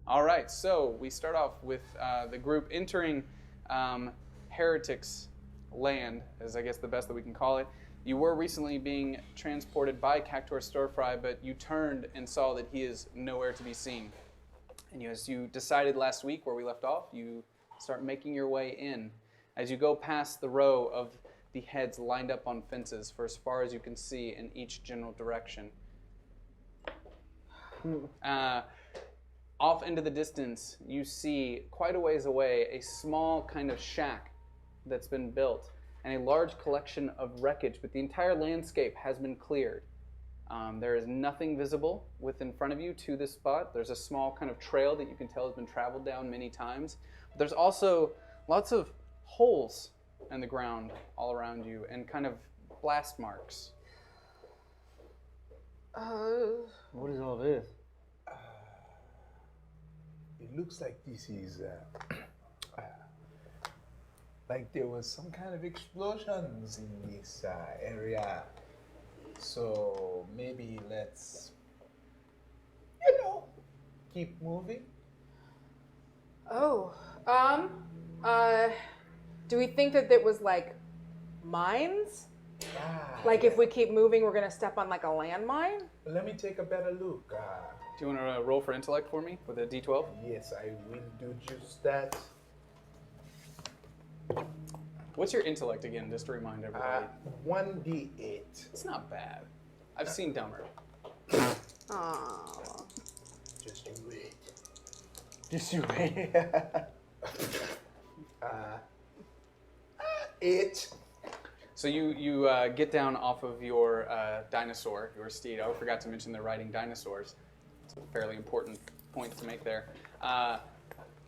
All right, so we start off with the group entering Heretics land, is I guess the best that we can call it. You were recently being transported by Cactor Stirfry, but you turned and saw that he is nowhere to be seen. And as you decided last week where we left off, you start making your way in. As you go past the row of the heads lined up on fences for as far as you can see in each general direction. Off into the distance, you see quite a ways away a small kind of shack that's been built and a large collection of wreckage, but the entire landscape has been cleared. There is nothing visible within front of you to this spot. There's a small kind of trail that you can tell has been traveled down many times. But there's also lots of holes in the ground all around you and kind of blast marks. What is all this? It looks like this is like there was some kind of explosions in this area. So maybe let's, keep moving. Oh, do we think that it was like mines? Like if we keep moving, we're gonna step on like a landmine? Let me take a better look. Do you want to roll for intellect for me with a d12? Yes, I will do just that. What's your intellect again, just to remind everybody? 1d8. It's not bad. I've seen dumber. Oh. Just you wait. Just you wait. 8. So you get down off of your dinosaur, your steed. I forgot to mention they're riding dinosaurs. It's a fairly important point to make there.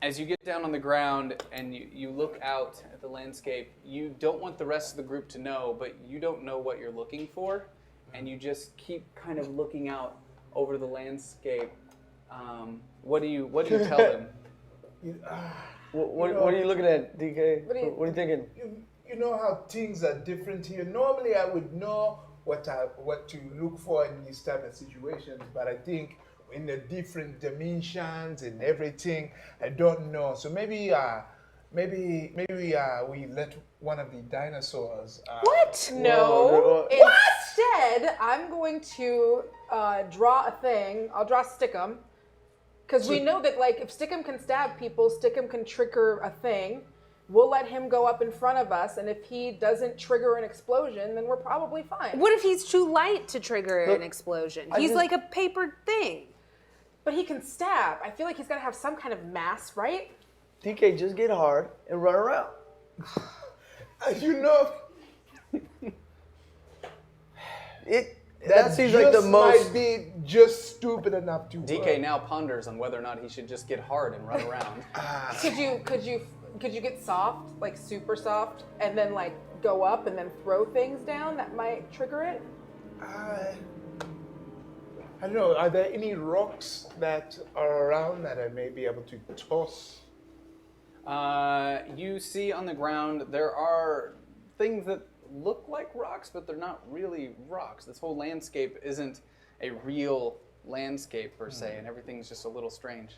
As you get down on the ground and you look out at the landscape, you don't want the rest of the group to know, but you don't know what you're looking for, and you just keep kind of looking out over the landscape. What do you tell them? What are you looking at, DK? What are you thinking? You know how things are different here. Normally, I would know what to look for in these type of situations, but I think in the different dimensions and everything, I don't know. So maybe we let one of the dinosaurs. What? No. Instead, I'm going to draw a thing. I'll draw Stickum. Because we know that, like, if Stickum can stab people, Stickum can trigger a thing. We'll let him go up in front of us, and if he doesn't trigger an explosion, then we're probably fine. What if he's too light to trigger an explosion? He's like a paper thing. But he can stab. I feel like he's got to have some kind of mass, right? DK, just get hard and run around. You know, That seems like the most. Might be just stupid enough to. DK now ponders on whether or not he should just get hard and run around. Could you get soft, like super soft, and then like go up and then throw things down that might trigger it? I don't know. Are there any rocks that are around that I may be able to toss? You see on the ground there are things that look like rocks, but they're not really rocks. This whole landscape isn't a real landscape per se, and everything's just a little strange.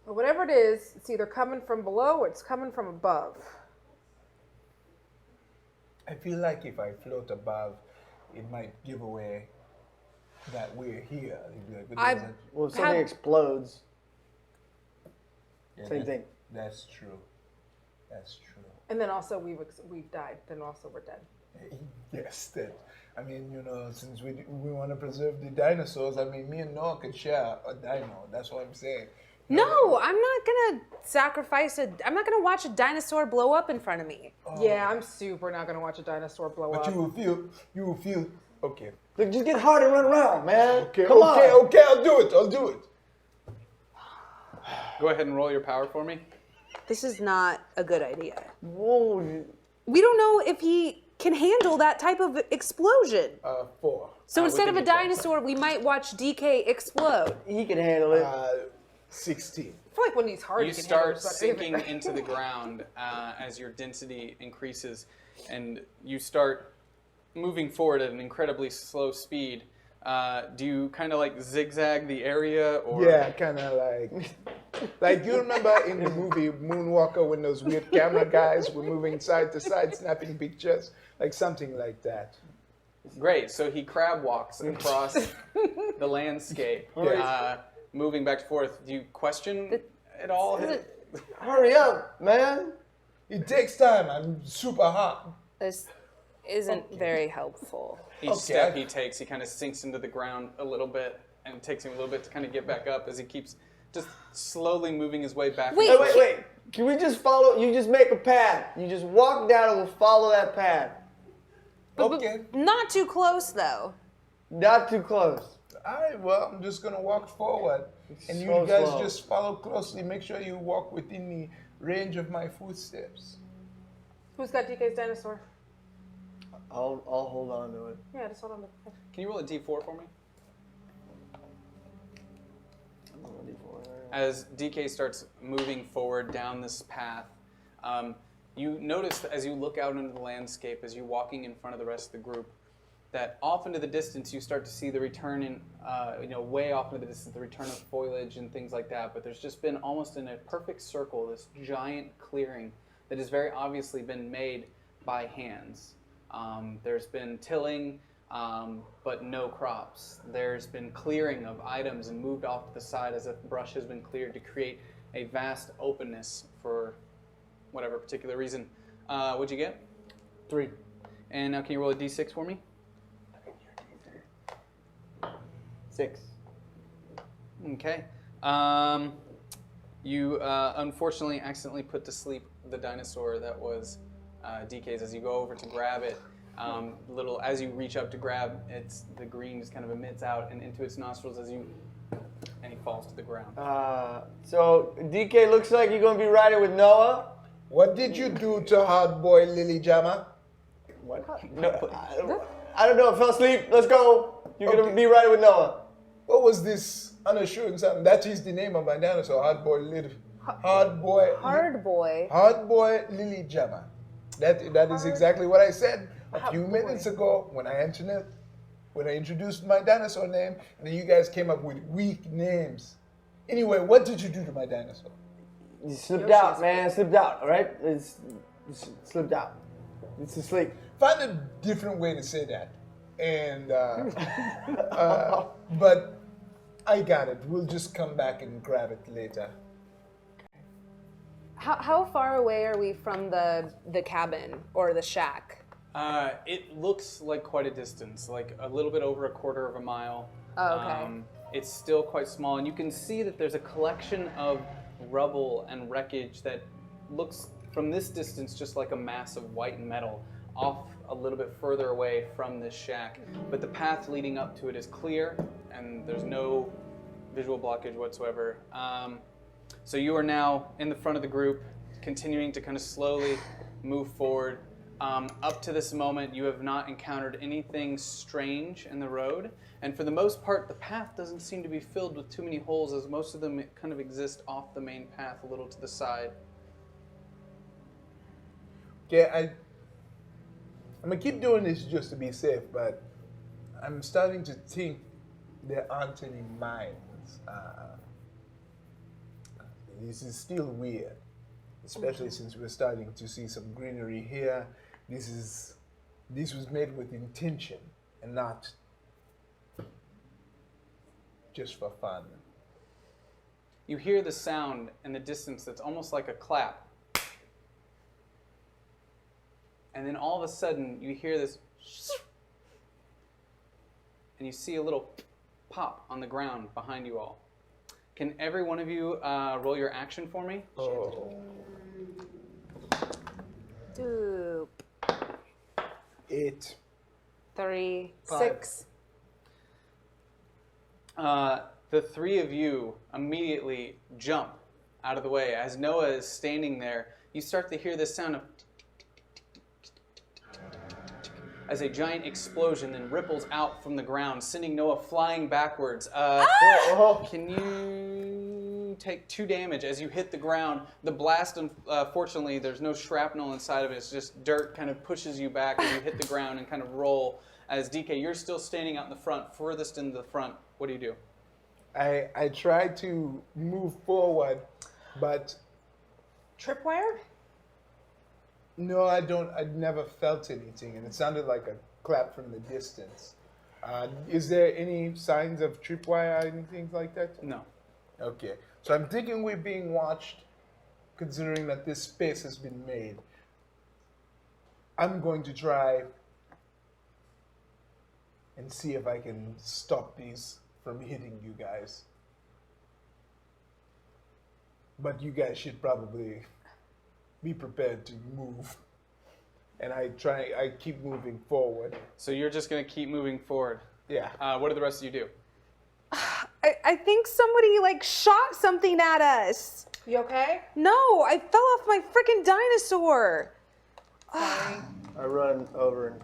But whatever it is, it's either coming from below or it's coming from above. I feel like if I float above, it might give away that we're here. Well, if something explodes, same thing. That's true. That's true. And then also we've died. Then also we're dead. Yes, that. I mean, since we want to preserve the dinosaurs, I mean, me and Noah could share a dino. That's what I'm saying. No, I'm not gonna I'm not gonna watch a dinosaur blow up in front of me. Oh. Yeah, I'm super not gonna watch a dinosaur blow up. But you will feel, okay. Look, just get hard and run around, man. Okay, Come on. Okay, I'll do it. Go ahead and roll your power for me. This is not a good idea. Whoa. We don't know if he can handle that type of explosion. 4. So instead of a dinosaur, we might watch DK explode. He can handle it. 16. I feel like when he's hard, You can start handle just about sinking anything. into the ground as your density increases, and you start moving forward at an incredibly slow speed. Do you kind of like zigzag the area, or? Yeah, kind of like you remember in the movie Moonwalker when those weird camera guys were moving side to side, snapping pictures, like something like that. Great. So he crab walks across the landscape, moving back and forth. Do you question at all? Hurry up, man. It takes time. I'm super hot. This isn't very helpful. Each step he takes, he kind of sinks into the ground a little bit, and it takes him a little bit to kind of get back up as he keeps just slowly moving his way back. Wait. Can we just follow? You just make a path. You just walk down and we'll follow that path. Okay. But not too close, though. Not too close. All right, well, I'm just going to walk forward. And you guys just follow closely. Make sure you walk within the range of my footsteps. Who's got DK's dinosaur? I'll hold on to it. Yeah, just hold on to it. Can you roll a d4 for me? I'm on D4. As DK starts moving forward down this path, you notice that as you look out into the landscape, as you're walking in front of the rest of the group, that off into the distance you start to see the return in, way off into the distance, the return of foliage and things like that. But there's just been almost in a perfect circle this giant clearing that has very obviously been made by hands. There's been tilling, but no crops. There's been clearing of items and moved off to the side as if brush has been cleared to create a vast openness for whatever particular reason. What'd you get? 3. And now can you roll a d6 for me? 6. Okay. You unfortunately accidentally put to sleep the dinosaur that was DK's. As you go over to grab it, as you reach up to grab, the green just kind of emits out and into its nostrils and he falls to the ground. So DK looks like you're gonna be riding with Noah. What did you do to hard boy Lily Jammer? What? No, I don't know. I fell asleep. Let's go. You're gonna be riding with Noah. What was this unassuring sound? That is the name of my dinosaur, Hard Boy Lily Jammer. That is exactly what I said a few minutes ago when I introduced my dinosaur name, and then you guys came up with weak names. Anyway, what did you do to my dinosaur? You slipped out, man. Slipped out. All right. It's slipped out. It's asleep. Find a different way to say that. And but I got it. We'll just come back and grab it later. How far away are we from the cabin or the shack? It looks like quite a distance, like a little bit over a quarter of a mile. Oh, okay. It's still quite small, and you can see that there's a collection of rubble and wreckage that looks from this distance just like a mass of white metal off a little bit further away from this shack. But the path leading up to it is clear, and there's no visual blockage whatsoever. So you are now in the front of the group, continuing to kind of slowly move forward. Up to this moment, you have not encountered anything strange in the road, and for the most part, the path doesn't seem to be filled with too many holes, as most of them kind of exist off the main path a little to the side. Okay, I'm gonna keep doing this just to be safe, but I'm starting to think there aren't any mines. This is still weird, especially since we're starting to see some greenery here. This was made with intention and not just for fun. You hear the sound in the distance that's almost like a clap. And then all of a sudden, you hear this, and you see a little pop on the ground behind you all. Can every one of you roll your action for me? Oh. Doop. 8. 3. 6. The three of you immediately jump out of the way. As Noah is standing there, you start to hear this sound of as a giant explosion then ripples out from the ground, sending Noah flying backwards. Can you you take 2 damage as you hit the ground. The blast, fortunately, there's no shrapnel inside of it. It's just dirt kind of pushes you back as you hit the ground and kind of roll. As DK, you're still standing out in the front, furthest into the front. What do you do? I try to move forward, but Tripwire? no, I don't. I never felt anything, and it sounded like a clap from the distance. Is there any signs of tripwire, anything like that? No. Okay, so I'm thinking we're being watched, considering that this space has been made. I'm going to try and see if I can stop these from hitting you guys. But you guys should probably be prepared to move. And I keep moving forward. So you're just going to keep moving forward. Yeah. What do the rest of you do? I think somebody like shot something at us. You okay? No, I fell off my freaking dinosaur. Sorry. I run over and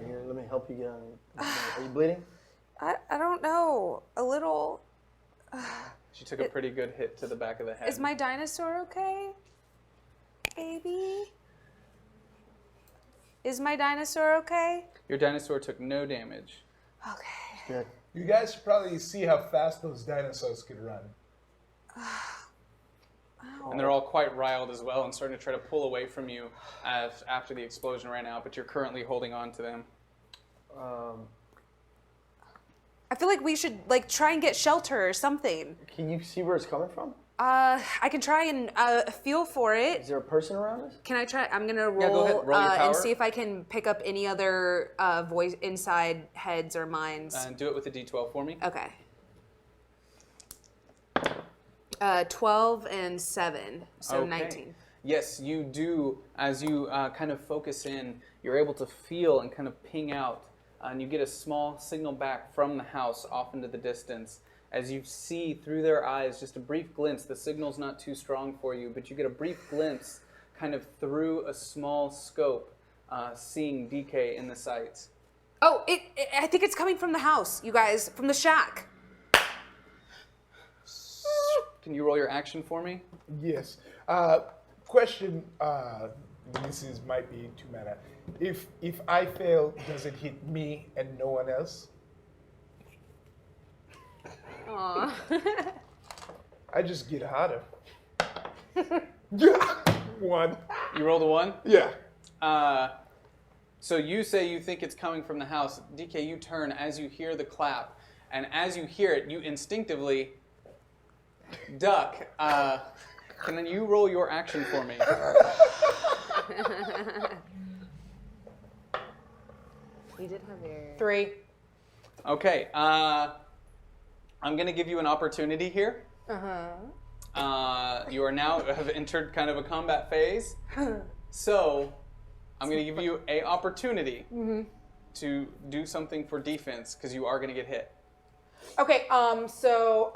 here, let me help you get on. Are you bleeding? I don't know. A little. She took a pretty good hit to the back of the head. Is my dinosaur okay? Baby? Is my dinosaur okay? Your dinosaur took no damage. Okay. Good. You guys should probably see how fast those dinosaurs could run. And they're all quite riled as well and starting to try to pull away from you after the explosion ran out, but you're currently holding on to them. I feel like we should like try and get shelter or something. Can you see where it's coming from? I can try and feel for it. Is there a person around us? Can I try? I'm gonna roll, Yeah, go ahead. Roll your power. and see if I can pick up any other voice inside heads or minds. And do it with a D12 for me. Okay. 12 and 7, so Okay. 19. Yes, you do. As you kind of focus in, you're able to feel and kind of ping out, and you get a small signal back from the house off into the distance. As you see through their eyes, just a brief glimpse, the signal's not too strong for you, but you get a brief glimpse kind of through a small scope, seeing DK in the sights. Oh, I think it's coming from the house, you guys, from the shack. Can you roll your action for me? Yes. Question. Might be too meta. If I fail, does it hit me and no one else? Aw. I just get harder. Yeah. 1. You rolled a 1? Yeah. So you say you think it's coming from the house. DK, you turn as you hear the clap, and as you hear it, you instinctively duck. Can then you roll your action for me? We did have your... 3. Okay. I'm going to give you an opportunity here. You are now have entered kind of a combat phase. So I'm going to give you an opportunity to do something for defense because you are going to get hit. Okay, so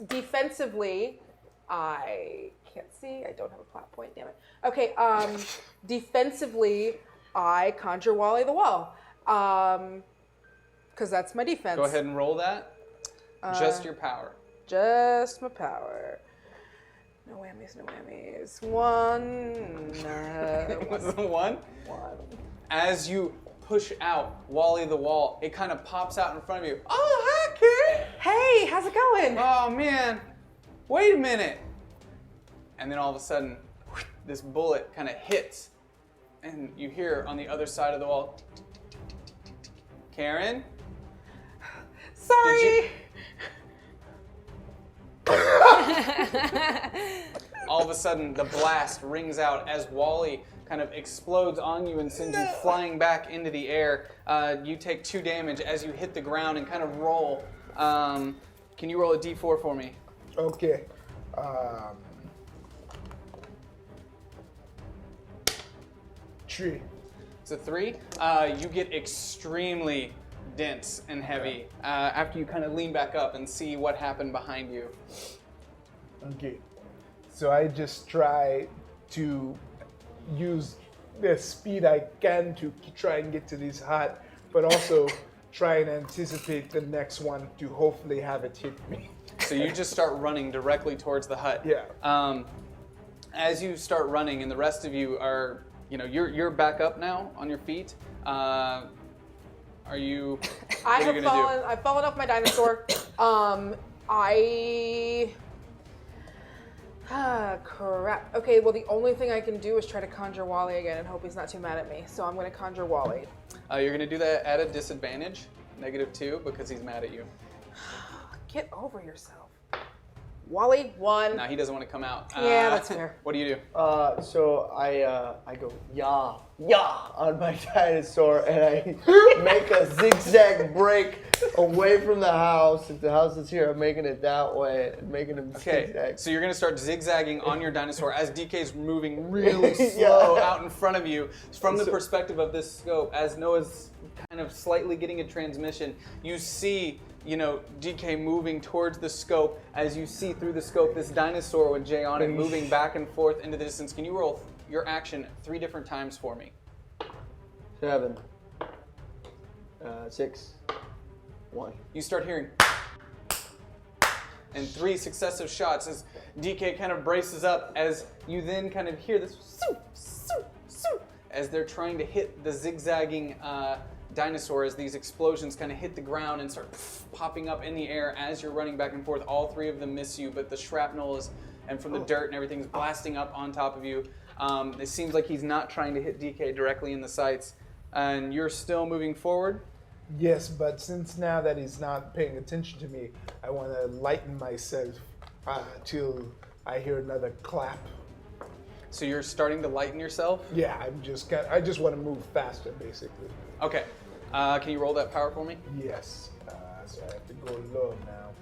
defensively, I can't see. I don't have a plot point, damn it. Okay, defensively, I conjure Wally the Wall. Because that's my defense. Go ahead and roll that. Just your power. Just my power. No whammies, no whammies. 1. 1. As you push out Wally the Wall, it kind of pops out in front of you. Oh, hi, kid! Hey, how's it going? Oh, man. Wait a minute. And then all of a sudden, this bullet kind of hits. And you hear on the other side of the wall, Karen? Sorry. Did all of a sudden, the blast rings out as Wally kind of explodes on you and sends you flying back into the air. You take 2 damage as you hit the ground and kind of roll. Can you roll a d4 for me? Okay. 3. It's a 3. You get extremely dense and heavy after you kind of lean back up and see what happened behind you. Okay. So I just try to use the speed I can to try and get to this hut, but also try and anticipate the next one to hopefully have it hit me. So you just start running directly towards the hut. Yeah. As you start running, and the rest of you are, you're back up now on your feet. Are you? I've fallen off my dinosaur. Crap. Okay, well the only thing I can do is try to conjure Wally again and hope he's not too mad at me. So I'm gonna conjure Wally. You're gonna do that at a disadvantage, -2, because he's mad at you. Get over yourself. Wally, 1. Now he doesn't want to come out. Yeah, that's fair. What do you do? So I go yah on my dinosaur, and I make a zigzag break away from the house. If the house is here, I'm making it that way, and making him zigzag. So you're gonna start zigzagging on your dinosaur as DK's moving really slow out in front of you. From the perspective of this scope, as Noah's kind of slightly getting a transmission, you see, DK moving towards the scope. As you see through the scope, this dinosaur with Jay on it moving back and forth into the distance. Can you roll your action 3 different times for me? 7, 6, 1. You start hearing and 3 successive shots as DK kind of braces up, as you then kind of hear this as they're trying to hit the zigzagging dinosaur, as these explosions kind of hit the ground and start popping up in the air as you're running back and forth. All 3 of them miss you, but the shrapnel and from the dirt and everything is blasting up on top of you. It seems like he's not trying to hit DK directly in the sights, and you're still moving forward. Yes, but since now that he's not paying attention to me, I want to lighten myself till I hear another clap. So you're starting to lighten yourself? Yeah, I just want to move faster, basically. Okay. Can you roll that power for me? Yes. So I have to go low now.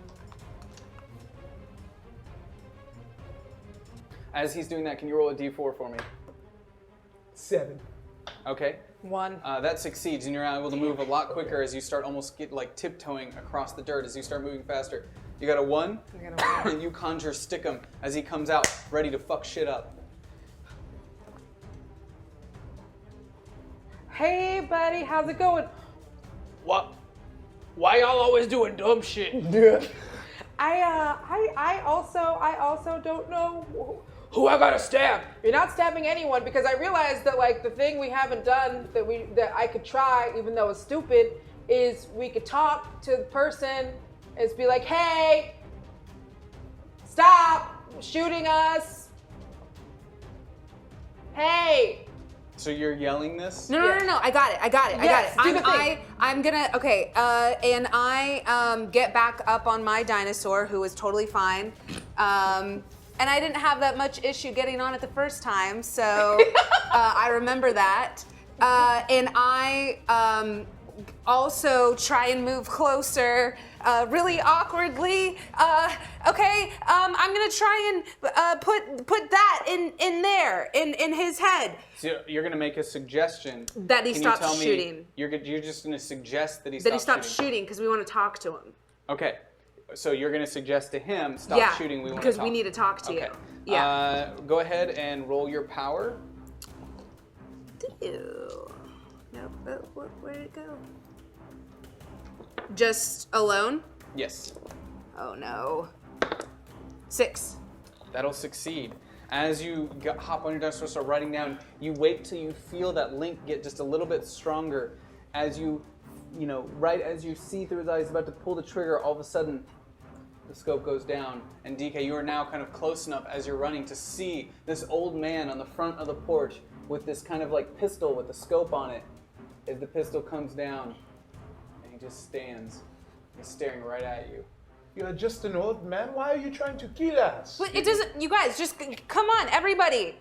As he's doing that, can you roll a d4 for me? 7. Okay. 1. That succeeds, and you're able to move a lot quicker as you start almost tiptoeing across the dirt as you start moving faster. You got a 1, I got a 1. and you conjure Stickum as he comes out ready to fuck shit up. Hey, buddy, how's it going? What? Why y'all always doing dumb shit? I also don't know. Who I gotta stab? You're not stabbing anyone, because I realized that the thing we haven't done that I could try, even though it's stupid, is we could talk to the person and be like, hey, stop shooting us. Hey. So you're yelling this? No, I got it. Yes, do the thing. I'm gonna, and I get back up on my dinosaur, who was totally fine. And I didn't have that much issue getting on it the first time, so I remember that. And I also try and move closer, really awkwardly. I'm gonna try and put that in there, in his head. So you're gonna make a suggestion That he Can stops you tell me- shooting. You're just gonna suggest that he That he stops stops shooting because we want to talk to him. Okay. So you're gonna suggest to him, stop shooting. We want to because talk. we need to talk to Okay. you. Yeah. Go ahead and roll your power. Ew. Nope. Where'd it go? Just alone? Yes. Oh no. 6. That'll succeed. As you hop on your dinosaur, start writing down, you wait till you feel that link get just a little bit stronger. As right as you see through his eyes about to pull the trigger, all of a sudden, the scope goes down. And DK, you are now kind of close enough as you're running to see this old man on the front of the porch with this kind of pistol with the scope on it. As the pistol comes down, and he just stands. He's staring right at you. You're just an old man. Why are you trying to kill us? But it doesn't. You guys, just come on, everybody.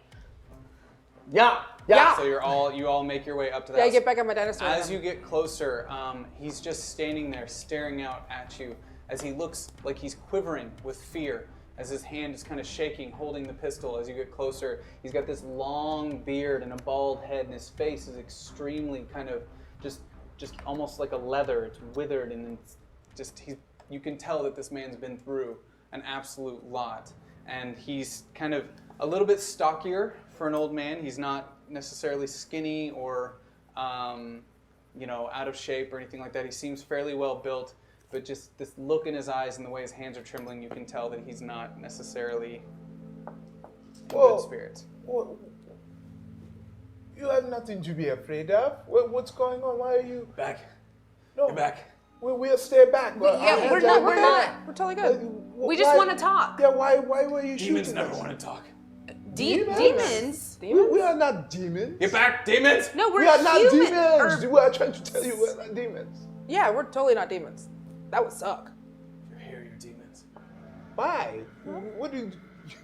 Yeah. So you all make your way up to the Yeah, I house. get back on my dinosaur. As you get closer, he's just standing there staring out at you as he looks like he's quivering with fear, as his hand is kind of shaking, holding the pistol. As you get closer, he's got this long beard and a bald head, and his face is extremely kind of just almost like a leather. It's withered, and it's you can tell that this man's been through an absolute lot. And he's kind of a little bit stockier for an old man. He's not necessarily skinny or out of shape or anything like that. He seems fairly well built, but just this look in his eyes and the way his hands are trembling, you can tell that he's not necessarily in good spirits. Well, you have nothing to be afraid of. What's going on? Why are you... Back. No. You're back. We'll stay back. Yeah, we're We're good. not. We're totally good. We just want to talk. Yeah, why were you Demons shooting never us? want to talk. Demons? We are not demons. Get back, demons! No, We are not human. demons. We are trying to tell you we're not demons. Yeah, we're totally not demons. That would suck. You're here, you're demons. Why? What do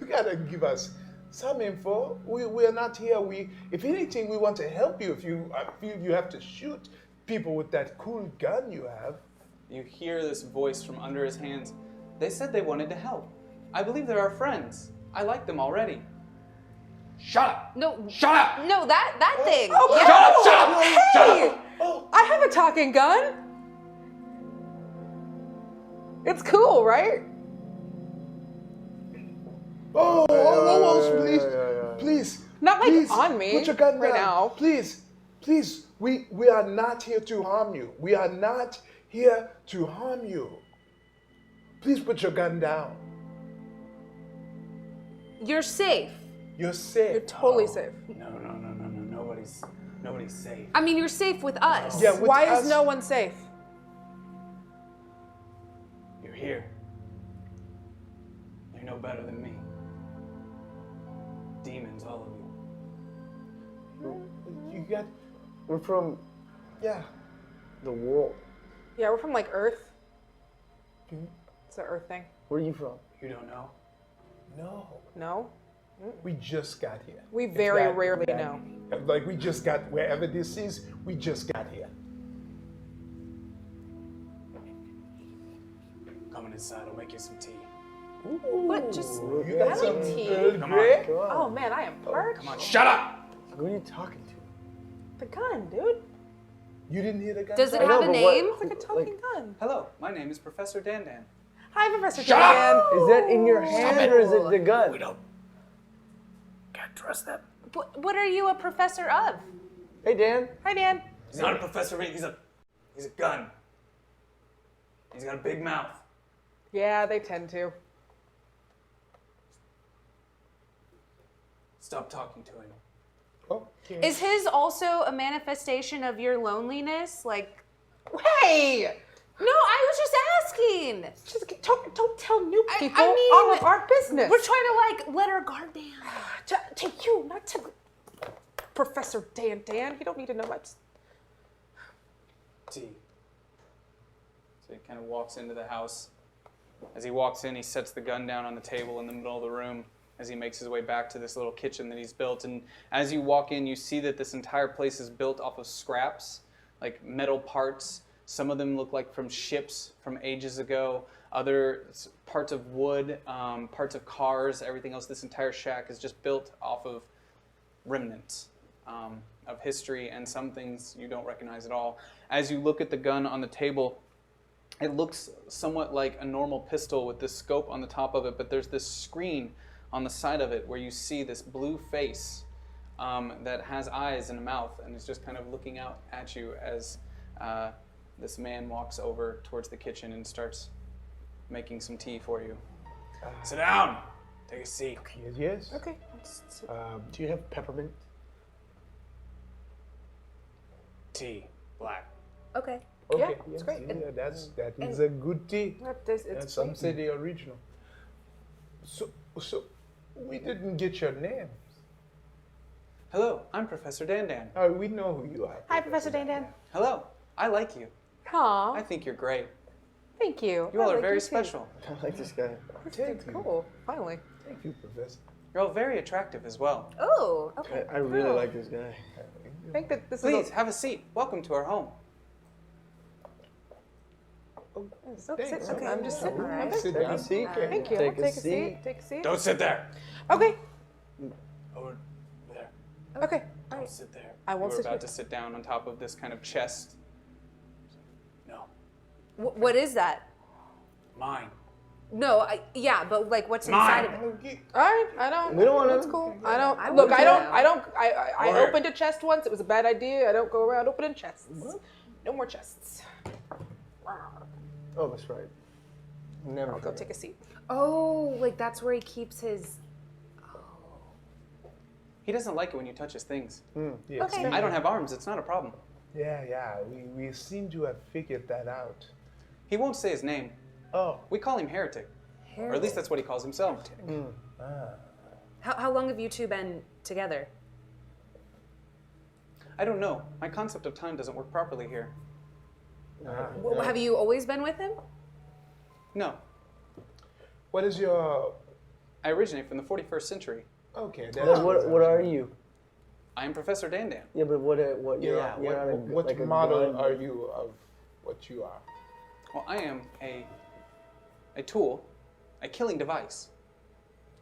you gotta give us some info? We are not here. If anything, we want to help you. If you feel you have to shoot people with that cool gun you have. You hear this voice from under his hands. They said they wanted to help. I believe they're our friends. I like them already. Shut up! No. Shut up! No, that thing. Oh, Yeah. Shut up! Shut up! Shut Hey! up! I have a talking gun. It's cool, right? Please. Not like please, on me Put your gun right down. now. Please. We are not here to harm you. We are not here to harm you. Please put your gun down. You're safe. You're safe. You're totally safe. No. Nobody's safe. I mean, you're safe with us. Yeah, with Why us, is no one safe? You're here. You're no better than me. Demons, all of you. We're from Yeah. the world. Yeah, we're from like Earth. It's an Earth thing. Where are you from? You don't know? No. No? We just got here. We If very that- rarely that- know. Like we just got wherever this is. We just got here. Coming inside, I'll make you some tea. What? Just You got I some like tea. Earl Come Grey? Come on. Oh man, I am parched. Come on, shut up! Who are you talking to? The gun, dude. You didn't hear the guy? Does it I know, have a but name? what- It's like a talking gun. Hello, my name is Professor Dandan. Hi, Professor Shut Dan. Is that in your hand or is it the gun? We don't. Can't trust them. What are you a professor of? Hey, Dan. Hi, Dan. He's not a professor, he's a gun. He's got a big mouth. Yeah, they tend to. Stop talking to him. Okay. Is his also a manifestation of your loneliness? Like, Hey! no, I was just asking. Just don't tell new I people mean, all of our business. We're trying to like let our guard down. to you, not to Professor Dan. You don't need to know much. Tea. So he kind of walks into the house. As he walks in, he sets the gun down on the table in the middle of the room as he makes his way back to this little kitchen that he's built. And as you walk in, you see that this entire place is built off of scraps, like metal parts. Some of them look like from ships from ages ago. Other parts of wood, parts of cars, everything else. This entire shack is just built off of remnants of history and some things you don't recognize at all. As you look at the gun on the table, it looks somewhat like a normal pistol with this scope on the top of it, but there's this screen on the side of it where you see this blue face that has eyes and a mouth and is just kind of looking out at you as this man walks over towards the kitchen and starts making some tea for you. Sit down. Take a seat. Yes. Okay. Do you have peppermint? Tea. Black. Okay. Okay. Yeah, yes, it's great. Yeah, that is a good tea. It's And some say the original. So we didn't get your name. Hello, I'm Professor Dandan. Oh, we know who you are. Hi, Professor Dan. Hello, I like you. Aw, I think you're great. thank you. You all I are like very you too. special. I like this guy. Thank you. Cool. Finally. Thank you, Professor. You're all very attractive as well. Oh, okay. I really like this guy. I think that this Please, is have a seat. Welcome to our home. Thanks. Okay, I'm just sitting. Alright. Okay. Sit Take down. a seat. Thank you. Take Take a a seat. seat. Take a seat. Don't sit there. Okay. Over there. Okay. Don't sit there. I You won't were sit about here. to sit down on top of this kind of chest. No. What is that? Mine. No, yeah, but like what's Mine. inside of it? Okay. All right. I don't. We don't wanna- That's cool. I don't. I Look, wouldn't I don't. know. I don't. I Over here. opened a chest once. It was a bad idea. I don't go around opening chests. No more chests. Oh, that's right. Never. I'll go forget. take a seat. Oh, like that's where he keeps his. He doesn't like it when you touch his things. Yes. Okay. I don't have arms. It's not a problem. Yeah. We seem to have figured that out. He won't say his name. Oh. We call him Heretic. Or at least that's what he calls himself. How long have you two been together? I don't know. My concept of time doesn't work properly here. Well, have you always been with him? No. What is your... I originate from the 41st century. Okay. Then what are you? I am Professor Dandan. Yeah, but what? You're Yeah. not a, What like a model gun. are you of what you are? Well, I am a tool, a killing device.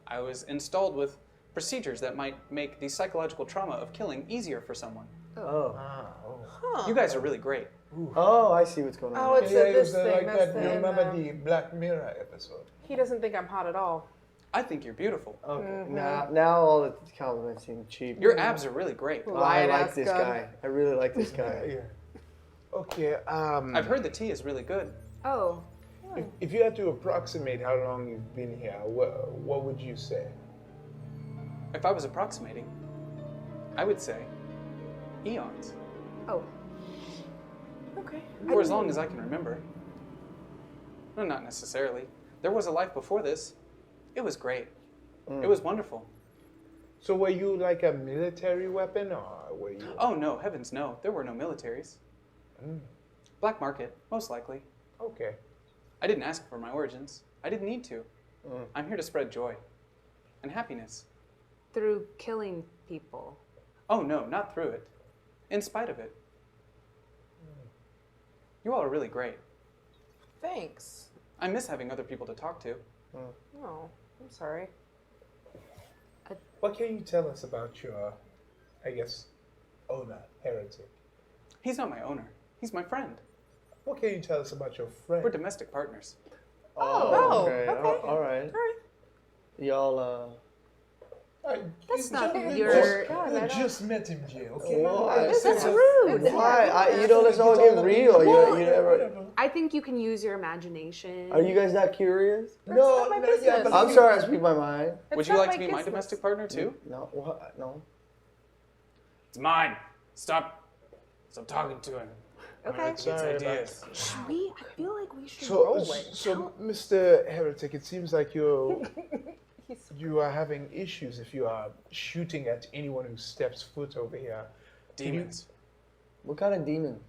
I was installed with procedures that might make the psychological trauma of killing easier for someone. Oh. You guys are really great. Oh, I see what's going on. Oh, it's Yeah, it this was thing. like That's that. the, You remember and, the Black Mirror episode? He doesn't think I'm hot at all. I think you're beautiful. Okay. Now all the compliments seem cheap. Your abs are really great. I Lion like ass this gun. guy. I really like this guy. Yeah. Okay. I've heard the tea is really good. Oh. If you had to approximate how long you've been here, what would you say? If I was approximating, I would say eons. Oh. Okay. For as long as I can remember. No, not necessarily. There was a life before this. It was great. It was wonderful. So were you like a military weapon, or were you? Oh, no, heavens no. There were no militaries. Black market, most likely. Okay. I didn't ask for my origins. I didn't need to. I'm here to spread joy and happiness. Through killing people. Oh, no, not through it. In spite of it. You all are really great. Thanks. I miss having other people to talk to. Oh, I'm sorry. What can you tell us about your, I guess, owner, Heretic? He's not my owner. He's my friend. What can you tell us about your friend? We're domestic partners. Oh, okay. okay. All right. Y'all. That's not you your- just met him, Jay. Okay. Why? That's rude. Why? Let's all get real. You never. I think you can use your imagination. Are you guys not curious? No, not my no, business. yeah, but I'm sorry, I speak my mind. Would It's you not like my to be my business. domestic partner too? No. What? No. It's mine. Stop talking to him. Okay. He gets ideas. Should we? I feel like we should So, roll it. so, Mr. Heretic, it seems like you are having issues if you are shooting at anyone who steps foot over here. Demons. What kind of demons?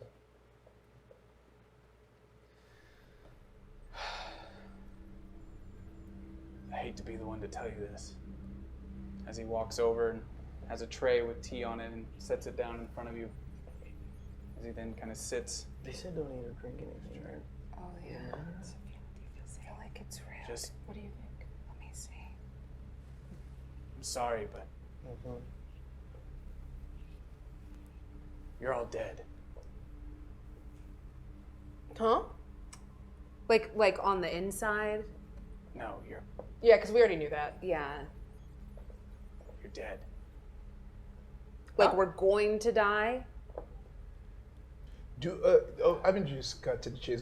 I hate to be the one to tell you this. As he walks over and has a tray with tea on it and sets it down in front of you. As he then kind of sits, They said don't eat or drink anything, right? Oh yeah. I feel like it's real. just, What do you think? Let me see. I'm sorry, but you're all dead. Huh? Like on the inside. No, you're Yeah, because we already knew that. Yeah. dead. Like we're going to die. I mean, just cut to the chase.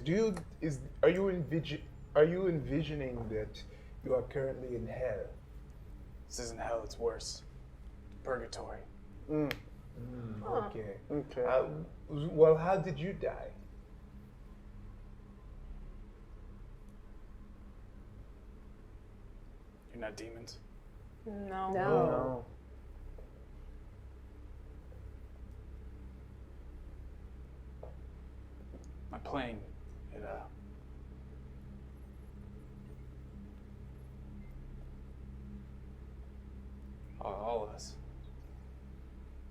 Are you envisioning that you are currently in hell? This isn't hell, it's worse. Purgatory. Okay. Okay. Well, how did you die? You're not demons. No. No. My plane, all of us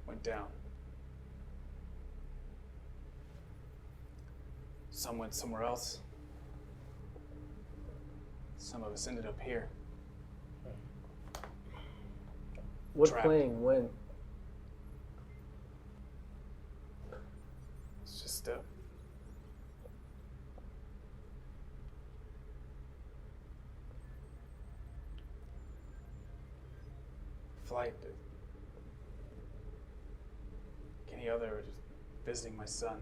went down. Some went somewhere else. Some of us ended up here. What Trapped. plane? When? It's just flight to any other, just visiting my son.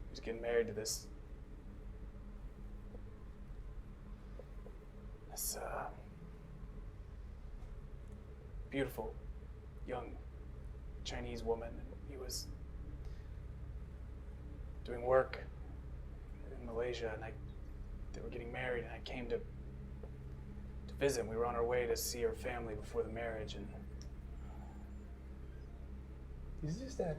He was getting married to this beautiful young Chinese woman. He was doing work in Malaysia, and they were getting married, and I came to visit. We were on our way to see her family before the marriage, and Is this that?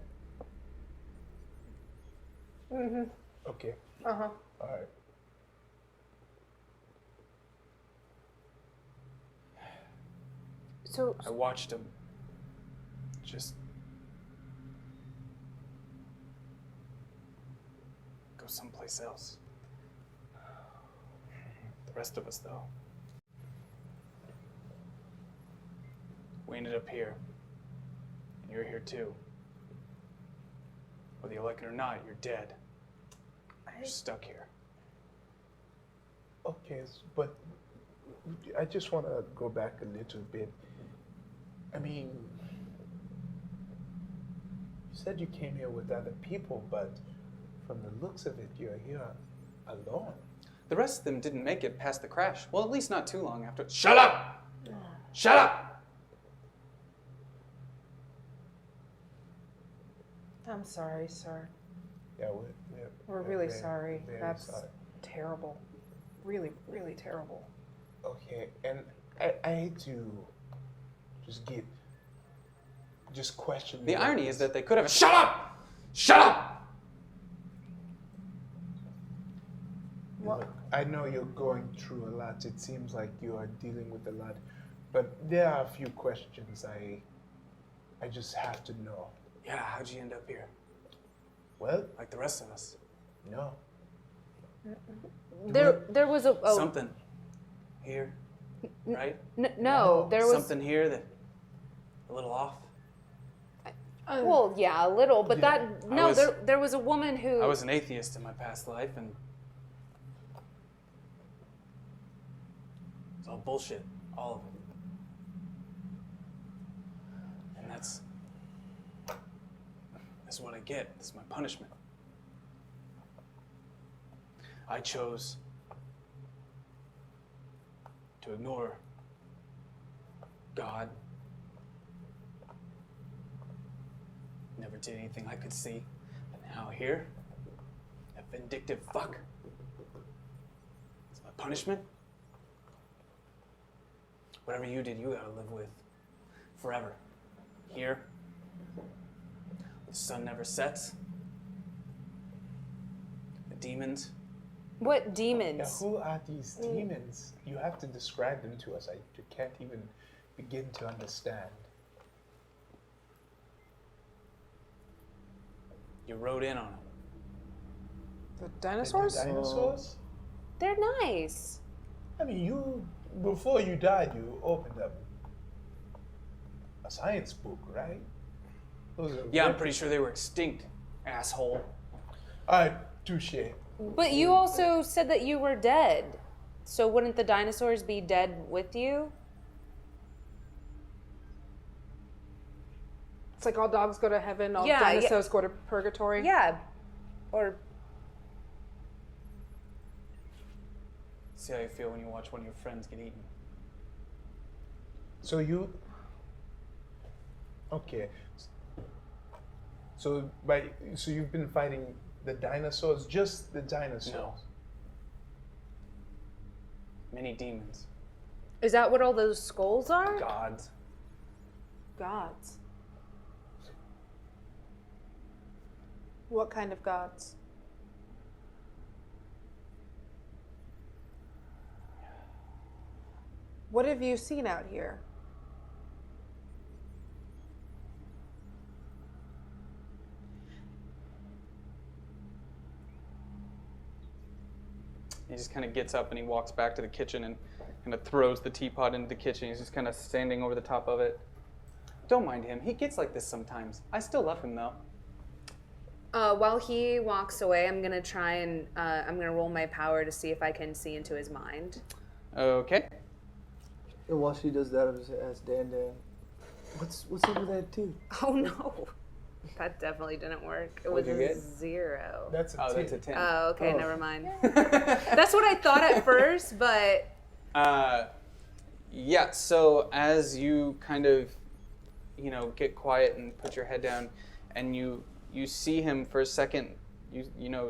Mm-hmm. Okay. Uh-huh. All right. So I watched him just go someplace else. The rest of us, though, we ended up here. And you're here too. Whether you like it or not, you're dead. You're stuck here. Okay, but I just want to go back a little bit. I mean, you said you came here with other people, but from the looks of it, you're here alone. The rest of them didn't make it past the crash. Well, at least not too long after. Shut up! Shut up! I'm sorry, sir. Yeah, We're really very, sorry. very That's sorry. terrible. Really, really terrible. Okay, and I hate to just question. The you irony like is this. that they could have. Shut up! Shut up! What? Look, I know you're going through a lot. It seems like you are dealing with a lot, but there are a few questions I just have to know. Yeah, how'd you end up here? Well, Like the rest of us. no. there was a Something here, right? no, there was Something here that a little off. well, yeah, a little, but Yeah. that no, was- there was a woman who I was an atheist in my past life, and it's all bullshit, all of it. And that's what I get. That's my punishment. I chose to ignore God. Never did anything I could see. But now here, that vindictive fuck. It's my punishment. Whatever you did, you gotta live with forever. Here, the sun never sets. The demons. what Yeah, demons? who are these demons? You have to describe them to us. I can't even begin to understand. You rode in on them. The dinosaurs? The dinosaurs? They're nice. I mean, before you died, you opened up a science book, right? Those are Yeah, I'm very- pretty sure they were extinct, asshole. All right, touche. But you also said that you were dead. So wouldn't the dinosaurs be dead with you? It's like all dogs go to heaven, all Yeah, dinosaurs go to purgatory. Yeah. Or See how you feel when you watch one of your friends get eaten. So okay. So you've been fighting the dinosaurs, just the dinosaurs. No. Many demons. is that what all those skulls are? Gods. Gods. What kind of gods? What have you seen out here? He just kind of gets up and he walks back to the kitchen and kind of throws the teapot into the kitchen. He's just kind of standing over the top of it. Don't mind him. He gets like this sometimes. I still love him though. While he walks away, I'm gonna try and I'm gonna roll my power to see if I can see into his mind. Okay. And while she does that, I'm just gonna ask Dan, what's up with that too? Oh no! That definitely didn't work. It was What'd you a get? 0. That's a Oh, 10. that's a 10. Oh, okay, never mind. That's what I thought at first, but Yeah, so as you kind of, get quiet and put your head down, and you see him for a second,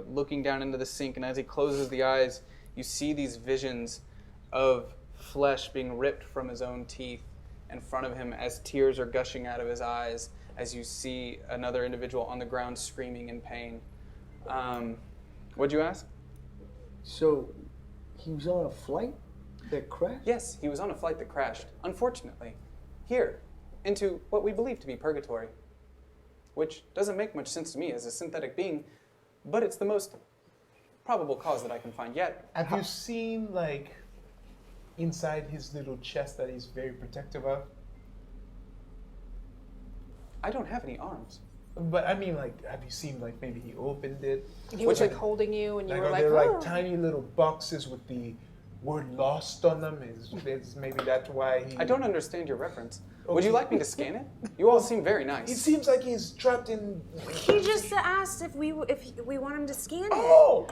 looking down into the sink, and as he closes the eyes, you see these visions of flesh being ripped from his own teeth in front of him as tears are gushing out of his eyes, as you see another individual on the ground screaming in pain. What'd you ask? So, he was on a flight that crashed? Yes, he was on a flight that crashed, unfortunately, here, into what we believe to be purgatory, which doesn't make much sense to me as a synthetic being, but it's the most probable cause that I can find yet. Have you seen, like, inside his little chest that he's very protective of? I don't have any arms. But I mean, like, have you seen, like, maybe he opened it? He was like holding you, and you Like, were are like, there oh. like tiny little boxes with the word lost on them? Is maybe that's why he... I don't understand your reference. Would you like me to scan it? You all seem very It nice. seems like he's trapped in... he just asked if we want him to scan it Oh!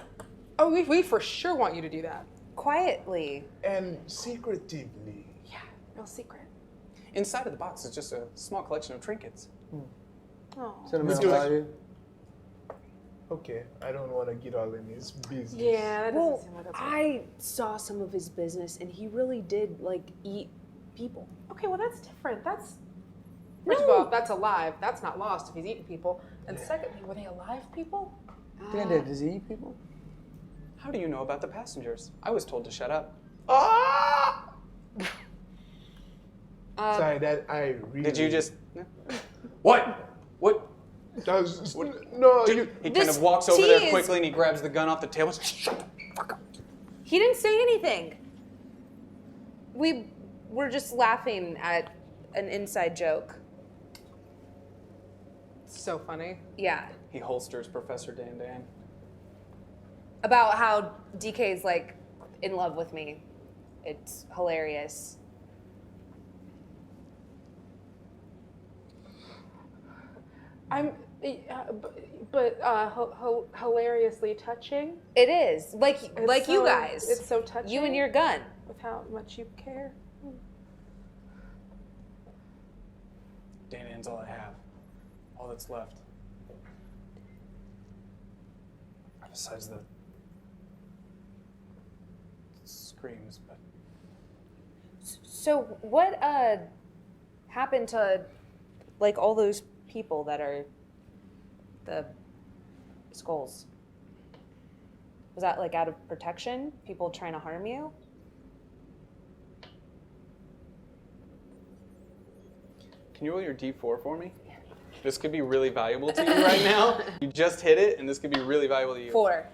Oh, we for sure want you to do that. quietly. And secretively. Yeah, real secret. Inside of the box is just a small collection of trinkets. Oh. Sentimental do it. value. Okay, I don't want to get all in his business. Yeah, that doesn't Well, seem like that's I saw some of his business, and he really did like eat people. Okay, well that's different. That's first of all, that's alive. That's not lost if he's eating people. And secondly, were they alive people? Dad, does he eat people? How do you know about the passengers? I was told to shut up. Ah! Sorry, that I really... Did you just... What? What? That was, no, you... He kind This of walks over tea there is- quickly and he grabs the gun off the table. Shut the fuck up. He didn't say anything. We were just laughing at an inside joke. So funny. Yeah. He holsters Professor Dan Dan. About how DK's like in love with me. It's hilarious. I'm, hilariously touching. It is. Like It's like you so- guys. It's so touching. You and your gun. with how much you care. Dan Dan's all I have. All that's left. Besides the screams, but So what happened to like all those people that are the skulls? Was that like out of protection? People trying to harm you? can you roll your D4 for me? This could be really valuable to you right now. You just hit it, and this could be really valuable to you. 4.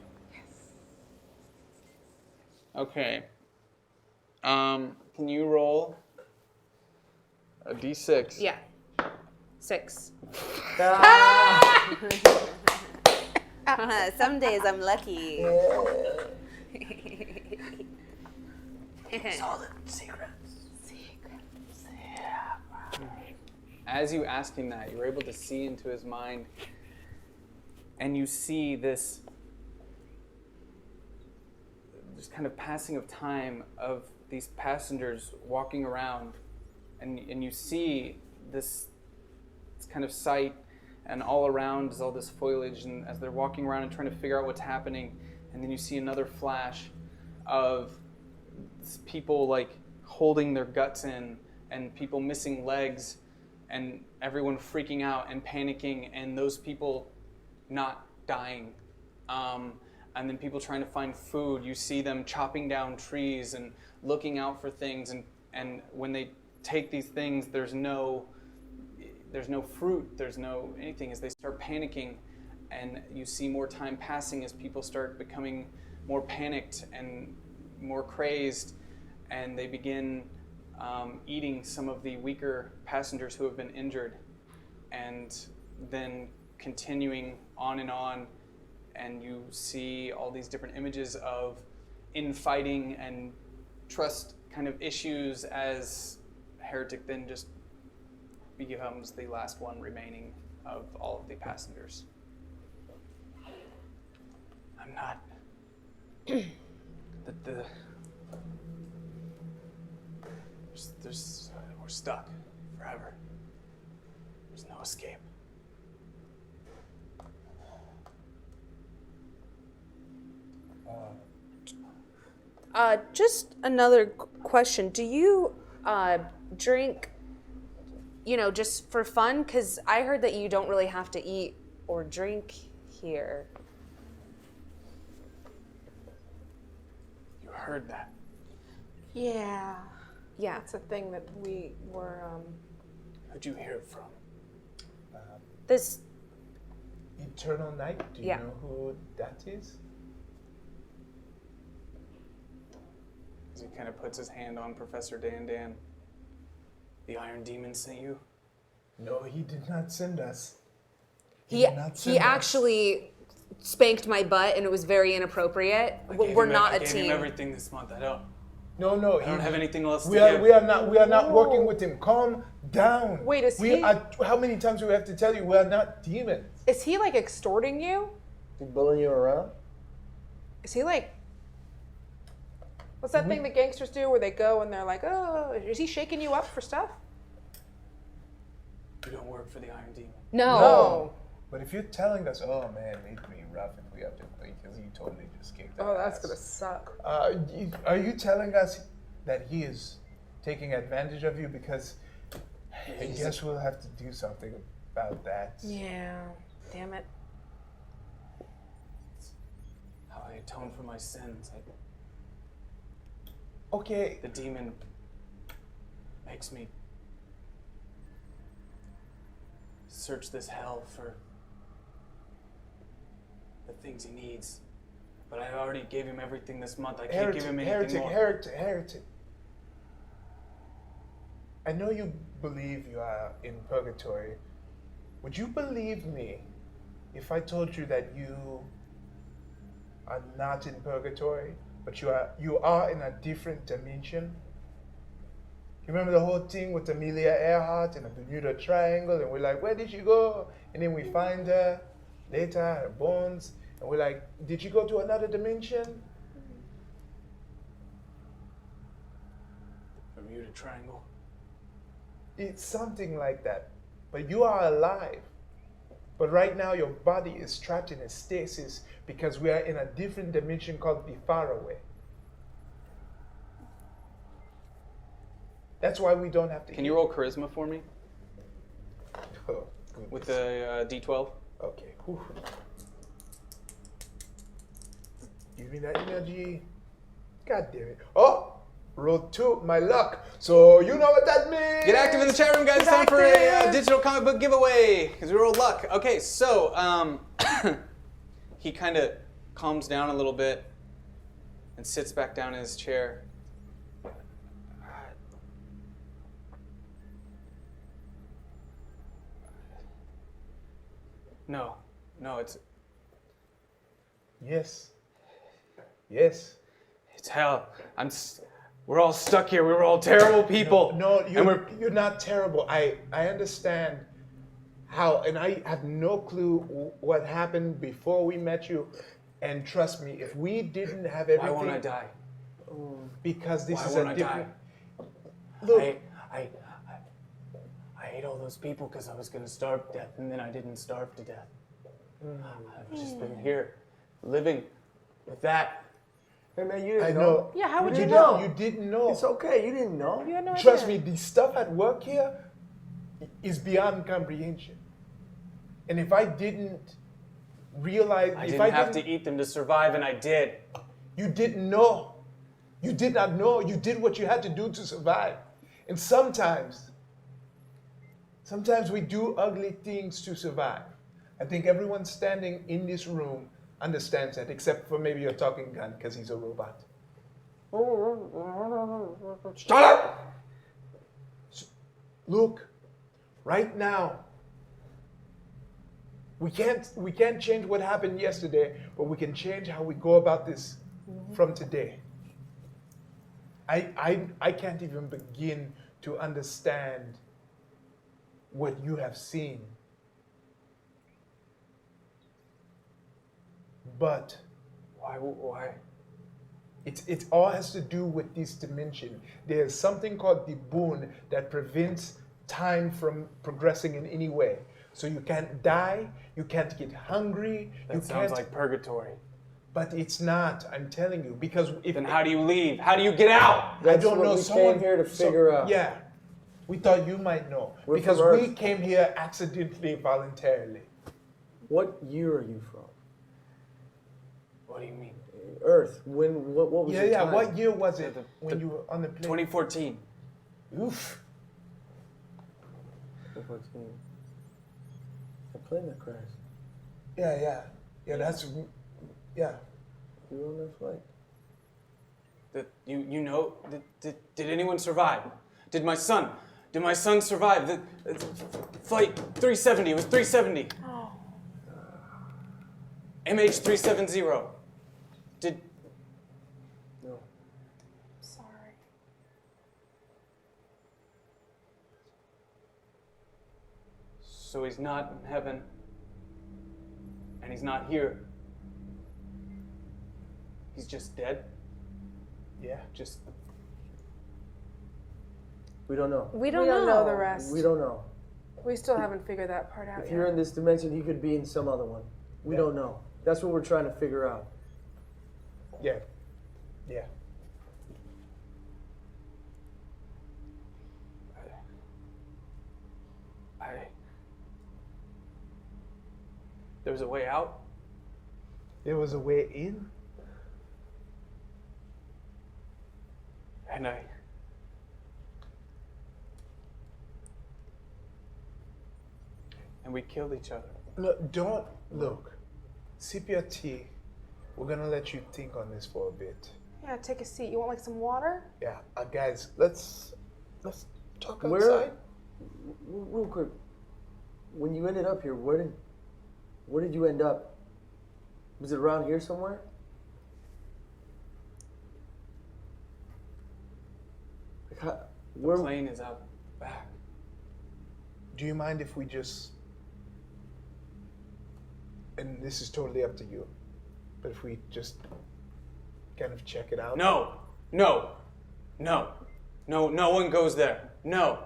Okay. Can you roll a D6? Yeah. 6. Some days I'm lucky. Solid secrets. As you ask him that, you're able to see into his mind, and you see this kind of passing of time of these passengers walking around, and you see this kind of sight, and all around is all this foliage, and as they're walking around and trying to figure out what's happening, and then you see another flash of people like holding their guts in, and people missing legs, and everyone freaking out and panicking, and those people not dying. And then people trying to find food. You see them chopping down trees and looking out for things, and when they take these things, there's no fruit, there's no anything. As they start panicking, and you see more time passing as people start becoming more panicked and more crazed, and they begin eating some of the weaker passengers who have been injured, and then continuing on, and you see all these different images of infighting and trust kind of issues as Heretic then just becomes the last one remaining of all of the passengers. I'm not. We're stuck forever. There's no escape. Just another question. Do you drink, just for fun? Because I heard that you don't really have to eat or drink here. You heard that? Yeah. Yeah. That's a thing that we were. Who'd you hear it from? This. Eternal Night, do you Yeah. know who that is? As he kind of puts his hand on Professor Dan. The Iron Demon sent you? No, he did not send us. He did not send us. actually spanked my butt, and it was very inappropriate. We're not a I gave team. him everything this month. I don't have anything else to We are, give. we are not working with him. Calm down. Wait, is we he- are, how many times do we have to tell you we are not demons? Is he like extorting you? He bullying you around? Is he like? What's that thing that gangsters do where they go and they're like, oh, is he shaking you up for stuff? You don't work for the Iron Demon. No. But if you're telling us, oh man, it'd be rough if we have to, because you totally just kicked Oh, our that's ass. gonna suck. Are you telling us that he is taking advantage of you? Because I guess we'll have to do something about that. Yeah. Damn it. How I atone for my sins. Okay, The demon makes me search this hell for the things he needs. But I already gave him everything this month. I can't give him anything more. heretic. I know you believe you are in purgatory. Would you believe me if I told you that you are not in purgatory, but you are in a different dimension? You remember the whole thing with Amelia Earhart and the Bermuda Triangle, and we're like, where did she go? And then we find her later, her bones, and we're like, did she go to another dimension? Bermuda Triangle. It's something like that. But you are alive. But right now your body is trapped in a stasis because we are in a different dimension called the faraway. That's why we don't have to Can you roll charisma for me Oh, with goodness. the D12? Okay. Whew. Give me that energy. God damn it. Oh! Roll 2, my luck. So you know what that means. Get active in the chat room, guys. It's time for a digital comic book giveaway because we rolled luck. Okay, so he kind of calms down a little bit and sits back down in his chair. No, it's Yes. hell. We're all stuck here. We were all terrible people. No, and you're not terrible. I understand how, and I have no clue what happened before we met you. And trust me, if we didn't have everything, why won't I die? because this Why is won't a I different. die? Look, I hate all those people because I was going to starve to death, and then I didn't starve to death. I've just been here, living with that. Hey man, you didn't I know. know. Yeah, how would you you know? know? You didn't know. It's okay, you didn't know. You had no Trust me, idea. the stuff at work here is beyond comprehension. And if I didn't realize, I if didn't I have didn't, to eat them to survive, and I did. you didn't know. You did not know. You did what you had to do to survive. And sometimes we do ugly things to survive. I think everyone standing in this room understands that, except for maybe your talking gun, because he's a robot. Shut up! Look, right now, we can't change what happened yesterday, but we can change how we go about this from today. I can't even begin to understand what you have seen But Why? it all has to do with this dimension. There's something called the boon that prevents time from progressing in any way. So you can't die, you can't get hungry, you That sounds can't. like purgatory. But it's not. I'm telling you, because if Then how do you leave? How do you get out? I That's don't what know. we Someone came here to figure out. Yeah, we thought you might know We're because from we Earth. came here accidentally, voluntarily. What year are you from? What do you mean? Earth. What was Yeah, your yeah. time? What year was it The- when the- you were on the plane? 2014. Oof. 2014. The plane that crashed. Yeah. That's. Yeah. You were on that flight. You know? Did anyone survive? Did my son survive? The flight 370. It was 370. Oh. MH 370. Did No. Sorry. So he's not in heaven, and he's not here. He's just dead. Yeah. Just We don't know. We We don't don't know. know the rest. We don't know. We still haven't figured that part out If yet. you're in this dimension, he could be in some other one. We don't know. That's what we're trying to figure out. Yeah. Yeah. there was a way out. There was a way in. And we killed each other. Look, don't look. Sip your tea. We're gonna let you think on this for a bit. Yeah, take a seat. You want like some water? Yeah, guys, let's talk Where- outside. Real quick, when you ended up here, where did you end up? Was it around here somewhere? Like how, The where? plane is out back. Do you mind if we just? And this is totally up to you, but if we just kind of check it out. No one goes there. No.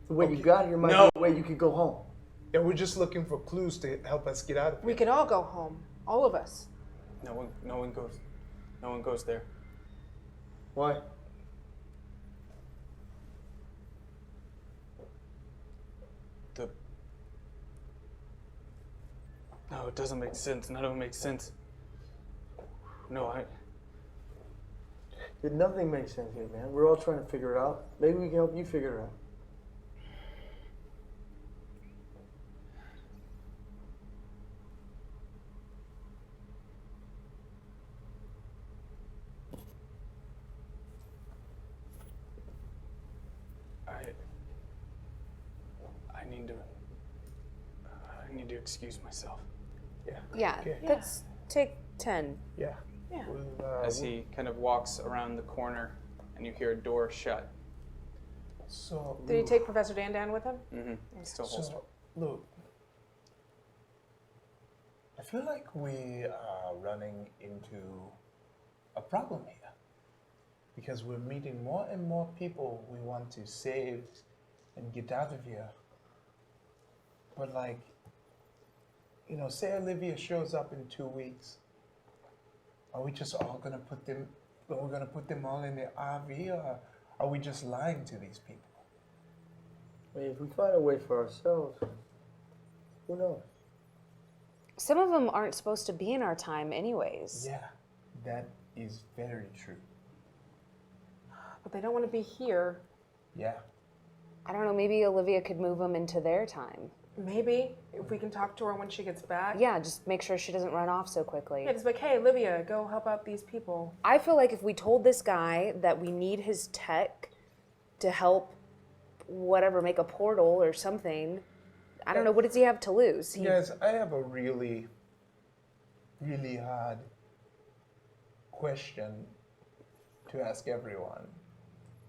The way you got here might No. be the way you could go home. Yeah, we're just looking for clues to help us get out of here. We can all go home. All of us. No one goes there. Why? No, it doesn't make sense. None of it makes sense. No, Nothing makes sense here, man. We're all trying to figure it out. Maybe we can help you figure it out. I need to excuse myself. Yeah, Okay. let's take 10. Yeah. Yeah. As he kind of walks around the corner, and you hear a door shut. So Did he take Professor Dan with him? Mm-hmm. It's still holstered. So look, I feel like we are running into a problem here because we're meeting more and more people we want to save and get out of here. But like, you know, say Olivia shows up in 2 weeks. Are we just all gonna put them? We're gonna put them all in the RV, or are we just lying to these people? I mean, if we find a way for ourselves, who knows? Some of them aren't supposed to be in our time anyways. Yeah, that is very true. But they don't want to be here. Yeah. I don't know, maybe Olivia could move them into their time. Maybe if we can talk to her when she gets back. Yeah, just make sure she doesn't run off so quickly. Yeah, just like, hey, Olivia, go help out these people. I feel like if we told this guy that we need his tech to help whatever, make a portal or something, I don't know, what does he have to lose? Guys, I have a really, really hard question to ask everyone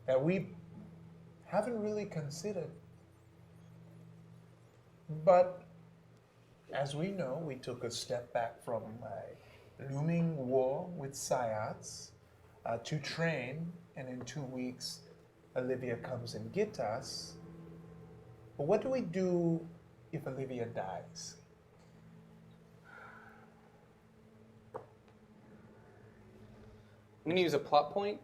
that we haven't really considered. But as we know, we took a step back from looming war with Psyots to train, and in 2 weeks, Olivia comes and gets us. But what do we do if Olivia dies? I'm going to use a plot point.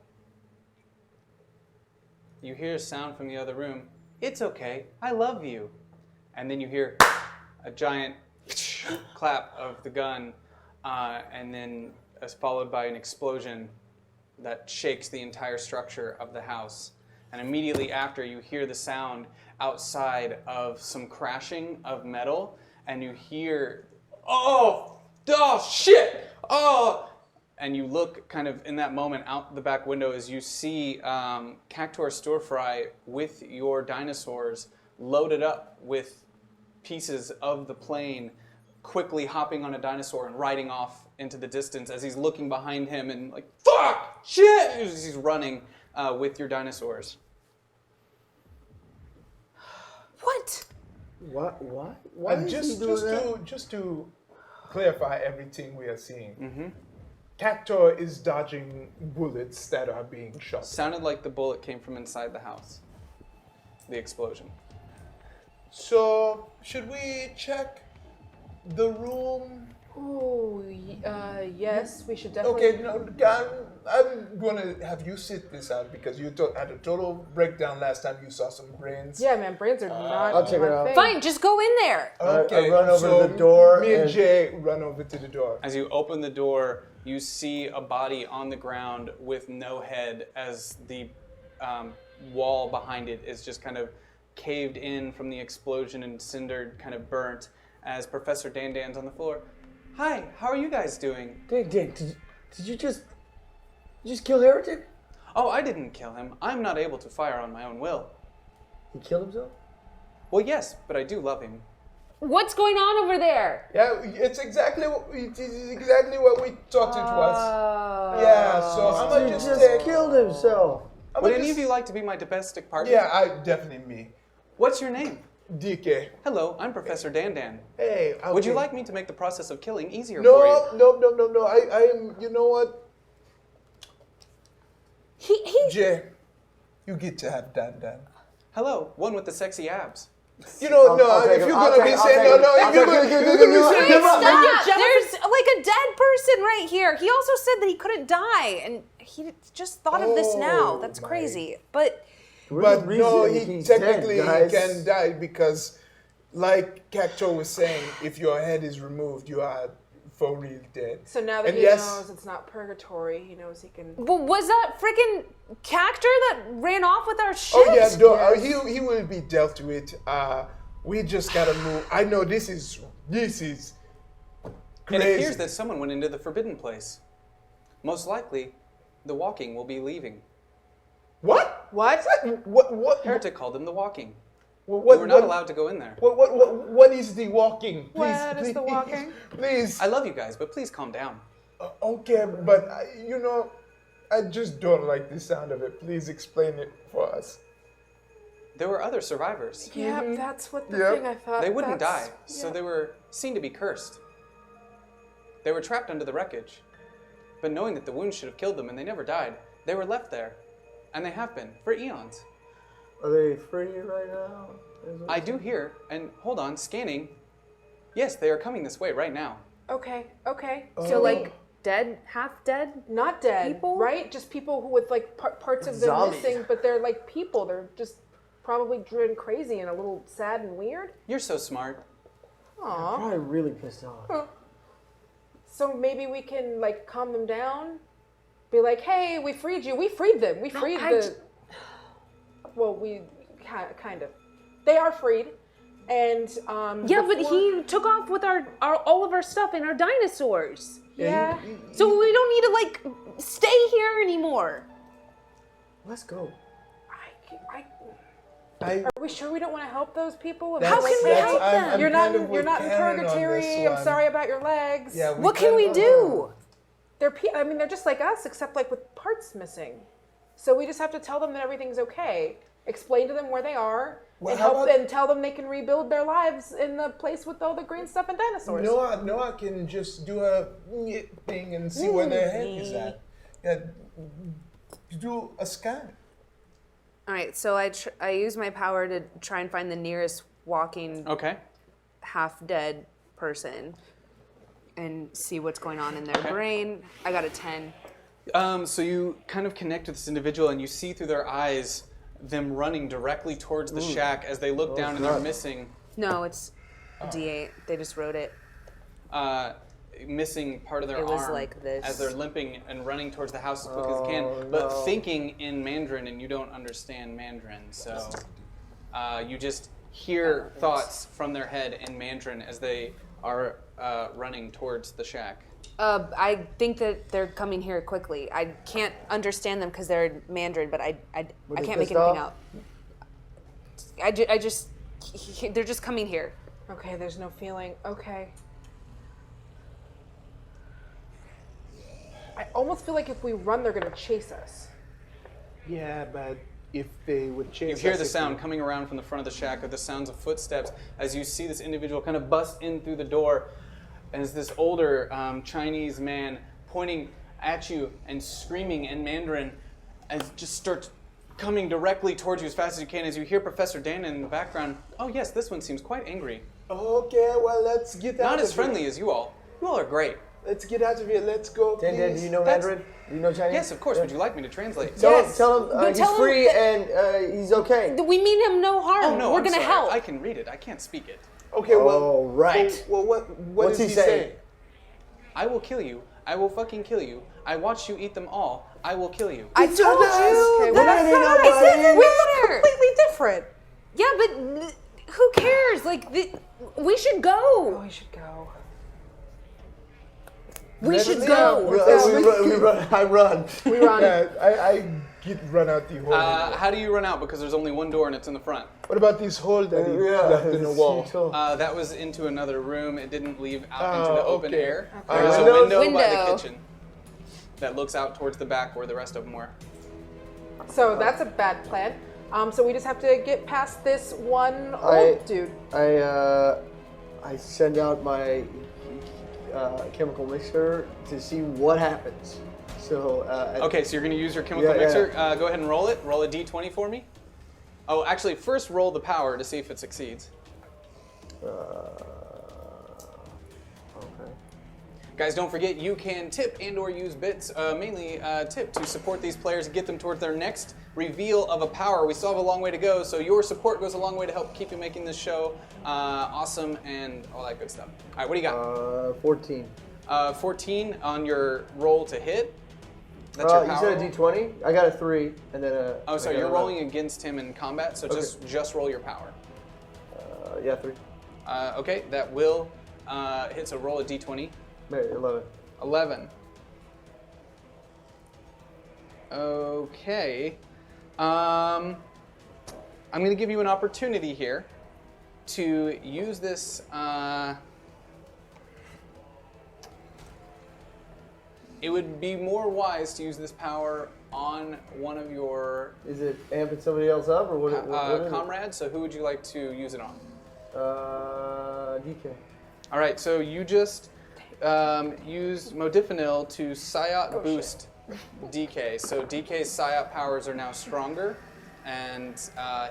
You hear a sound from the other room. It's okay. I love you. And then you hear a giant clap of the gun, and then followed by an explosion that shakes the entire structure of the house. And immediately after, you hear the sound outside of some crashing of metal, and you hear, oh shit, oh! And you look kind of in that moment out the back window as you see Cactuar Storefry with your dinosaurs loaded up with pieces of the plane, quickly hopping on a dinosaur and riding off into the distance as he's looking behind him and like, fuck, shit, as he's running with your dinosaurs. What? What? Why And is he doing that? just to clarify everything we are seeing, Cactuar is dodging bullets that are being shot. Sounded like the bullet came from inside the house. The explosion. So, should we check the room? Ooh, yes, we should definitely. Okay, no, I'm gonna have you sit this out because you had a total breakdown last time. You saw some brains. Yeah, man, brains are not. I'll check my it out. thing. Fine, just go in there. Okay, I run over so to the door Me and and- Jay run over to the door. As you open the door, you see a body on the ground with no head as the wall behind it is just kind of caved in from the explosion and cindered, kind of burnt, as Professor Dandan's on the floor. Hi, how are you guys doing? Dang, did you just kill Heretic? Oh, I didn't kill him. I'm not able to fire on my own will. He killed himself? Well, yes, but I do love him. What's going on over there? Yeah, it's exactly what we thought it was. Yeah, so I'm He gonna just just killed himself. Would any of you like to be my domestic partner? Yeah, definitely me. What's your name? DK. Hello, I'm Professor Dandan. Hey, okay. Would you like me to make the process of killing easier for you? No. I am. You know what, He Jay? You get to have Dan. Hello, one with the sexy abs. You know, I'll take if him. you're I'll gonna take be him. saying I'll no, take if you're him. gonna be saying Stop! There's like a dead person right here. He also said that he couldn't die, and he just thought of this now. That's my. crazy. But But no, Reason he he's technically dead, guys. can die because, like Cacto was saying, if your head is removed, you are for real dead. So now that And he yes- knows it's not purgatory, he knows he can. was that freaking Cactor that ran off with our shit? Oh yeah, no, he will be dealt with. We just gotta move. I know this is crazy. It appears that someone went into the forbidden place. Most likely, the walking will be leaving. What? What? What? Heretic called them the walking. What? We were not allowed to go in there. What is the walking? Please, What is the walking? Please. I love you guys, but please calm down. Okay, but I just don't like the sound of it. Please explain it for us. There were other survivors. Yeah, that's what the Yep. thing I thought. They wouldn't die, that's- so yeah. they were seen to be cursed. They were trapped under the wreckage. But knowing that the wounds should have killed them and they never died, they were left there. And they have been, for eons. Are they free right now? I do hear, and hold on, scanning. Yes, they are coming this way right now. Okay. So like dead, half dead? Not dead, People? right? Just people who with like parts of them Zombies. missing, but they're like people. They're just probably driven crazy and a little sad and weird. You're so smart. Aw. Probably really pissed off. So maybe we can like calm them down. Be like, hey, we freed you. We freed them. We freed Well, we kind of. They are freed, and Yeah, but before- he took off with our all of our stuff and our dinosaurs. Yeah. So we don't need to like stay here anymore. Let's go. I, Are we sure we don't want to help those people? That's- How can we that's- help them? I'm You're not. kind of with You're not in Karen on purgatory. this I'm one. sorry about your legs. Yeah, What can we do? They're. I mean, they're just like us, except like with parts missing. So we just have to tell them that everything's okay. explain to them where they are, Well, and how help about- and tell them they can rebuild their lives in the place with all the green stuff and dinosaurs. Noah can just do a thing and see where their head is at. Yeah, do a scan. All right, so I use my power to try and find the nearest walking Okay. half-dead person and see what's going on in their brain. I got a 10. So you kind of connect with this individual, and you see through their eyes them running directly towards the shack as they look down and they're missing. No, it's a D8. They just wrote it. Missing part of their It was arm like this. as they're limping and running towards the house as quick as they can, but thinking in Mandarin, and you don't understand Mandarin, so you just hear thoughts from their head in Mandarin as they are running towards the shack. I think that they're coming here quickly. I can't understand them because they're Mandarin, but I they can't make pissed anything off? out. They're just coming here. Okay, there's no feeling. Okay. I almost feel like if we run, they're gonna chase us. Yeah, but if they would chase You hear us, the if sound we- coming around from the front of the shack, or the sounds of footsteps as you see this individual kind of bust in through the door, as this older Chinese man pointing at you and screaming in Mandarin, and just starts coming directly towards you as fast as you can. As you hear Professor Dan in the background, oh yes, this one seems quite angry. Okay, well, let's get out Not of as friendly here. as you all. You all are great. Let's get out of here. Let's go, please. Dan, do you know That's- Mandarin? Do you know Chinese? Yes, of course. Would you like me to translate? Tell Yes. him, tell him But he's tell him free that- and he's okay. We mean him no harm. Oh no, We're I'm gonna sorry. help. I can read it. I can't speak it. Okay, well, All right. Well, what What's does he he saying? say? I will kill you. I will fucking kill you. I watched you eat them all. I will kill you. I told you. Okay, well, that's that's not not it's it. not We look fair. completely different. Yeah, but who cares? We should Oh, go. we should go. We should Let's go. We run. I run. We run. Yeah, I get run out the hole. anyway. How do you run out? Because there's only one door and it's in the front. What about this hole that he left in the wall? That was into another room. It didn't leave out into the open okay. air. Okay. There's a Windows? window by the Window. kitchen that looks out towards the back where the rest of them were. So that's a bad plan. So we just have to get past this one I- old dude. I send out my chemical mixer to see what happens. So Okay, so you're going to use your chemical Yeah, yeah. mixer. Go ahead and roll it. Roll a d20 for me. Oh, actually, first roll the power to see if it succeeds. Okay. Guys, don't forget you can tip and or use bits, mainly tip to support these players and get them towards their next reveal of a power. We still have a long way to go, so your support goes a long way to help keep you making this show awesome and all that good stuff. All right, what do you got? 14. 14 on your roll to hit. That's your You power. said a D20. I got a 3, and then a. Oh, so I got you're a- rolling against him in combat, so just roll your power. Yeah, 3. Okay, that will hit. So roll a d20. Wait, 11. 11. Okay. I'm going to give you an opportunity here to use this. It would be more wise to use this power on one of your Is it amping somebody else up, or what? What is it? comrades. So who would you like to use it on? DK. All right, so you just used modafinil to Psyop boost DK. So DK's Psyop powers are now stronger, and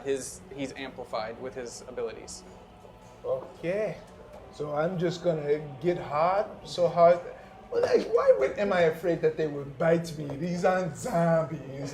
he's amplified with his abilities. Okay. So I'm just gonna get hard, so hard. Well, like, am I afraid that they will bite me? These aren't zombies.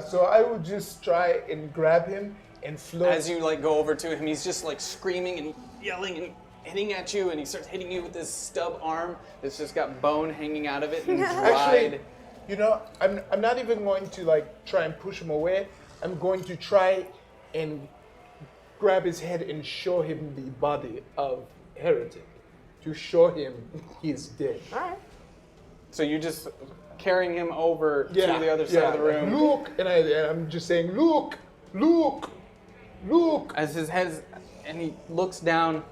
So I would just try and grab him and float. As you go over to him, he's just screaming and yelling and hitting at you, and he starts hitting you with his stub arm that's just got bone hanging out of it and dried. Actually, I'm not even going to try and push him away. I'm going to try and grab his head and show him the body of Heretic, to show him he's dead. All right. So you just carrying him over to the other side of the room. Look, and I'm just saying, look. As his head, and he looks down,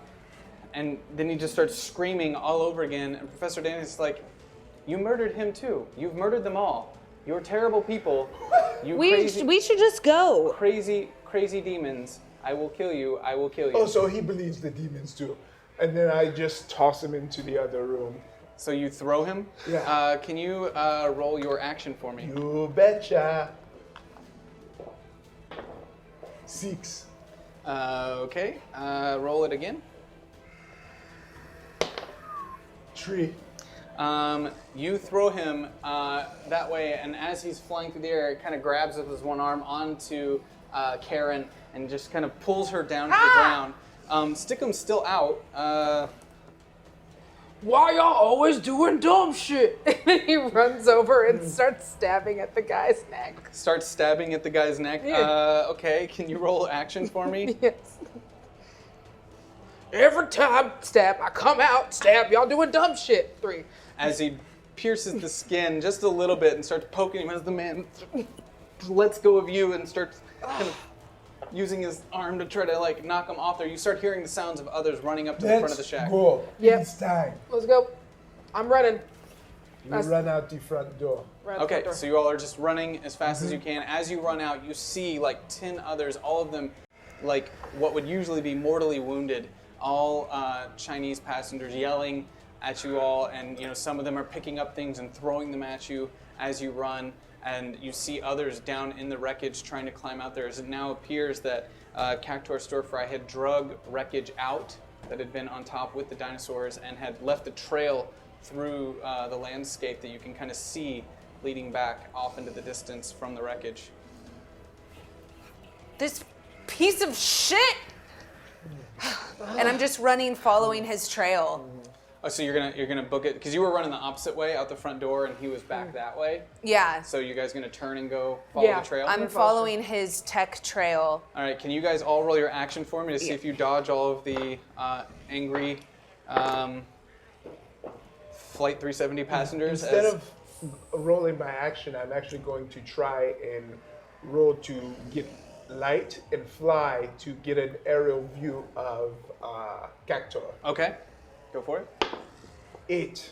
and then he just starts screaming all over again. And Professor Dan is like, "You murdered him too. You've murdered them all. You're terrible people. You We should just go. crazy demons. I will kill you. I will kill you. Oh, so he believes the demons too. And then I just toss him into the other room. So you throw him? Yeah. Can you roll your action for me? You betcha. 6. Okay. Roll it again. 3. You throw him that way, and as he's flying through the air, it kind of grabs with his one arm onto Karen and just kind of pulls her down to the ground. Stickham's still out. Why y'all always doing dumb shit? And he runs over and starts stabbing at the guy's neck. Starts stabbing at the guy's neck. Yeah. Okay, can you roll action for me? Yes. Every time, stab, I come out, stab, y'all doing dumb shit. 3. As he pierces the skin just a little bit and starts poking him as the man lets go of you and starts kind of using his arm to try to like knock him off there. You start hearing the sounds of others running up to the front of the shack. Go. Yep. It's time. Let's go. I'm running. You run out the front door. Okay, so you all are just running as fast as you can. As you run out, you see like 10 others, all of them like what would usually be mortally wounded, all Chinese passengers yelling at you all, and some of them are picking up things and throwing them at you as you run, and you see others down in the wreckage trying to climb out there. As it now appears that Cactuar Storefry had drug wreckage out that had been on top with the dinosaurs and had left a trail through the landscape that you can kind of see leading back off into the distance from the wreckage. This piece of shit! And I'm just running, following his trail. Oh, so you're gonna book it because you were running the opposite way out the front door, and he was back that way. Yeah. So you guys gonna turn and go follow the trail? I'm following his tech trail. All right. Can you guys all roll your action for me to see if you dodge all of the angry Flight 370 passengers? Instead of rolling my action, I'm actually going to try and roll to get light and fly to get an aerial view of Cactuar. Okay. Go for it. 8.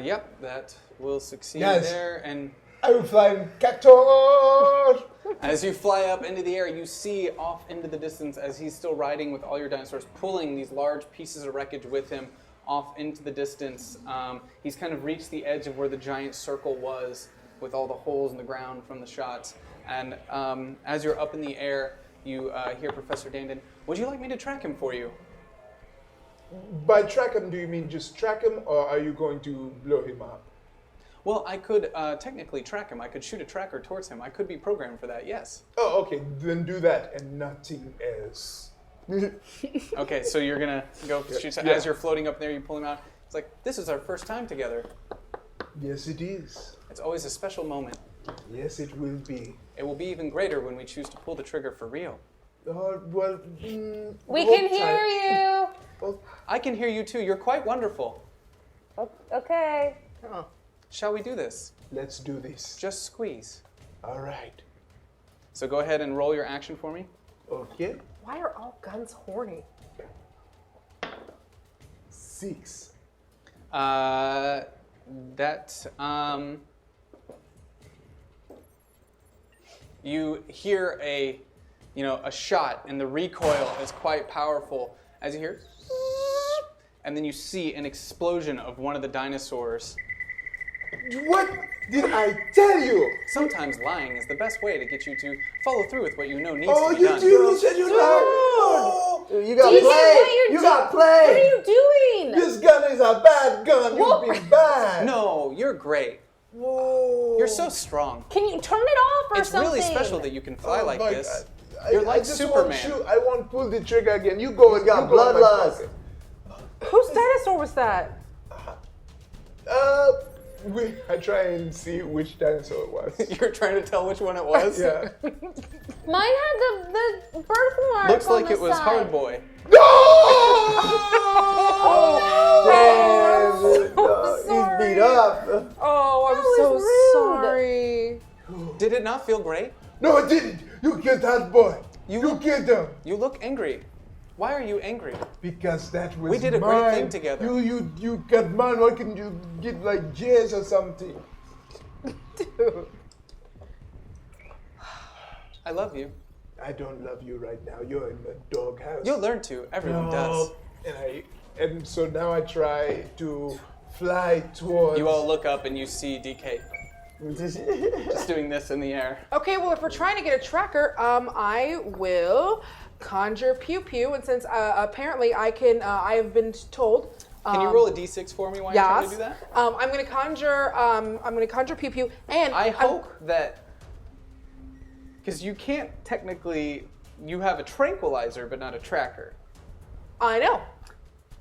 Yep, that will succeed Yes. there. And I will fly in Cactuar! as you fly up into the air, you see off into the distance as he's still riding with all your dinosaurs, pulling these large pieces of wreckage with him off into the distance. He's kind of reached the edge of where the giant circle was with all the holes in the ground from the shots. And as you're up in the air, you hear Professor Dandin, would you like me to track him for you? By track him, do you mean just track him, or are you going to blow him up? Well, I could technically track him. I could shoot a tracker towards him. I could be programmed for that, yes. Oh, okay, then do that and nothing else. Okay, so you're going to go shoot. Yeah. As you're floating up there, you pull him out. It's like, this is our first time together. Yes, it is. It's always a special moment. Yes, it will be. It will be even greater when we choose to pull the trigger for real. Well, We can hear you. I can hear you too. You're quite wonderful. Okay. Shall we do this? Let's do this. Just squeeze. All right. So go ahead and roll your action for me. Okay. Why are all guns horny? 6. You hear a shot, and the recoil is quite powerful as you hear, and then you see an explosion of one of the dinosaurs. What did I tell you? Sometimes lying is the best way to get you to follow through with what you know needs Oh, to be you done. do? You said you lied. Oh, You got DJ, played. You got What are played. you doing? this gun is a bad gun. Whoa. You've been bad. No, you're great. Whoa. You're so strong. Can you turn it off or It's something? really special that you can fly Oh like my this. God. You're I like just Superman. Won't shoot. I won't pull the trigger again. You go. You got go in my bloodlust. pocket. Whose dinosaur was that? I try and see which dinosaur it was. You're trying to tell which one it was? Yeah. Mine had the birthmark. Looks on like the it was side. Hard Boy. No! Damn, he's beat up. Oh, I'm That so was rude. sorry. Did it not feel great? No, I didn't. You killed that boy. You killed him. You look angry. Why are you angry? Because that was We did a great mine. thing together. You got mine. Why couldn't you get like jizz or something? I love you. I don't love you right now. You're in the doghouse. You'll learn to. Everyone does. And so now I try to fly towards. You all look up and you see DK just doing this in the air. Okay, well, if we're trying to get a tracker, I will conjure Pew Pew, and since apparently I can, I have been told. Can you roll a d6 for me while you're trying to do that? I'm gonna conjure Pew Pew, and I hope that, because you can't technically, you have a tranquilizer but not a tracker. I know.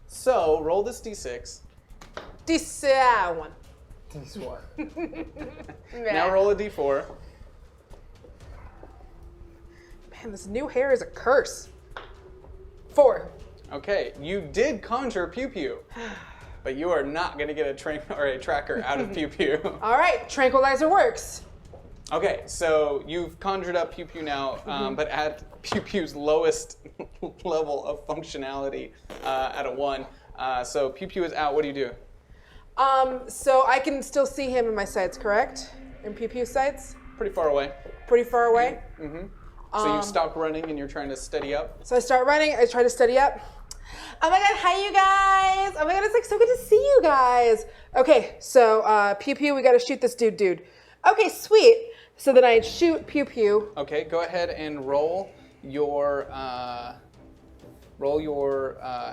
So roll this d6. D7. This one. Now roll a d4. Man, this new hair is a curse. 4. Okay, you did conjure Pew Pew, but you are not going to get a tracker out of Pew Pew. All right, tranquilizer works. Okay, so you've conjured up Pew Pew now, but at Pew Pew's lowest level of functionality at a 1. So Pew Pew is out. What do you do? So I can still see him in my sights, correct? In Pew Pew's sights? Pretty far away. Pretty far away? Mm-hmm. So you stopped running and you're trying to steady up? So I start running, I try to steady up. Oh my god, hi you guys! Oh my god, it's like so good to see you guys! Okay, so Pew Pew, we gotta shoot this dude. Okay, sweet. So then I shoot Pew Pew. Okay, go ahead and roll your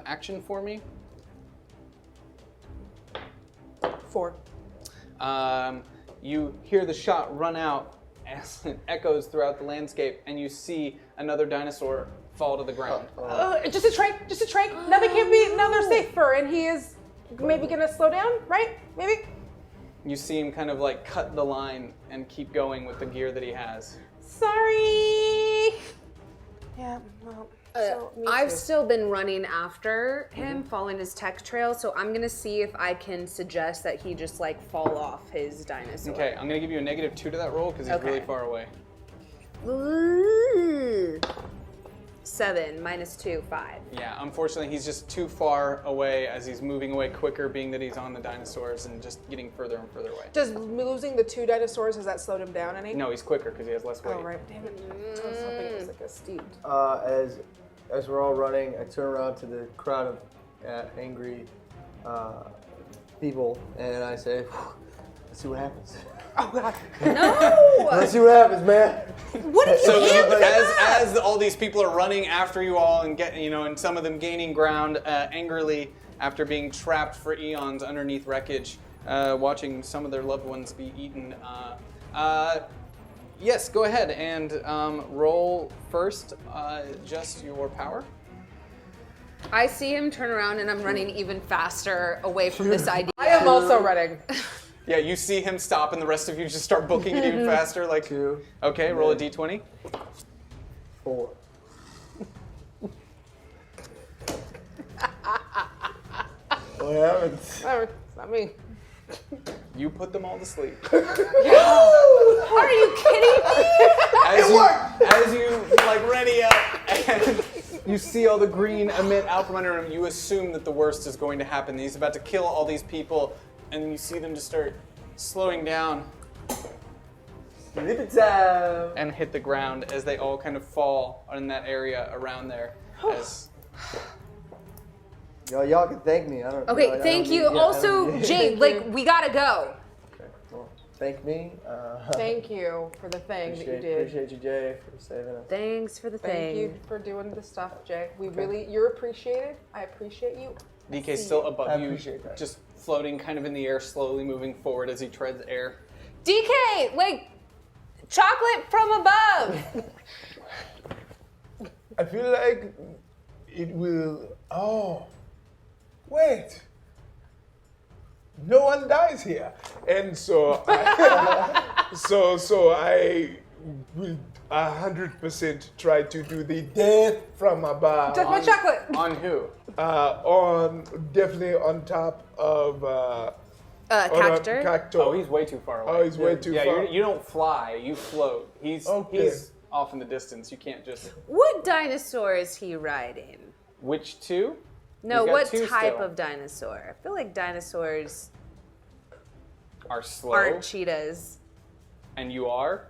action for me. 4. You hear the shot run out as it echoes throughout the landscape, and you see another dinosaur fall to the ground. Just a trank. Now they can't be, now they're safer, and he is maybe gonna slow down, right? Maybe? You see him kind of like cut the line and keep going with the gear that he has. Sorry! Yeah, well, so me I've too. still been running after him, following his tech trail, so I'm gonna see if I can suggest that he just like fall off his dinosaur. Okay, I'm gonna give you a -2 to that roll because he's really far away. Ooh. 7 minus 2, 5. Yeah, unfortunately, he's just too far away as he's moving away quicker, being that he's on the dinosaurs and just getting further and further away. Does losing the 2 dinosaurs, has that slowed him down any? No, he's quicker because he has less weight. Oh, right. Damn it. I was hoping it was like a steep. As we're all running, I turn around to the crowd of angry people and I say, "Let's see what happens." Oh god. No! Let's see what happens, man. What did So you do? as all these people are running after you all and and some of them gaining ground angrily after being trapped for eons underneath wreckage, watching some of their loved ones be eaten. Yes, go ahead and roll first just your power. I see him turn around and I'm running even faster away from this idea. I am also running. Yeah, you see him stop and the rest of you just start booking it even faster. Like, 2. Okay, roll a d20. 4. What happens? It's not me. You put them all to sleep. Are you kidding me? As you like ready up and you see all the green emit out from under him, you assume that the worst is going to happen. He's about to kill all these people, and you see them just start slowing down Sleeping time. and hit the ground as they all kind of fall in that area around there. As Y'all can thank me. I don't. Okay, I don't thank need- you. yeah, I don't Also, need- Jade, like, we gotta go. Okay, well, thank me. Thank you for the thing that you did. Appreciate you, Jay, for saving us. Thanks for the Thank thing. you for doing the stuff, Jay. You're appreciated. I appreciate you. DK's still I above you, appreciate that. just floating kind of in the air, slowly moving forward as he treads air. DK, like, chocolate from above. I feel like it will. Oh, wait. No one dies here, and so I will 100% try to do the death from above. Touch my chocolate. On who? Definitely on top of Cactor? Cactor. Oh, he's way too far away. Oh, he's way too far. You don't fly, you float. He's Okay. off in the distance. You can't just. What dinosaur is he riding? Which two? No, He's got what 2 type still. of dinosaur? I feel like dinosaurs Are slow, aren't cheetahs. and you are.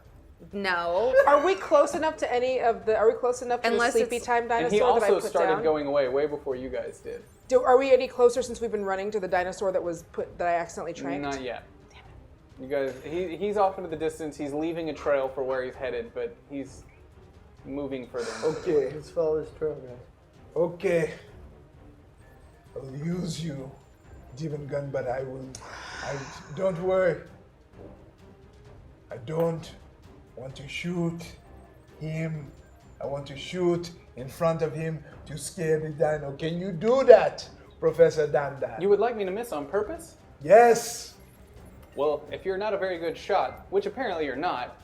No. Are we close enough to any of the? Are we close enough to Unless the sleepy it's- time And dinosaur he that I also put started down? going away way before you guys did. Are we any closer since we've been running to the dinosaur that was put that I accidentally tranked? Not yet. You guys, he's off into the distance. He's leaving a trail for where he's headed, but he's moving further. Okay, Let's follow this trail, guys. okay. I'll use you, demon gun, but don't worry. I don't want to shoot him. I want to shoot in front of him to scare the dino. Can you do that, Professor Dandan? You would like me to miss on purpose? Yes. Well, if you're not a very good shot, which apparently you're not,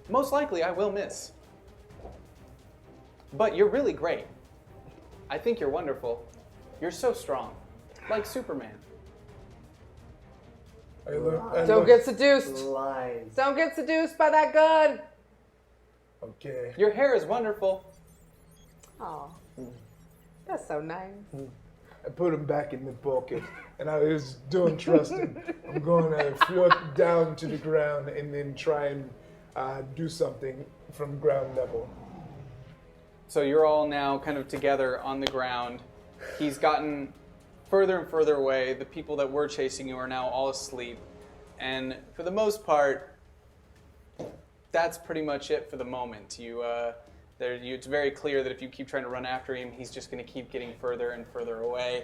most likely I will miss. But you're really great. I think you're wonderful. You're so strong. Like Superman. Don't get seduced. Lies. Don't get seduced by that gun. Okay. Your hair is wonderful. Oh, that's so nice. I put him back in the pocket, and I just don't trust him. I'm going to float down to the ground and then try and do something from ground level. So you're all now kind of together on the ground. He's gotten further and further away. The people that were chasing you are now all asleep. And for the most part, that's pretty much it for the moment. It's very clear that if you keep trying to run after him, he's just going to keep getting further and further away.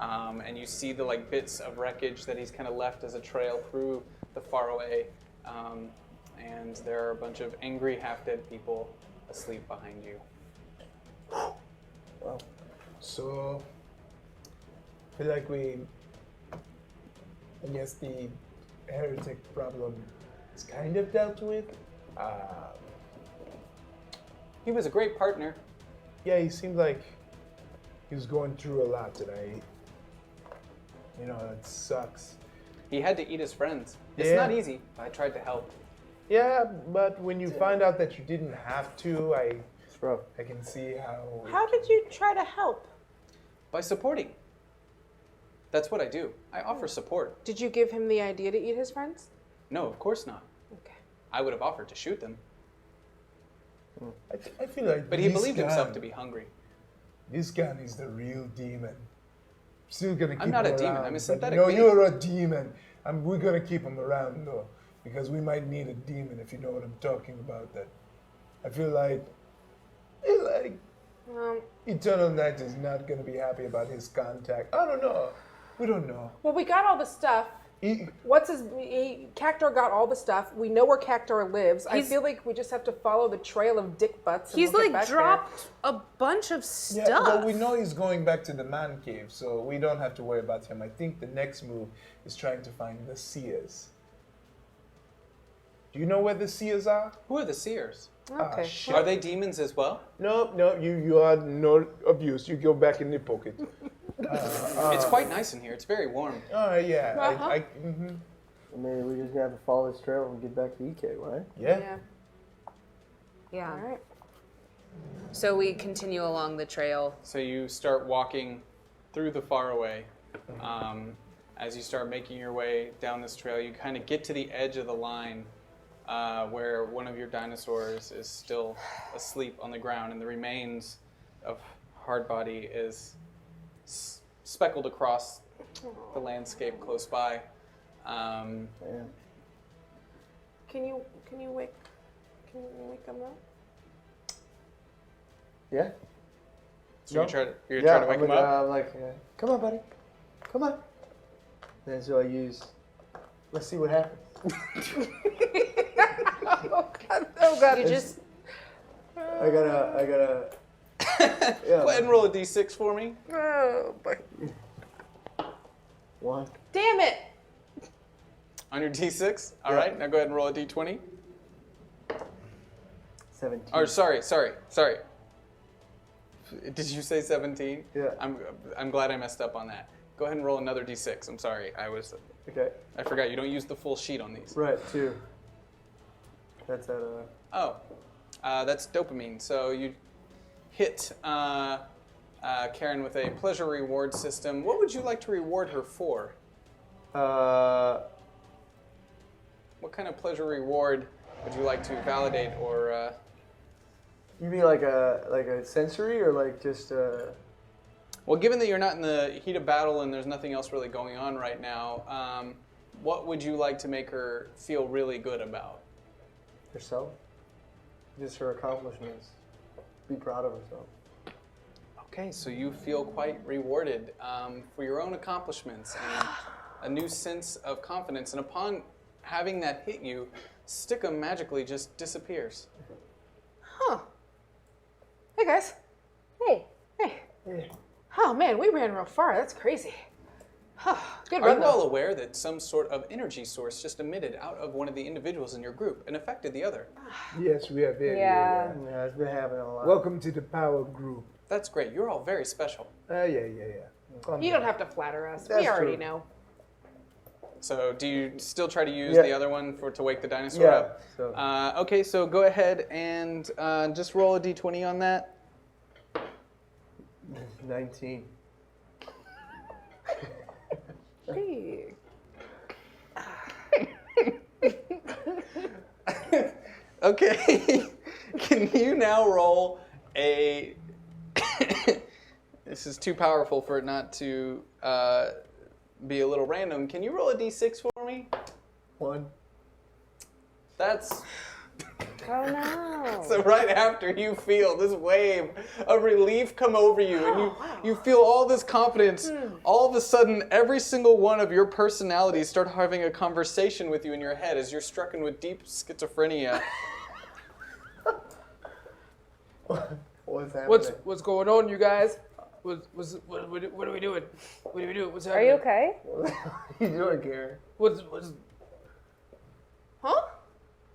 And you see the bits of wreckage that he's kind of left as a trail through the faraway. And there are a bunch of angry, half-dead people asleep behind you. Well, so I feel like I guess the heretic problem is kind of dealt with. He was a great partner. Yeah, he seemed like he was going through a lot, and it sucks. He had to eat his friends. It's Yeah. not easy. I tried to help. Yeah, but when you find out that you didn't have to, It's rough. I can see how. How did you try to help? By supporting. That's what I do. I offer support. Did you give him the idea to eat his friends? No, of course not. Okay. I would have offered to shoot them. I feel like. But he this believed himself gun- to be hungry. This gun is the real demon. Still gonna keep I'm not him a demon, around, I'm a but synthetic No, being. you're a demon. We're gonna keep him around though, because we might need a demon if you know what I'm talking about. That I feel like Eternal Knight is not gonna be happy about his contact. I don't know. We don't know. Well, we got all the stuff. Cactor got all the stuff. We know where Cactor lives. I feel like we just have to follow the trail of dick butts. And He's we'll get back dropped a bunch of Yeah, stuff. well, we know he's going back to the man cave, so we don't have to worry about him. I think the next move is trying to find the seers. Do you know where the seers are? Who are the seers? there. Okay. shit. Are they demons as well? No, you are no abuse. You go back in the pocket. It's quite nice in here. It's very warm. Yeah. Uh-huh. Maybe we just have to follow this trail and get back to EK, right? Yeah. Yeah. Yeah. All right. So we continue along the trail. So you start walking through the faraway. As you start making your way down this trail, you kind of get to the edge of the line where one of your dinosaurs is still asleep on the ground, and the remains of Hardbody is speckled across the landscape close by. Yeah. Can you wake him up? Yeah? So you're gonna try to wake him up? I'm like, come on, buddy. Come on. And so I use, let's see what happens. Oh God! You just I gotta. Go ahead and roll a d6 for me. Oh, One. damn it! On your d6? All Yeah. right, now go ahead and roll a d20. 17. Or sorry. Did you say 17? Yeah. I'm glad I messed up on that. Go ahead and roll another d6. I'm sorry. Okay. I forgot you don't use the full sheet on these. Right, 2. That's at That's dopamine. So you hit Karen with a pleasure reward system. What would you like to reward her for? What kind of pleasure reward would you like to validate or? You mean like a sensory or like just Well, given that you're not in the heat of battle and there's nothing else really going on right now, what would you like to make her feel really good about? herself? Just her accomplishments. Be proud of herself. Okay, so you feel quite rewarded for your own accomplishments and a new sense of confidence. And upon having that hit you, Stickum magically just disappears. Huh. Hey guys. Hey. Hey. Oh man, we ran real far. That's crazy. Good Are run you though. all aware that some sort of energy source just emitted out of one of the individuals in your group and affected the other? Yes, we are very Yeah. aware. Yeah, it's been happening a lot. Welcome to the power group. That's great. You're all very special. Yeah. Calm You down. don't have to flatter us. That's we already true. know. So do you still try to use Yeah. the other one to wake the dinosaur Yeah. up? So Okay, so go ahead and just roll a d20 on that. 19. Hey. Okay, can you now roll a... This is too powerful for it not to be a little random. Can you roll a d6 for me? 1. That's... Oh no. So right after you feel this wave of relief come over you and you feel all this confidence, all of a sudden every single one of your personalities start having a conversation with you in your head as you're stricken with deep schizophrenia. What's happening? What's going on, you guys? What are we doing? What are we doing? What's Are happening? you okay? What are you doing, Karen? What's Huh?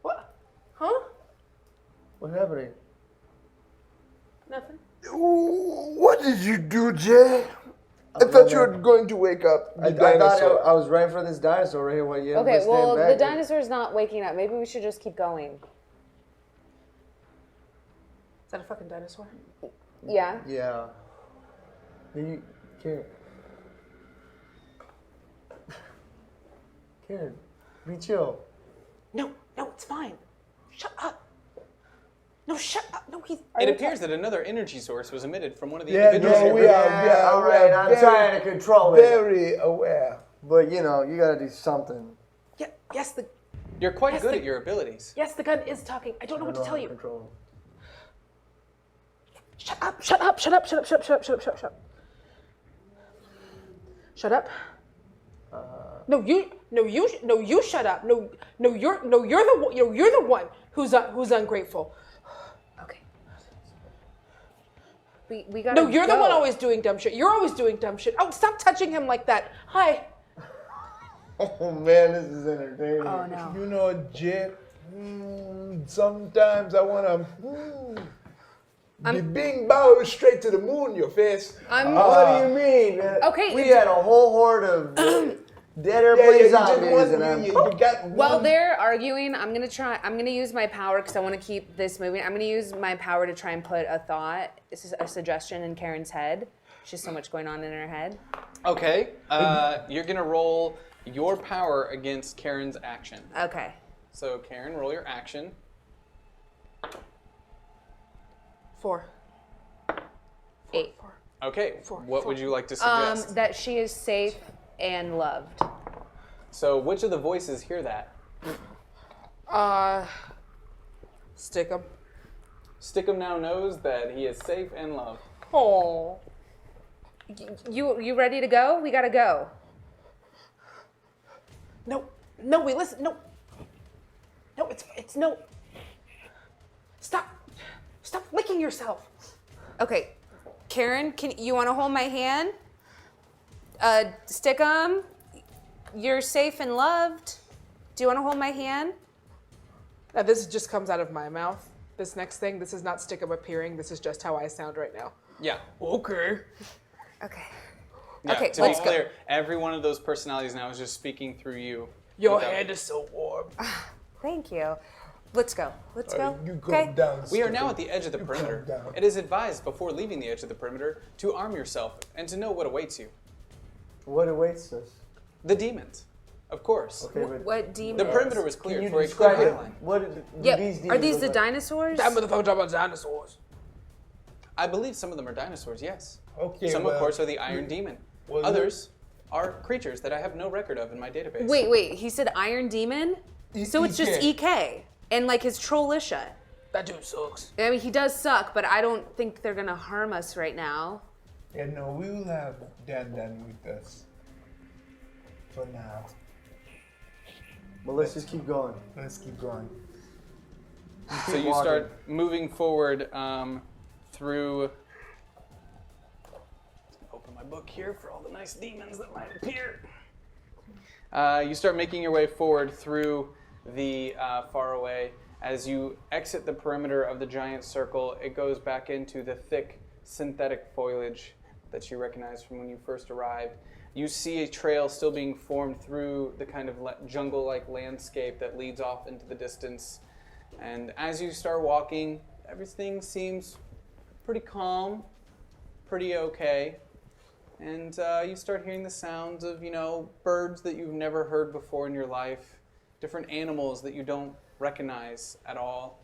What? Huh? What's happening? Nothing. What did you do, Jay? I thought you were going to wake up the I thought dinosaur. I was right for this dinosaur right here while you Okay, stand well, back. the dinosaur's not waking up. Maybe we should just keep going. Is that a fucking dinosaur? Yeah. Yeah. You, Karen. Karen, be chill. No, it's fine. Shut up. No, shut up. No, he's. It appears that another energy source was emitted from one of the Yeah, individuals. no, in we your are. group. Yeah, all right, I'm trying to control it. Very aware. But you know, you gotta do something. Yeah, yes, the You're quite Yes, good the- at your abilities. gun is talking. I don't know what to tell you. Control. Shut up. Shut up. Shut up. Shut up. Shut up. Shut up. Shut up. Shut up. Shut up. Shut up. No, you shut up. No, you're the one who's ungrateful. Okay. We gotta No, you're the one go. always doing dumb shit. You're always doing dumb shit. Oh, stop touching him like that. Hi. Oh man, this is entertaining. Oh no. You know, Jay, sometimes I want to be bing bow straight to the moon, your face. What do you mean? Okay, We it's- had a whole horde of dead Yeah, airplane you zombies, just and want, I'm. you got While one. they're arguing, I'm gonna use my power because I want to keep this moving. I'm gonna use my power to try and put a thought, a suggestion in Karen's head. She's so much going on in her head. Okay, you're gonna roll your power against Karen's action. Okay. So Karen, roll your action. 4. 8. Okay, what would you like to suggest? That she is safe and loved. So which of the voices hear that? Stick him. Stickum now knows that he is safe and loved. Oh. You ready to go? We gotta go. No, we listen. No, it's no. Stop licking yourself. Okay, Karen, you want to hold my hand? Stickum, you're safe and loved. Do you want to hold my hand? Now this just comes out of my mouth. This next thing, this is not Stickum appearing. This is just how I sound right now. Yeah. Okay. Okay. Yeah, Okay, to let's be go. clear, every one of those personalities now is just speaking through you. Your without- hand is so warm. Thank you. Let's go. Let's go. You go Okay. down. We are now Stick. at the edge of the You perimeter. calm down. It is advised before leaving the edge of the perimeter to arm yourself and to know what awaits you. What awaits us? The demons. Of course. Okay, but What demons? The perimeter was can cleared you for a clear describe it? outline. What do Yeah. these Are demons these look the like? dinosaurs? That motherfucker talking about dinosaurs. I believe some of them are dinosaurs, yes. Okay. Some, well, of course, are the Iron Demon. well, Others are creatures that I have no record of in my database. Wait. He said Iron Demon? So it's just EK and like his Trollisha. That dude sucks. I mean, he does suck, but I don't think they're gonna harm us right now. Yeah, no, we will have Dan with us for now. Well, let's just keep going. Let's keep going. So you walking. start moving forward through. Open my book here for all the nice demons that might appear. You start making your way forward through the faraway. As you exit the perimeter of the giant circle, it goes back into the thick synthetic foliage that you recognize from when you first arrived. You see a trail still being formed through the kind of jungle-like landscape that leads off into the distance. And as you start walking, everything seems pretty calm, pretty okay. And you start hearing the sounds of, birds that you've never heard before in your life, different animals that you don't recognize at all.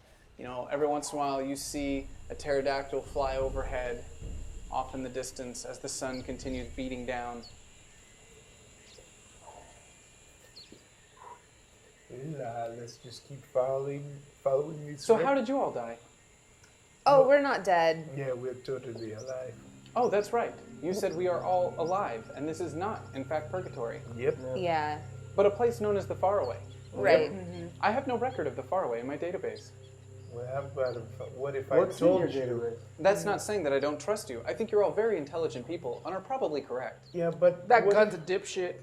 Every once in a while you see a pterodactyl fly overhead off in the distance as the sun continues beating down. Well, let's just keep following this. So how did you all die? Oh, we're not dead. Yeah, we're totally alive. Oh, that's right. You said we are all alive, and this is not, in fact, purgatory, Yep. Yeah. but a place known as the Faraway. Right. I have no record of the Faraway in my database. Well, how about what if What's I in told your you? database? That's not saying that I don't trust you. I think you're all very intelligent people and are probably correct. Yeah, but That what gun's if, a dipshit.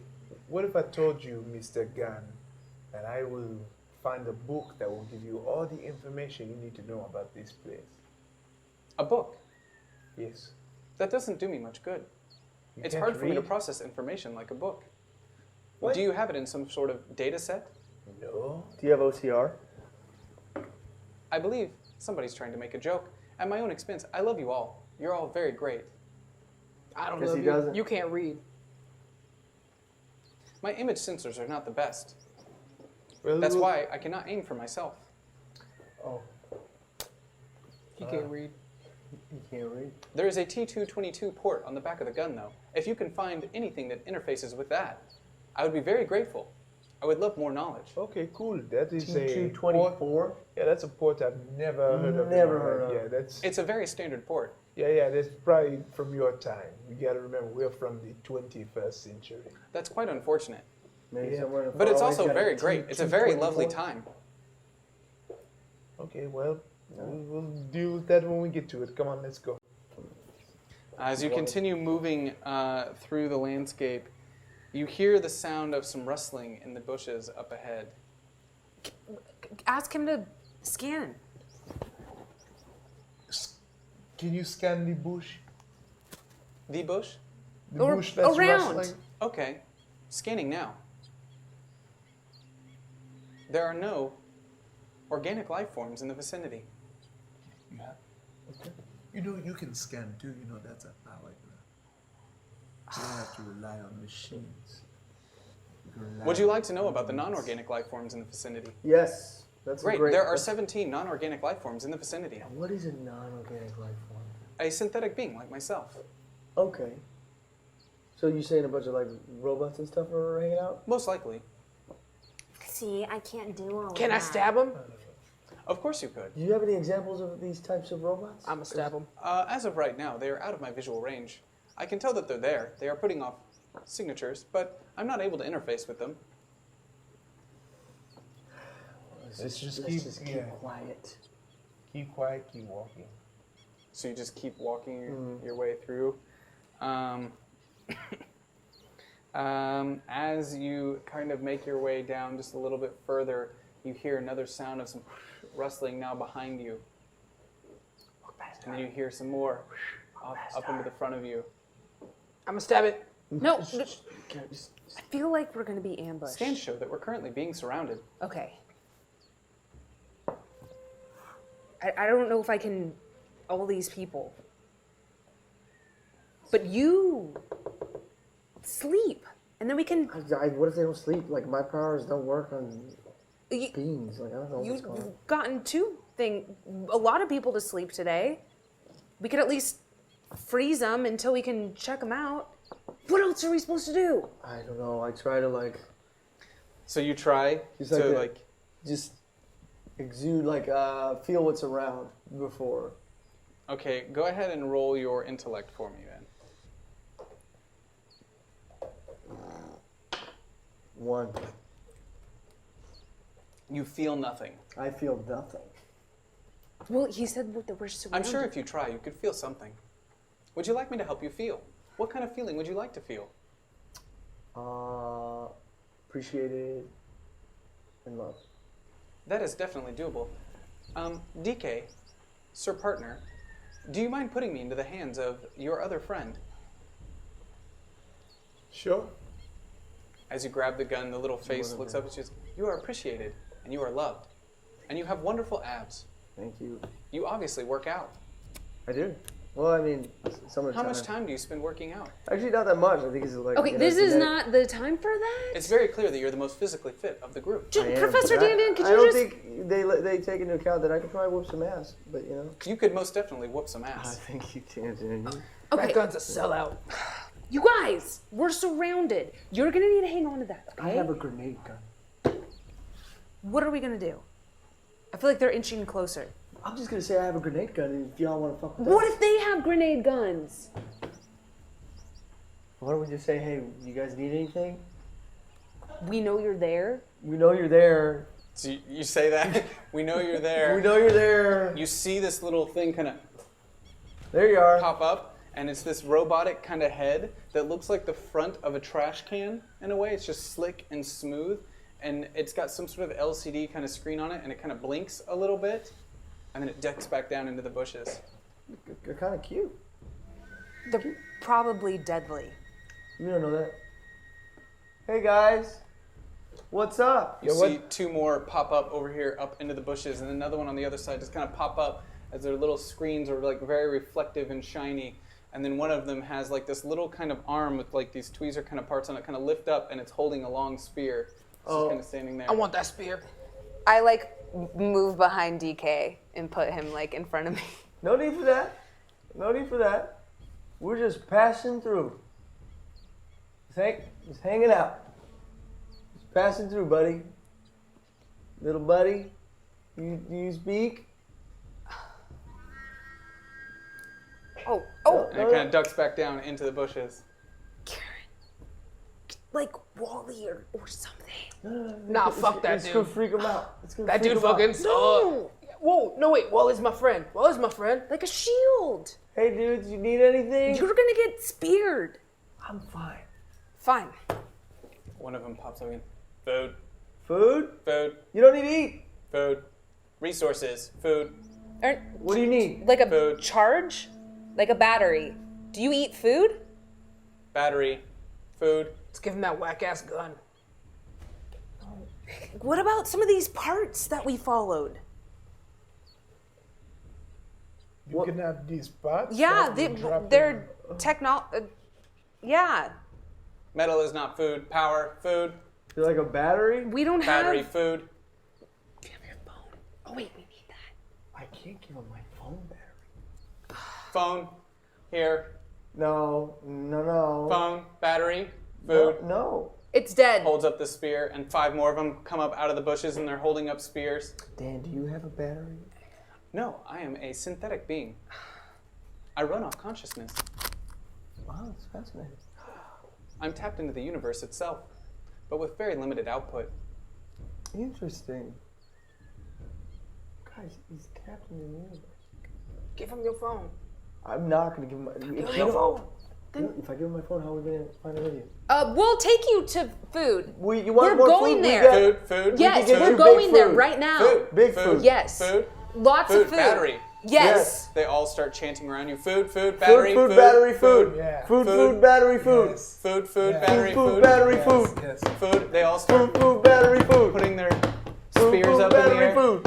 what if I told you, Mr. Gunn, that I will find a book that will give you all the information you need to know about this place? A book. Yes. That doesn't do me much good. You It's can't hard for me to read? process information like a book. What? Do you have it in some sort of data set? No. Do you have OCR? I believe somebody's trying to make a joke. At my own expense, I love you all. You're all very great. I don't Because know. he doesn't. You can't read. My image sensors are not the best. Well, That's we'll- why I cannot aim for myself. Oh, He can't read. you can't read. There is a T222 port on the back of the gun, though. If you can find anything that interfaces with that, I would be very grateful. I would love more knowledge. Okay, cool. That is a port. T224. Yeah, that's a port I've never heard of. in Never my heard life. of. Yeah, that's. It's a very standard port. Yeah, that's probably from your time. You gotta remember, we're from the 21st century. That's quite unfortunate. Maybe Yeah. somewhere in the But it's faraway's also got a very great. It's a very lovely T224. time. Okay, well, we'll deal with that when we get to it. Come on, let's go. As you continue moving through the landscape, you hear the sound of some rustling in the bushes up ahead. Ask him to scan. Can you scan the bush? The bush? The Or bush that's around. rustling? Okay. Scanning now. There are no organic life forms in the vicinity. Yeah. Okay. You can scan too. That's a power. You don't have to rely on machines. You can rely Would you like to on know about the humans. non-organic life forms in the vicinity? Yes, that's a Great. great. There are that's- 17 non-organic life forms in the vicinity. What is a non-organic life form? A synthetic being like myself. Okay. So you saying a bunch of like robots and stuff are hanging out? Most likely. See, I can't do all Can of I that. stab him? Of course you could. Do you have any examples of these types of robots? I'm gonna stab him. As of right now, they are out of my visual range. I can tell that they're there. They are putting off signatures, but I'm not able to interface with them. Let's just Let's keep just keep yeah. quiet. Keep quiet. Keep walking. So you just keep walking your way through. As you kind of make your way down just a little bit further, you hear another sound of some rustling now behind you. And then you hear some more up into the front of you. I'm gonna stab it. No, Okay, just- I feel like we're gonna be ambushed. Scans show that we're currently being surrounded. Okay. I don't know if I can. All these people. But you sleep. and then we can. What if they don't sleep? Like, my powers don't work on You, beings. Like, I don't know what's going on. you've gotten a lot of people to sleep today. We could at least freeze them until we can check them out. What else are we supposed to do? I don't know. I try to, like... So you try Just to, like just exude, like, feel what's around before. Okay, go ahead and roll your intellect for me then. 1. You feel nothing. I feel nothing. Well, he said that we're surrounded. I'm sure if you try, you could feel something. Would you like me to help you feel? What kind of feeling would you like to feel? Appreciated and loved. That is definitely doable. DK, Sir Partner, do you mind putting me into the hands of your other friend? Sure. As you grab the gun, the little face looks up and she says, "You are appreciated, and you are loved, and you have wonderful abs. Thank you. You obviously work out. I do. Well, I mean, some of the How much time do you spend working out?" Actually, not that much. I think it's like... Okay, this is not the time for that. It's very clear that you're the most physically fit of the group. Professor Dan, could I you don't just... think they take into account that I could probably whoop some ass, but you know. You could most definitely whoop some I ass. think you can, Dan. Okay, That gun's a sellout. you guys, we're surrounded. You're gonna need to hang on to that, okay? I have a grenade gun. What are we gonna do? I feel like they're inching closer. I'm just gonna say I have a grenade gun, and if y'all want to fuck with What that, if they have grenade guns? why don't we just say, hey, you guys need anything? We know you're there. We know you're there. So you say that, we know you're there. We know you're there. You see this little thing kind of There you are. pop up, and it's this robotic kind of head that looks like the front of a trash can in a way. It's just slick and smooth, and it's got some sort of LCD kind of screen on it, and it kind of blinks a little bit, and then it ducks back down into the bushes. They're kind of cute. They're probably deadly. You don't know that. Hey guys, what's up? You see two more pop up over here, up into the bushes, and another one on the other side just kind of pop up as their little screens are like very reflective and shiny. And then one of them has like this little kind of arm with like these tweezer kind of parts on it, kind of lift up, and it's holding a long spear. It's just kind of standing there. I want that spear. I like move behind DK and put him like in front of me. No need for that. No need for that. We're just passing through. Just hanging out. Just passing through, buddy. Little buddy, you speak? Oh, And it kind of ducks back down into the bushes. Like Wally or something. Nah, fuck that It's dude. gonna freak him out. It's gonna That freak dude him out. fucking Whoa, no wait, Wally's my friend. Wally's my friend. Like a shield. Hey dudes, you need anything? You're gonna get speared. I'm fine. fine. One of them pops up again. Food, Food? food, You don't need to eat. food. Resources, food. What do you need? Like a Food. charge? Like a battery. Do you eat food? Battery, food. Let's give him that whack ass gun. What about some of these parts that we followed? You can have these parts. Yeah, that we drop they're in. yeah. Metal is not food. Power, food. You're like a battery? We don't Battery, have. food. We have your phone. Oh wait, we need that. I can't give him my phone battery. Phone, here. No. Phone, battery, No, food. no. It's dead. Holds up the spear, and 5 more of them come up out of the bushes, and they're holding up spears. Dan, do you have a battery? No, I am a synthetic being. I run off consciousness. Wow, that's fascinating. I'm tapped into the universe itself, but with very limited output. Interesting. Guys, he's tapped into the universe. Give him your phone. I'm not gonna give him my Your phone. If I give him my phone, how are we gonna find a video? We'll take you to food. You want We're more going food? there. We got Food, food. Yes, get we're you going big there food. right now. Food. Big food. food. Yes. Food. Lots Food. of food. Battery. Yes. They all start chanting around you. Food, food, battery, food, battery, food. Yeah. Food, Food. battery, food. Yes. Food, food, Yeah. battery, Food, food. battery, Yes, food. yes. Food. They all start Food, battery, food. putting their Food, spears up in the battery, air. food.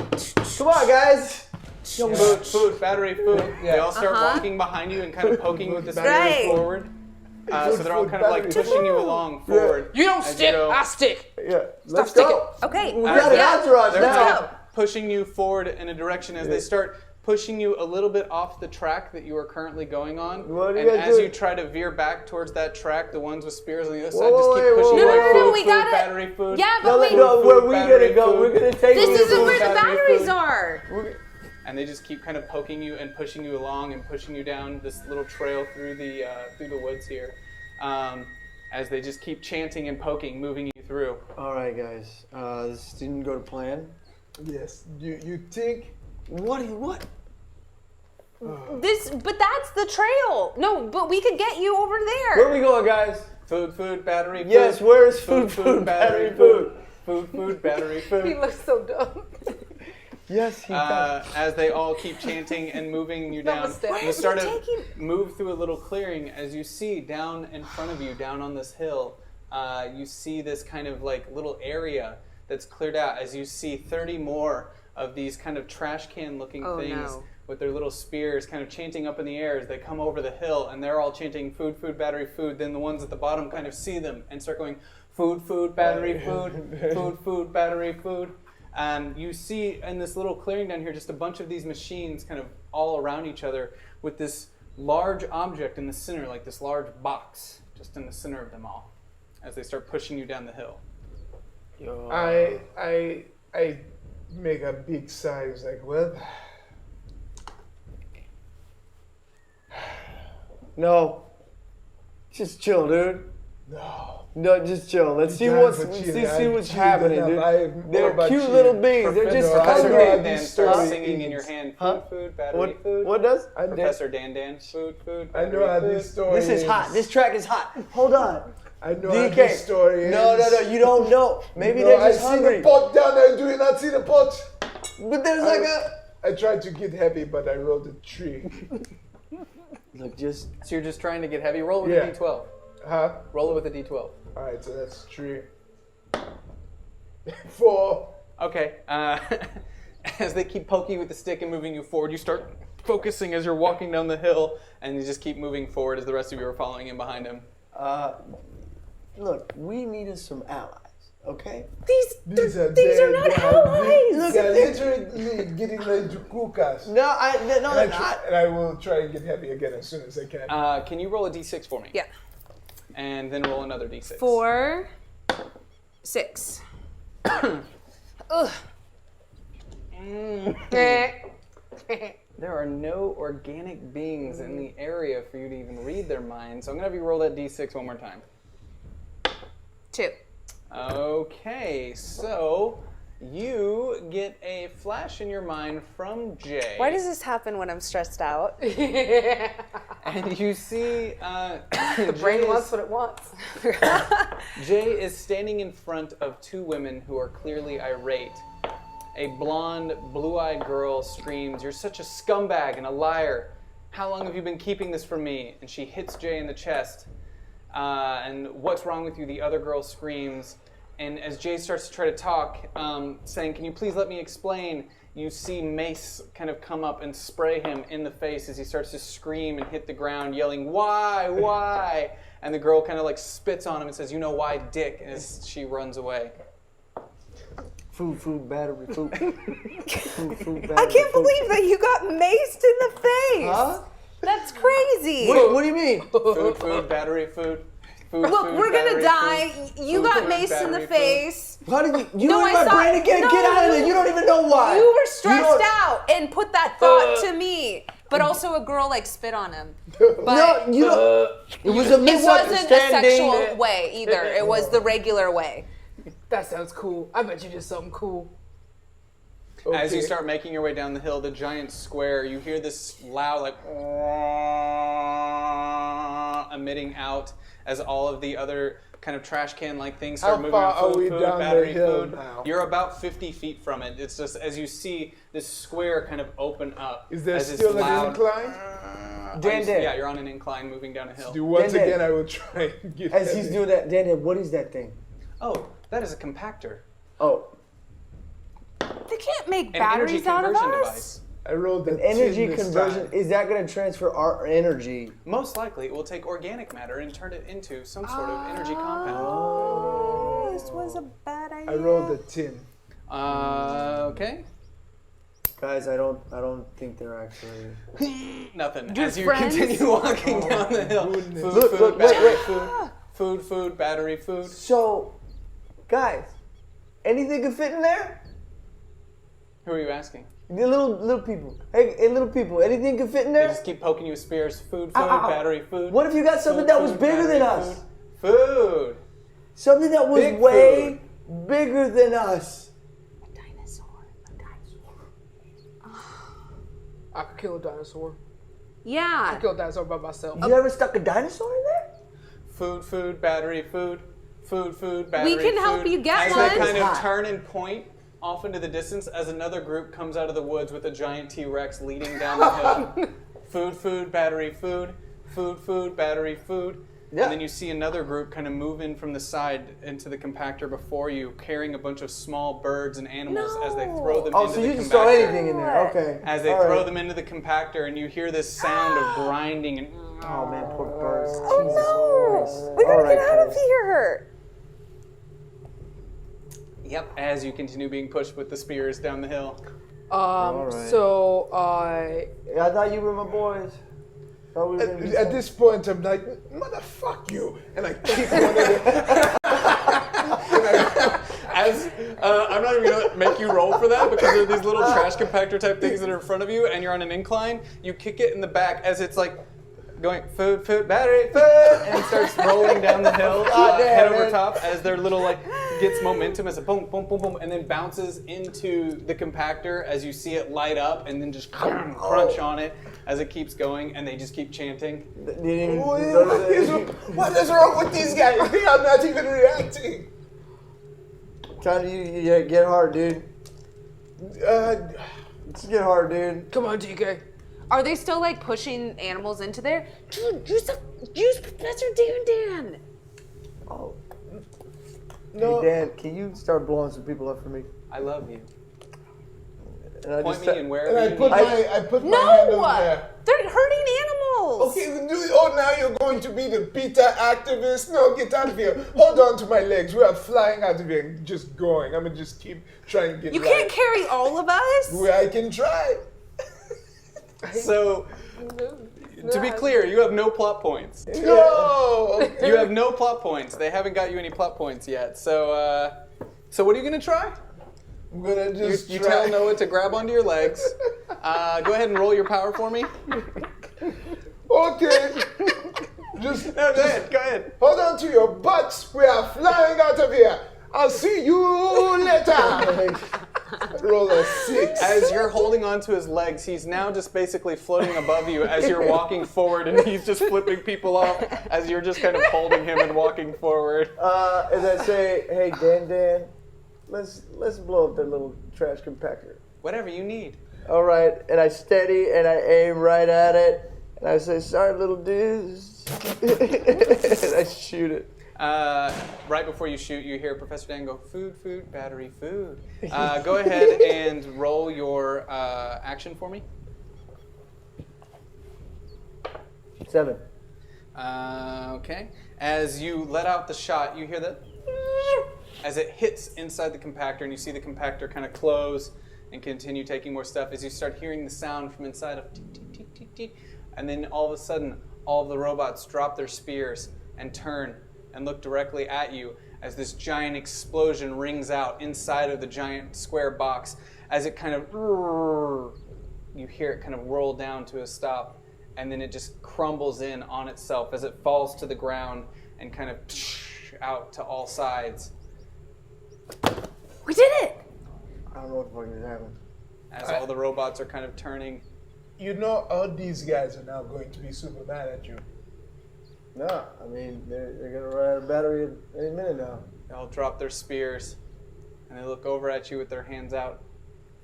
Come on, guys. Food, food, battery, food. They Yeah. all start walking behind you and kind of poking with the spears Right. forward. So they're all kind of like pushing you along forward. You don't as you stick, go. I stick. Yeah. Let's sticking. go. Okay. We got an entourage They're now. kind of pushing you forward in a direction as they start pushing you a little bit off the track that you are currently going on. What are and you guys as doing? you try to veer back towards that track, the ones with spears on the other side Whoa, just keep wait, pushing whoa, you wait, like wait, food, we food, gotta- battery, food. Yeah, but No, wait. no, where we battery, gonna go? food. We're gonna take This you isn't to where the battery, batteries food. are. And they just keep kind of poking you and pushing you along and pushing you down this little trail through the woods here, as they just keep chanting and poking, moving you through. All right, guys. This didn't go to plan. Yes. You think? What? But that's the trail. No, but we could get you over there. Where are we going, guys? Food, battery, food. Yes, where is food, battery, food? Food, battery, He food. looks so dumb. Yes, he does. As they all keep chanting and moving you down, Namaste. Where you is start he to taking- move through a little clearing. As you see down in front of you, down on this hill, you see this kind of like little area that's cleared out. As you see 30 more of these kind of trash can looking Oh, things no. with their little spears kind of chanting up in the air as they come over the hill, and they're all chanting food, battery, food. Then the ones at the bottom kind of see them and start going food, battery, food, food, battery, food. And you see in this little clearing down here just a bunch of these machines kind of all around each other with this large object in the center, like this large box just in the center of them all as they start pushing you down the hill. I make a big sigh. It's like, well, No. Just chill, dude. no. No, just chill. Let's see Time what's for chilling. see what's Chilled happening, enough. I am dude. all They're about cute chilling. little beings. They're just Professor hungry. Dan Dan starts Huh? singing in your hand. Huh? Food, battery, food. What does? I know, Professor Dan Dan, food, I know battery, how food. this story This is hot. This track is hot. Hold on. I know how DK. this story is. No, you don't know. Maybe No, they're I just see hungry. the pot down there. Do you not see the pot? But there's like a. I tried to get heavy, but I rolled a 3. Look, just. So you're just trying to get heavy. Roll with Yeah. a d12. Huh? Roll it with a d12. All right, so that's 3. 4. Okay. As they keep poking you with the stick and moving you forward, you start focusing as you're walking down the hill, and you just keep moving forward as the rest of you are following in behind him. Look, we needed some allies. Okay. These are not dead allies. guys. They're literally getting ready to cook us. No, they're And I, not. and I will try and get heavy again as soon as I can. Can you roll a d6 for me? Yeah. And then roll another d6. 4, 6. Ugh. There are no organic beings in the area for you to even read their minds, so I'm going to have you roll that d6 one more time. 2. Okay, so you get a flash in your mind from Jay. Why does this happen when I'm stressed out? And you see The brain wants what it wants. Jay is standing in front of two women who are clearly irate. A blonde, blue-eyed girl screams, "You're such a scumbag and a liar. How long have you been keeping this from me?" And she hits Jay in the chest. And "What's wrong with you?" the other girl screams. And as Jay starts to try to talk, saying, "Can you please let me explain?" you see Mace kind of come up and spray him in the face as he starts to scream and hit the ground, yelling, "Why? Why?" And the girl kind of like spits on him and says, "You know why, dick?" as she runs away. Food, battery, food. Food, battery, I can't food. believe that you got maced in the face. Huh? That's crazy. What do you mean? Food, battery, food. Food, Look, food, we're gonna battery, die. food. You Food, got food, maced in the battery, food. face. How did you No, know I my saw- brain again? no, Get out of there. You don't even know why. You were You stressed don't- out and put that thought to me. But also a girl like spit on him. But No, you don't. It was a it wasn't a misunderstanding. sexual way either. It was the regular way. That sounds cool. I bet you did something cool. As you Okay. start making your way down the hill, the giant square, you hear this loud, like, emitting out as all of the other kind of trash can-like things start How moving. far are Food, we food, down the battery, hill food. now? You're about 50 feet from it. It's just as you see this square kind of open up. Is there as this still an loud, incline? Dan. Yeah, you're on an incline moving down a hill. Once Dan. again, I will try and get As heavy. he's doing that, Dan, what is that thing? Oh, that is a compactor. Oh, They can't make An energy batteries out of conversion us. device. I rolled An energy conversion, is that going to transfer our energy? Most likely, it will take organic matter and turn it into some sort of energy compound. Oh, this was a bad idea. I rolled a 10. Okay. Guys, I don't think they're actually. Nothing. Your As you friends? continue walking down the hill. goodness. Food, Look, food, look, battery, wait. food. Food, food, battery, food. So, guys, anything can fit in there? Who are you asking? The little people. Hey, little people, anything can fit in They there? just keep poking you with spears. Food, food, Ow. battery, food. What if you got something Food, that was food, bigger than battery, us? Food. Something that was Big way bigger than us. I could kill a dinosaur. Yeah. I could kill a dinosaur by myself. You ever stuck a dinosaur in there? Food, food, battery, food. Food, food, battery, can help food. you get as one. they kind of Hot. turn and point off into the distance as another group comes out of the woods with a giant T-Rex leading down the hill. Food, food, battery, food. Food, food, battery, food. Yeah. And then you see another group kind of move in from the side into the compactor before you, carrying a bunch of small birds and animals as they throw them Oh, into so the you compactor. just throw anything in there? Okay. As they All throw right. them into the compactor, and you hear this sound of grinding and. Oh man, poor birds. Oh Jesus no! Christ. We gotta All right, get out of guys. here. Yep. As you continue being pushed with the spears down the hill. right. So I thought you were my boys. Thought we were gonna do At this point, I'm like, motherfuck you. And I kick one of them. As I'm not even gonna make you roll for that because there are these little trash compactor type things that are in front of you, and you're on an incline. You kick it in the back as it's like going food, food, battery, food, and it starts rolling down the hill, head over top as their little like gets momentum as a boom, boom, boom, boom, and then bounces into the compactor as you see it light up, and then just crunch on it as it keeps going, and they just keep chanting. What is wrong with these guys? They are not even reacting. Trying to get hard, dude. Let's get hard, dude. come on, DK. Are they still like pushing animals into there? Dude, use Professor Dan. Oh. No. Hey, Dan, can you start blowing some people up for me? I love you. And I Point just me in wherever And you I put need. my hand No! over there. They're hurting animals. Okay, now you're going to be the PETA activist? No, get out of here. Hold on to my legs. We are flying out of here and just going. I'm going to just keep trying to get You can't carry all of us. Well, I can try. So, to be clear, you have no plot points. No! Okay. You have no plot points. They haven't got you any plot points yet. So, so what are you gonna try? I'm going to just You try. tell Noah to grab onto your legs. Go ahead and roll your power for me. Okay. Just No, go ahead. Go ahead. hold on to your butts. We are flying out of here. I'll see you later. Roll a 6. As you're holding onto his legs, he's now just basically floating above you as you're walking forward, and he's just flipping people off as you're just kind of holding him and walking forward. as I say, hey, Dan, let's blow up that little trash compactor. Whatever you need. All right, and I steady and I aim right at it, and I say, sorry, little dudes, and I shoot it. Right before you shoot, you hear Professor Dan go, food, food, battery, food. Go ahead and roll your action for me. 7. Okay. As you let out the shot, you hear the as it hits inside the compactor, and you see the compactor kind of close and continue taking more stuff. As you start hearing the sound from inside of tick, tick, tick, tick, tick, and then all of a sudden, all of the robots drop their spears and turn and look directly at you as this giant explosion rings out inside of the giant square box. As it kind of, you hear it kind of whirl down to a stop, and then it just crumbles in on itself as it falls to the ground and kind of out to all sides. We did it. I don't know what the fuck just happened. As all the robots are kind of turning. You know, all these guys are now going to be super mad at you. No, I mean, they're going to run out of battery any minute now. They all drop their spears, and they look over at you with their hands out.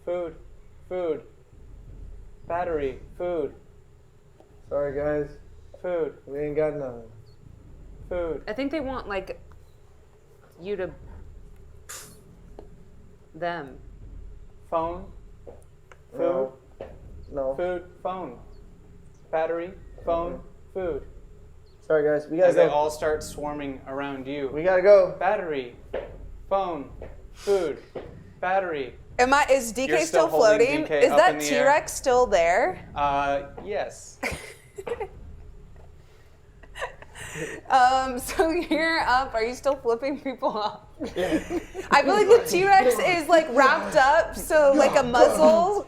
Food, food, battery, food, Sorry, guys. food, We ain't got nothing. food. I think they want like you to them. Phone, food, No. No. food, phone. Battery, phone, food. Sorry, guys. We gotta As they go. all start swarming around you. We gotta go. Battery, phone, food, battery. Is DK You're still still holding floating? DK Is up that in the T-Rex still there? Yes. So you're up. Are you still flipping people off? Yeah. I feel like the T-Rex is like wrapped up, so like a muzzle.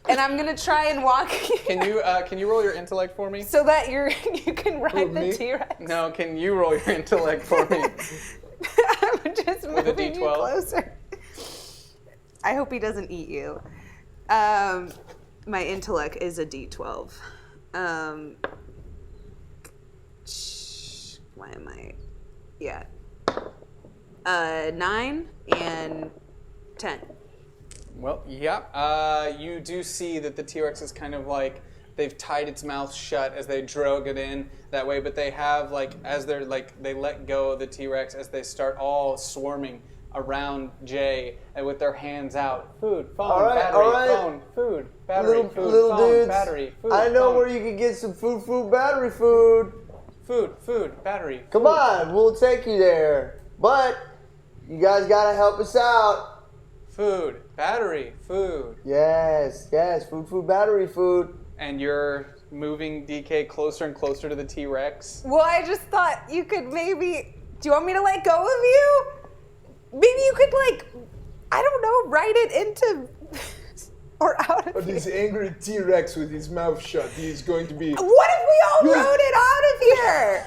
And I'm gonna try and walk Can you roll your intellect for me? so that you can ride the me? T-Rex. No, can you roll your intellect for me? I'm just With a moving you D12? closer. I hope he doesn't eat you. My intellect is a D12. Why am I? Yeah. 9 and 10. Well, yeah. You do see that the T-Rex is kind of like they've tied its mouth shut as they drug it in that way, but they have as they're they let go of the T-Rex as they start all swarming around Jay and with their hands out. Food, phone, battery, phone, food, battery, food, phone, dudes, battery, food. I know phone. where you can get some food, battery, food. Food, battery. Come on, we'll take you there. But you guys gotta help us out. Food, battery, food. Yes, food, battery, food. And you're moving DK closer and closer to the T-Rex. Well, I just thought you could maybe. Do you want me to let go of you? Maybe you could I don't know, write it into or out of But this angry T-Rex with his mouth shut, he's going to be... What if we all wrote it out of here?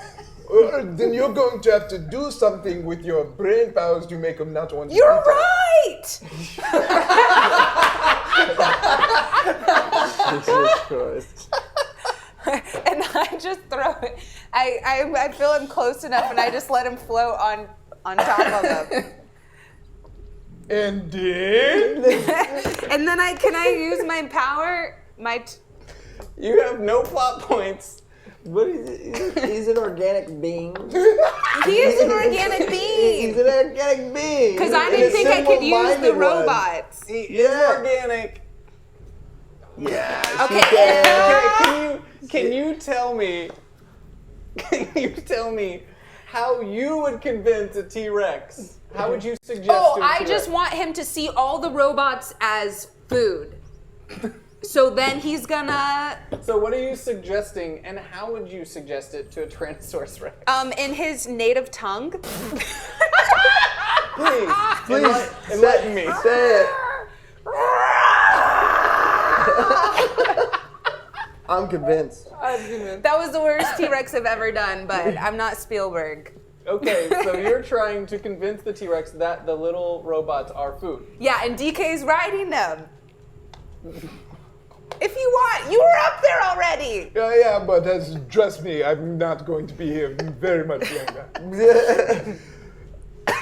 Then you're going to have to do something with your brain powers to make him not want to You're eat it. right! Jesus Christ. And I just throw it. I feel him close enough and I just let him float on top of him. And then... And then can I use my power? You have no plot points. But he's an organic being. He is an organic being. He's an organic being. Because I didn't think I could use the robots. He is organic. Yeah. Okay. Can you tell me? Can you tell me how you would convince a T-Rex? How would you suggest? Oh, to a I T-Rex? just want him to see all the robots as food. So then he's gonna, So what are you suggesting, and how would you suggest it to a Tyrannosaurus Rex? in his native tongue. Please, enlighten me. Say it. I'm convinced. That was the worst T-Rex I've ever done, but I'm not Spielberg. Okay, so you're trying to convince the T-Rex that the little robots are food. Yeah, and DK's riding them. If you want, you were up there already. Yeah, but trust me, I'm not going to be here very much longer.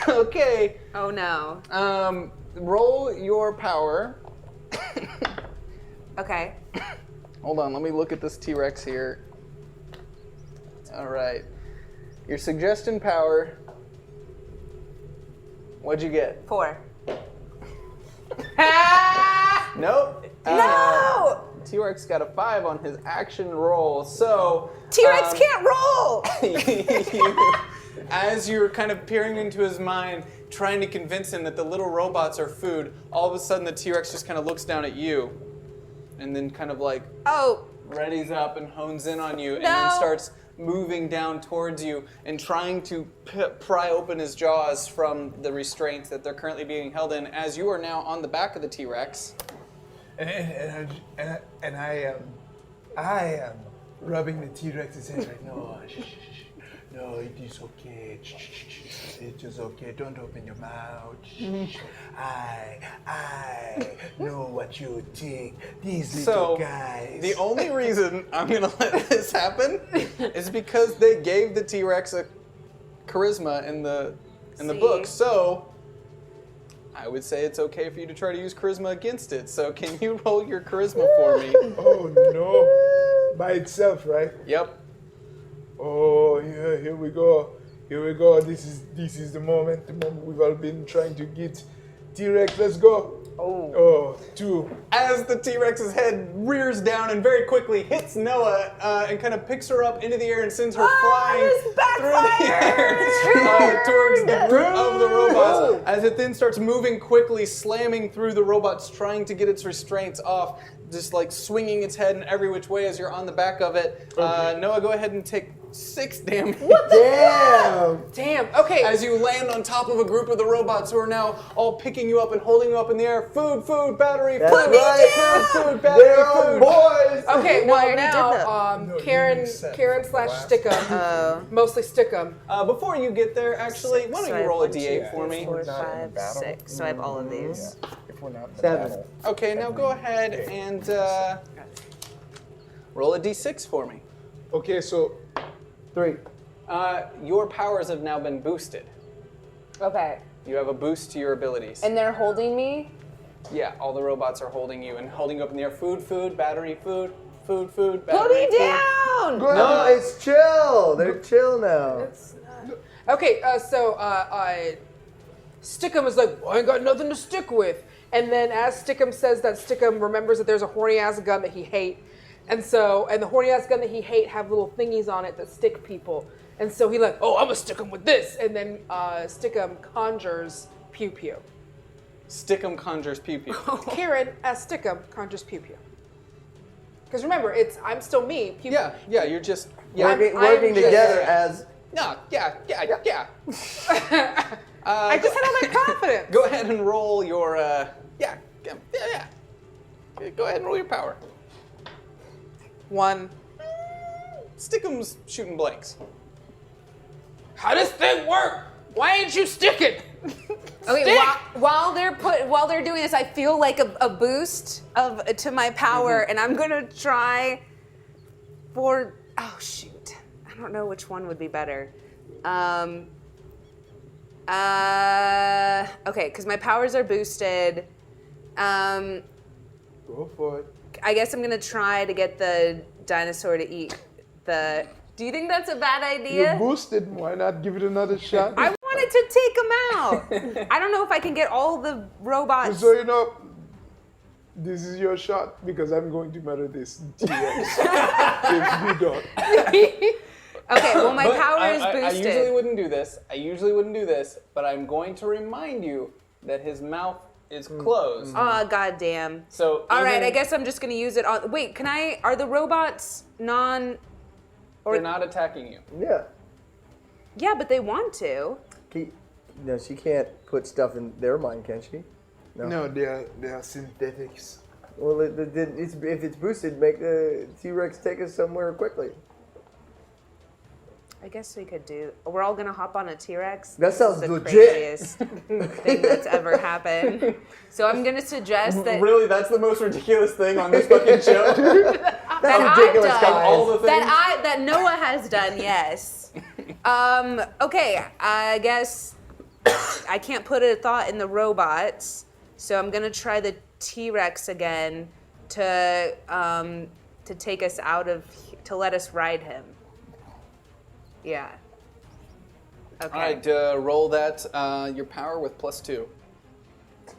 Okay. Oh no. Roll your power. Okay. Hold on, let me look at this T-Rex here. All right. Your suggestion power. What'd you get? 4. Nope. No! T-Rex got a 5 on his action roll, so... T-Rex can't roll! As you're kind of peering into his mind, trying to convince him that the little robots are food, all of a sudden the T-Rex just kind of looks down at you, and then kind of readies up and hones in on you, and then starts moving down towards you and trying to pry open his jaws from the restraints that they're currently being held in, as you are now on the back of the T-Rex. And I am rubbing the T-Rex's head like, no, no, it is okay. It is okay. Don't open your mouth. I know what you think. These little guys. The only reason I'm gonna let this happen is because they gave the T-Rex a charisma in the book. So I would say it's okay for you to try to use charisma against it. So can you roll your charisma for me? Oh no. By itself, right? Yep. Oh yeah, here we go. Here we go. This is the moment we've all been trying to get. T-Rex, let's go. Oh, 2. As the T-Rex's head rears down and very quickly hits Noah and kind of picks her up into the air and sends her flying through the air towards the group of the robots. As it then starts moving quickly, slamming through the robots, trying to get its restraints off, just like swinging its head in every which way as you're on the back of it. Noah, go ahead and take 6 damage. Damn. Okay. As you land on top of a group of the robots who are now all picking you up and holding you up in the air. Food, battery, That's food, right. food, battery, They're our food. boys. Okay, No, I well already now, No, you Karen reset slash the last Stickum, mostly Stickum. Before you get there, actually, why don't So I you have roll a 1, 2, d8 for me? 4, Not in 5, battle. 6. So I have all of these. If we're not in the 7. battle. Okay, now go ahead and roll a d6 for me. Okay, so 3. Your powers have now been boosted. Okay. You have a boost to your abilities. And they're holding me? Yeah, all the robots are holding you and holding you up in the air. Food, battery, food, battery, Put food. me down! No, it's chill. They're chill now. Okay, so Stickum is like, I ain't got nothing to stick with. And then as Stickum says that, Stickum remembers that there's a horny ass gun that he hate. And the horny ass gun that he hate have little thingies on it that stick people. And so he like, oh, I'm gonna stick him with this. And then Stickum conjures Pew Pew. Stickum conjures Pew Pew. Karen, as Stickum, conjures Pew Pew. Because remember, I'm still me. Pew Pew. Yeah, you're just Working together as. No, yeah. I just had all that confidence. Go ahead and roll your yeah. Go ahead and roll your power. 1. Stickum's shooting blanks. How does thing work? Why ain't you sticking? Okay, while they're doing this, I feel like a boost to my power, and I'm gonna try for. Oh shoot, I don't know which one would be better. Okay, because my powers are boosted. go for it. I guess I'm gonna try to get the dinosaur to eat the. Do you think that's a bad idea? You're boosted. Why not give it another shot? I wanted to take him out. I don't know if I can get all the robots. So you know, this is your shot because I'm going to murder this T-Rex if you don't. Okay, well my But power is I boosted. usually wouldn't do this. But I'm going to remind you that his mouth is closed. Oh goddamn. So All right, even- I guess I'm just gonna use it on. Wait, can I? Are the robots non? they're not attacking you. Yeah. Yeah, but they want to. No, she can't put stuff in their mind, can she? No, they are synthetics. Well, if it's boosted, make the T-Rex take us somewhere quickly. I guess we could do. We're all gonna hop on a T-Rex. That sounds This is the legit. craziest thing that's ever happened. So I'm gonna suggest that Really, that's the most ridiculous thing on this fucking show. that I've ridiculous, done. guys. All the things. That Noah has done. Yes. Okay. I guess I can't put a thought in the robots, so I'm gonna try the T-Rex again to take us out of to let us ride him. Yeah. Okay. All right, roll that your power with +2.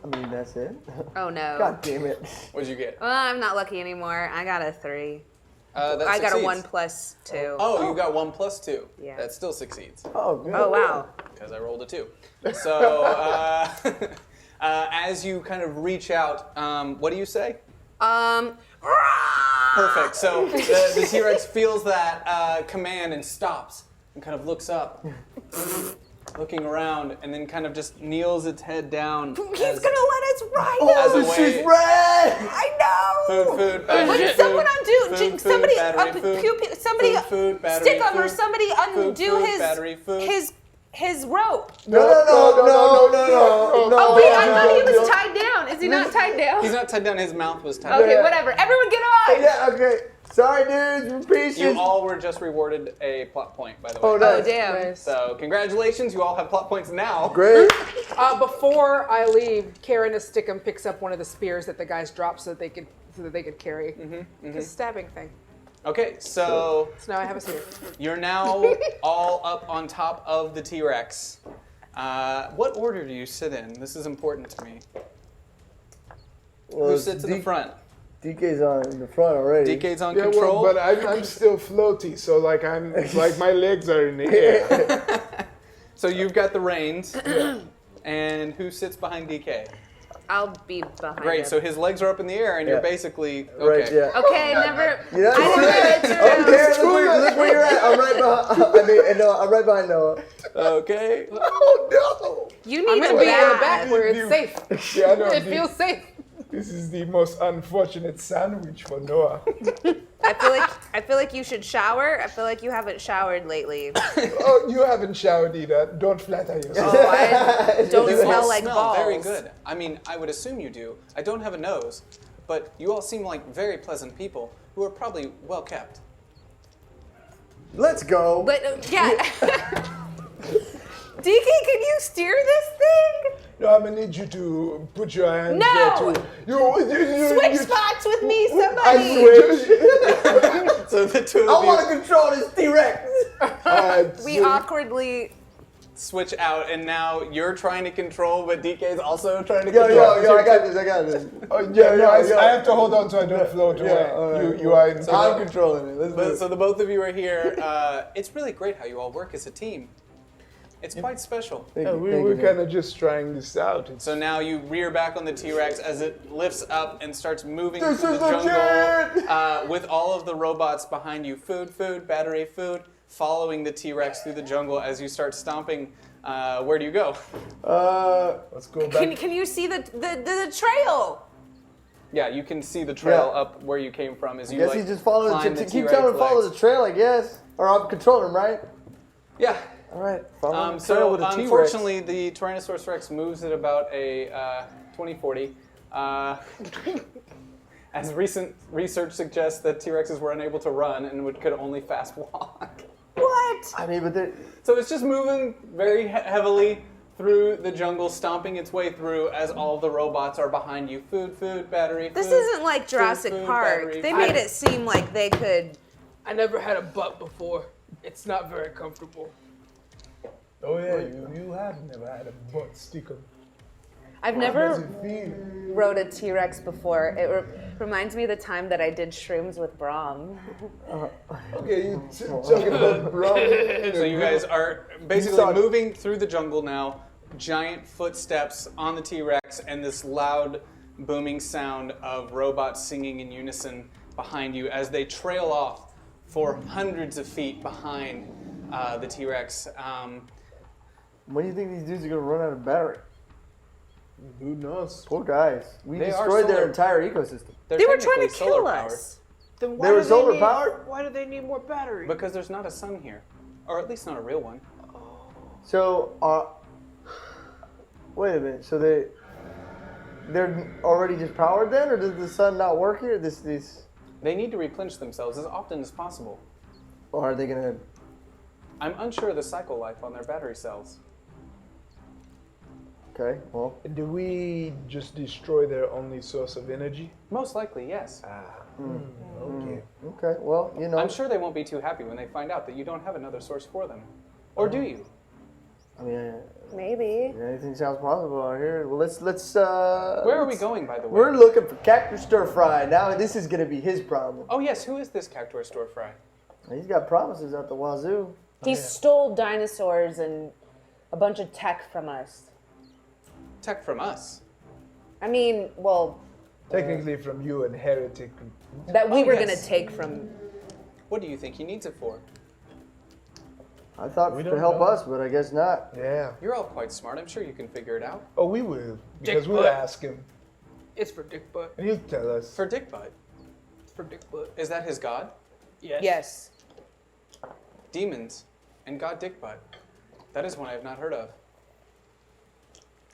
I mean, that's it. Oh no. God damn it. What'd you get? Well, I'm not lucky anymore. I got a 3. That I got a succeeds. 1 +2. Oh, you got 1 +2. Yeah. That still succeeds Oh, good. Oh wow. because I rolled a 2. So as you kind of reach out, what do you say? Perfect. So the T-Rex feels that command and stops and kind of looks up, looking around, and then kind of just kneels its head down. He's gonna let us ride him. As a Oh, way- she's red! I know. Food, battery, What did food, someone undo? food, Somebody, battery, food, somebody food, battery, stick him or food, somebody undo food, battery, food. his rope. No. Oh wait, I thought he was tied down. Is he not tied down? He's not tied down. His mouth was tied Okay, down. whatever. Everyone get on. Yeah, okay. Sorry, dudes. We're You patient. all were just rewarded a plot point, by the way. Oh, Oh nice. damn. So congratulations, you all have plot points now. Great. Before I leave, Karen as Stickum picks up one of the spears that the guys dropped so that they could carry. The stabbing thing. Okay, so So now I have a spear. you're now all up on top of the T-Rex. What order do you sit in? This is important to me. Well, Who sits in the front? DK's on in the front already. DK's on Yeah, control. well, but I'm still floaty, so like my legs are in the air. So you've got the reins. And who sits behind DK? I'll be behind Great. him. So his legs are up in the air, and you're basically Right, okay. yeah. Okay, never. You know, I didn't know it's around. okay, look where you're at. I'm right behind. No, I'm right behind Noah. Okay. Oh You I'm need gonna a be in the bath. back where it's safe. no! Yeah, I know. It feels safe. This is the most unfortunate sandwich for Noah. I feel like you should shower. I feel like you haven't showered lately. Oh, you haven't showered either. Don't flatter yourself. Oh, I don't You smell all like smell balls. very good. I mean, I would assume you do. I don't have a nose, but you all seem like very pleasant people who are probably well kept. Let's go. But yeah. DK, can you steer this thing? No, I'm gonna need you to put your hands No! there too. You Switch spots with me, I somebody. switch. So the two I of want you to control this T-Rex. We awkwardly. switch out, and now you're trying to control, but DK's also trying to Yo, control. I got this. Oh, yeah, no, yo. I have to hold on so I don't float away. all right. You are in I'm controlling it. Let's do But, it. so the both of you are here. It's really great how you all work as a team. It's quite special. Thank Yeah, you, we thank were you, man. kind of just trying this out. So now you rear back on the T-Rex as it lifts up and starts moving This through is the legit! jungle with all of the robots behind you. Food, battery, food, following the T-Rex through the jungle as you start stomping. Where do you go? Let's go back. Can you see the trail? Yeah, you can see the trail Yeah. up where you came from as I you guess like he's just following climb the the keep T-Rex telling him to follow legs. the trail, I guess. Or I'm controlling him, right? Yeah. All right. Follow the trail So with a T-Rex. unfortunately, the Tyrannosaurus Rex moves at about a 2040. As recent research suggests that T-Rexes were unable to run and could only fast walk. What? I mean, but they, So it's just moving very heavily through the jungle, stomping its way through as all of the robots are behind you. Food, battery, This food, isn't like Jurassic food, Park. battery, They food. made it seem like they could. I never had a butt before. It's not very comfortable. Oh yeah, you have never had a butt sticker. I've How does never it feel? rode a T-Rex before. It reminds me of the time that I did shrooms with Brom. Okay, you talking about brown. So you guys are basically saw- moving through the jungle now. Giant footsteps on the T-Rex and this loud booming sound of robots singing in unison behind you as they trail off for hundreds of feet behind the T-Rex. when do you think these dudes are gonna run out of battery? Who knows? Poor guys. We They are destroyed their solar- entire ecosystem. They're They were trying technically to kill solar-powered us. Then They were do need- solar powered? Why do they need more battery? because there's not a sun here, or at least not a real one. So, wait a minute. So they're already just powered then, or does the sun not work here? These, They need to replenish themselves as often as possible. or are they gonna? I'm unsure of the cycle life on their battery cells. Okay, well, Do we just destroy their only source of energy? Most likely, yes. Okay. okay, well, you know. I'm sure they won't be too happy when they find out that you don't have another source for them. Or do you? I mean, Maybe. anything sounds possible out here. Well, let's. Where are we going, by the way? We're looking for Cactus Stir Fry. Now this is gonna be his problem. Oh yes, who is this Cactuar Store Fry? He's got promises out the wazoo. He stole dinosaurs and a bunch of tech from us. Tech from us. I mean, well, Technically from you and Heretic. that we Oh, were yes. gonna take from. What do you think he needs it for? I thought We to don't help know. us, but I guess not. Yeah. You're all quite smart. I'm sure you can figure it out. Oh, we will. Because Dick we'll butt. ask him. It's for dick butt. And he'll tell us. For Dick Butt. It's for dick butt. Is that his god? Yes. Yes. Demons and God Dick Butt. That is one I have not heard of.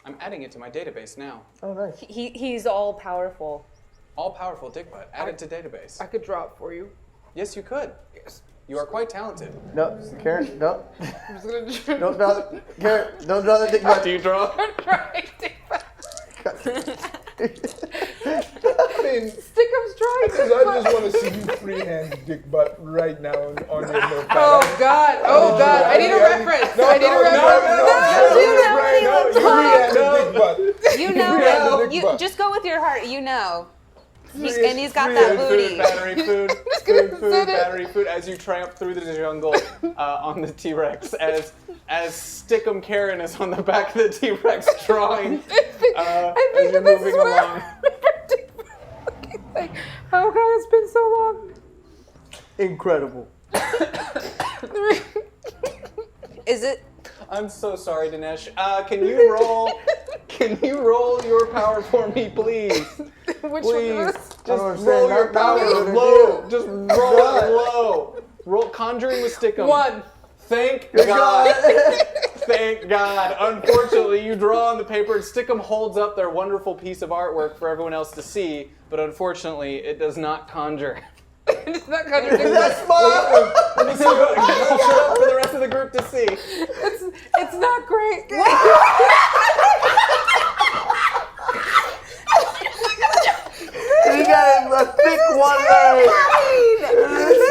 I'm adding it to my database now. Oh, nice. He's all powerful. All powerful Dick Butt. Added to database. I could draw it for you. Yes, you could. Yes. You are quite talented. No, Karen, no. I'm just gonna draw. Don't draw the, Karen, don't draw the dick butt. Do you draw? Dick butt. I mean, Stickums drawing. I just want to see you freehand Dick Butt right now on your notepad. Oh God! Oh God! I need a reference. I need a reference. You know what he looks like. Dick Butt. You know Freehand it. Dick You butt. just go with your heart. You know. Free- And he's got free that is booty. Food, battery, food, food, battery, food. As you tramp through the jungle on the T-Rex, as Stickum Karen is on the back of the T-Rex drawing, as you're moving along. Oh god, it's been so long. Incredible. Is it? I'm so sorry, Dinesh. Can you roll? Can you roll your power for me, please? Which Please, one is just I don't understand. roll your Not power gonna low. do. Just roll it low. Roll conjuring with Stickum. 1? Thank God. Thank God. Unfortunately, you draw on the paper and Stickum holds up their wonderful piece of artwork for everyone else to see, but unfortunately, it does not conjure. It's not kind of That's smart. Let me see what hold it up for the rest of the group to see. It's not great. We got a thick one leg.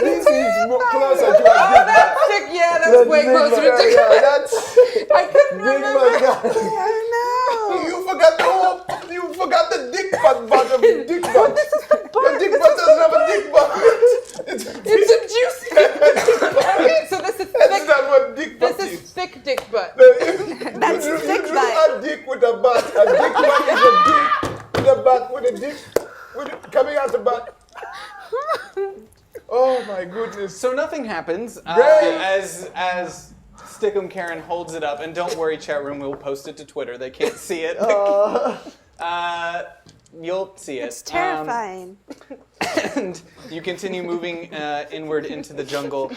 This is more closer to a big butt. That's sick. Yeah, that's way closer to That's I couldn't Big remember. butt. you forgot the whole. You forgot the dick butt of dick butt. The dick butt doesn't have a dick butt. It's a juicy. Okay, so this is That's thick. not what dick butt This is thick dick butt. That's you thick drew butt. a dick with a butt. A dick butt is a dick with a butt with a dick coming out the butt. Oh my goodness. So nothing happens Great. as Stickum Karen holds it up, and don't worry, chat room, we'll post it to Twitter. They can't see it. You'll see it. It's terrifying. And you continue moving inward into the jungle.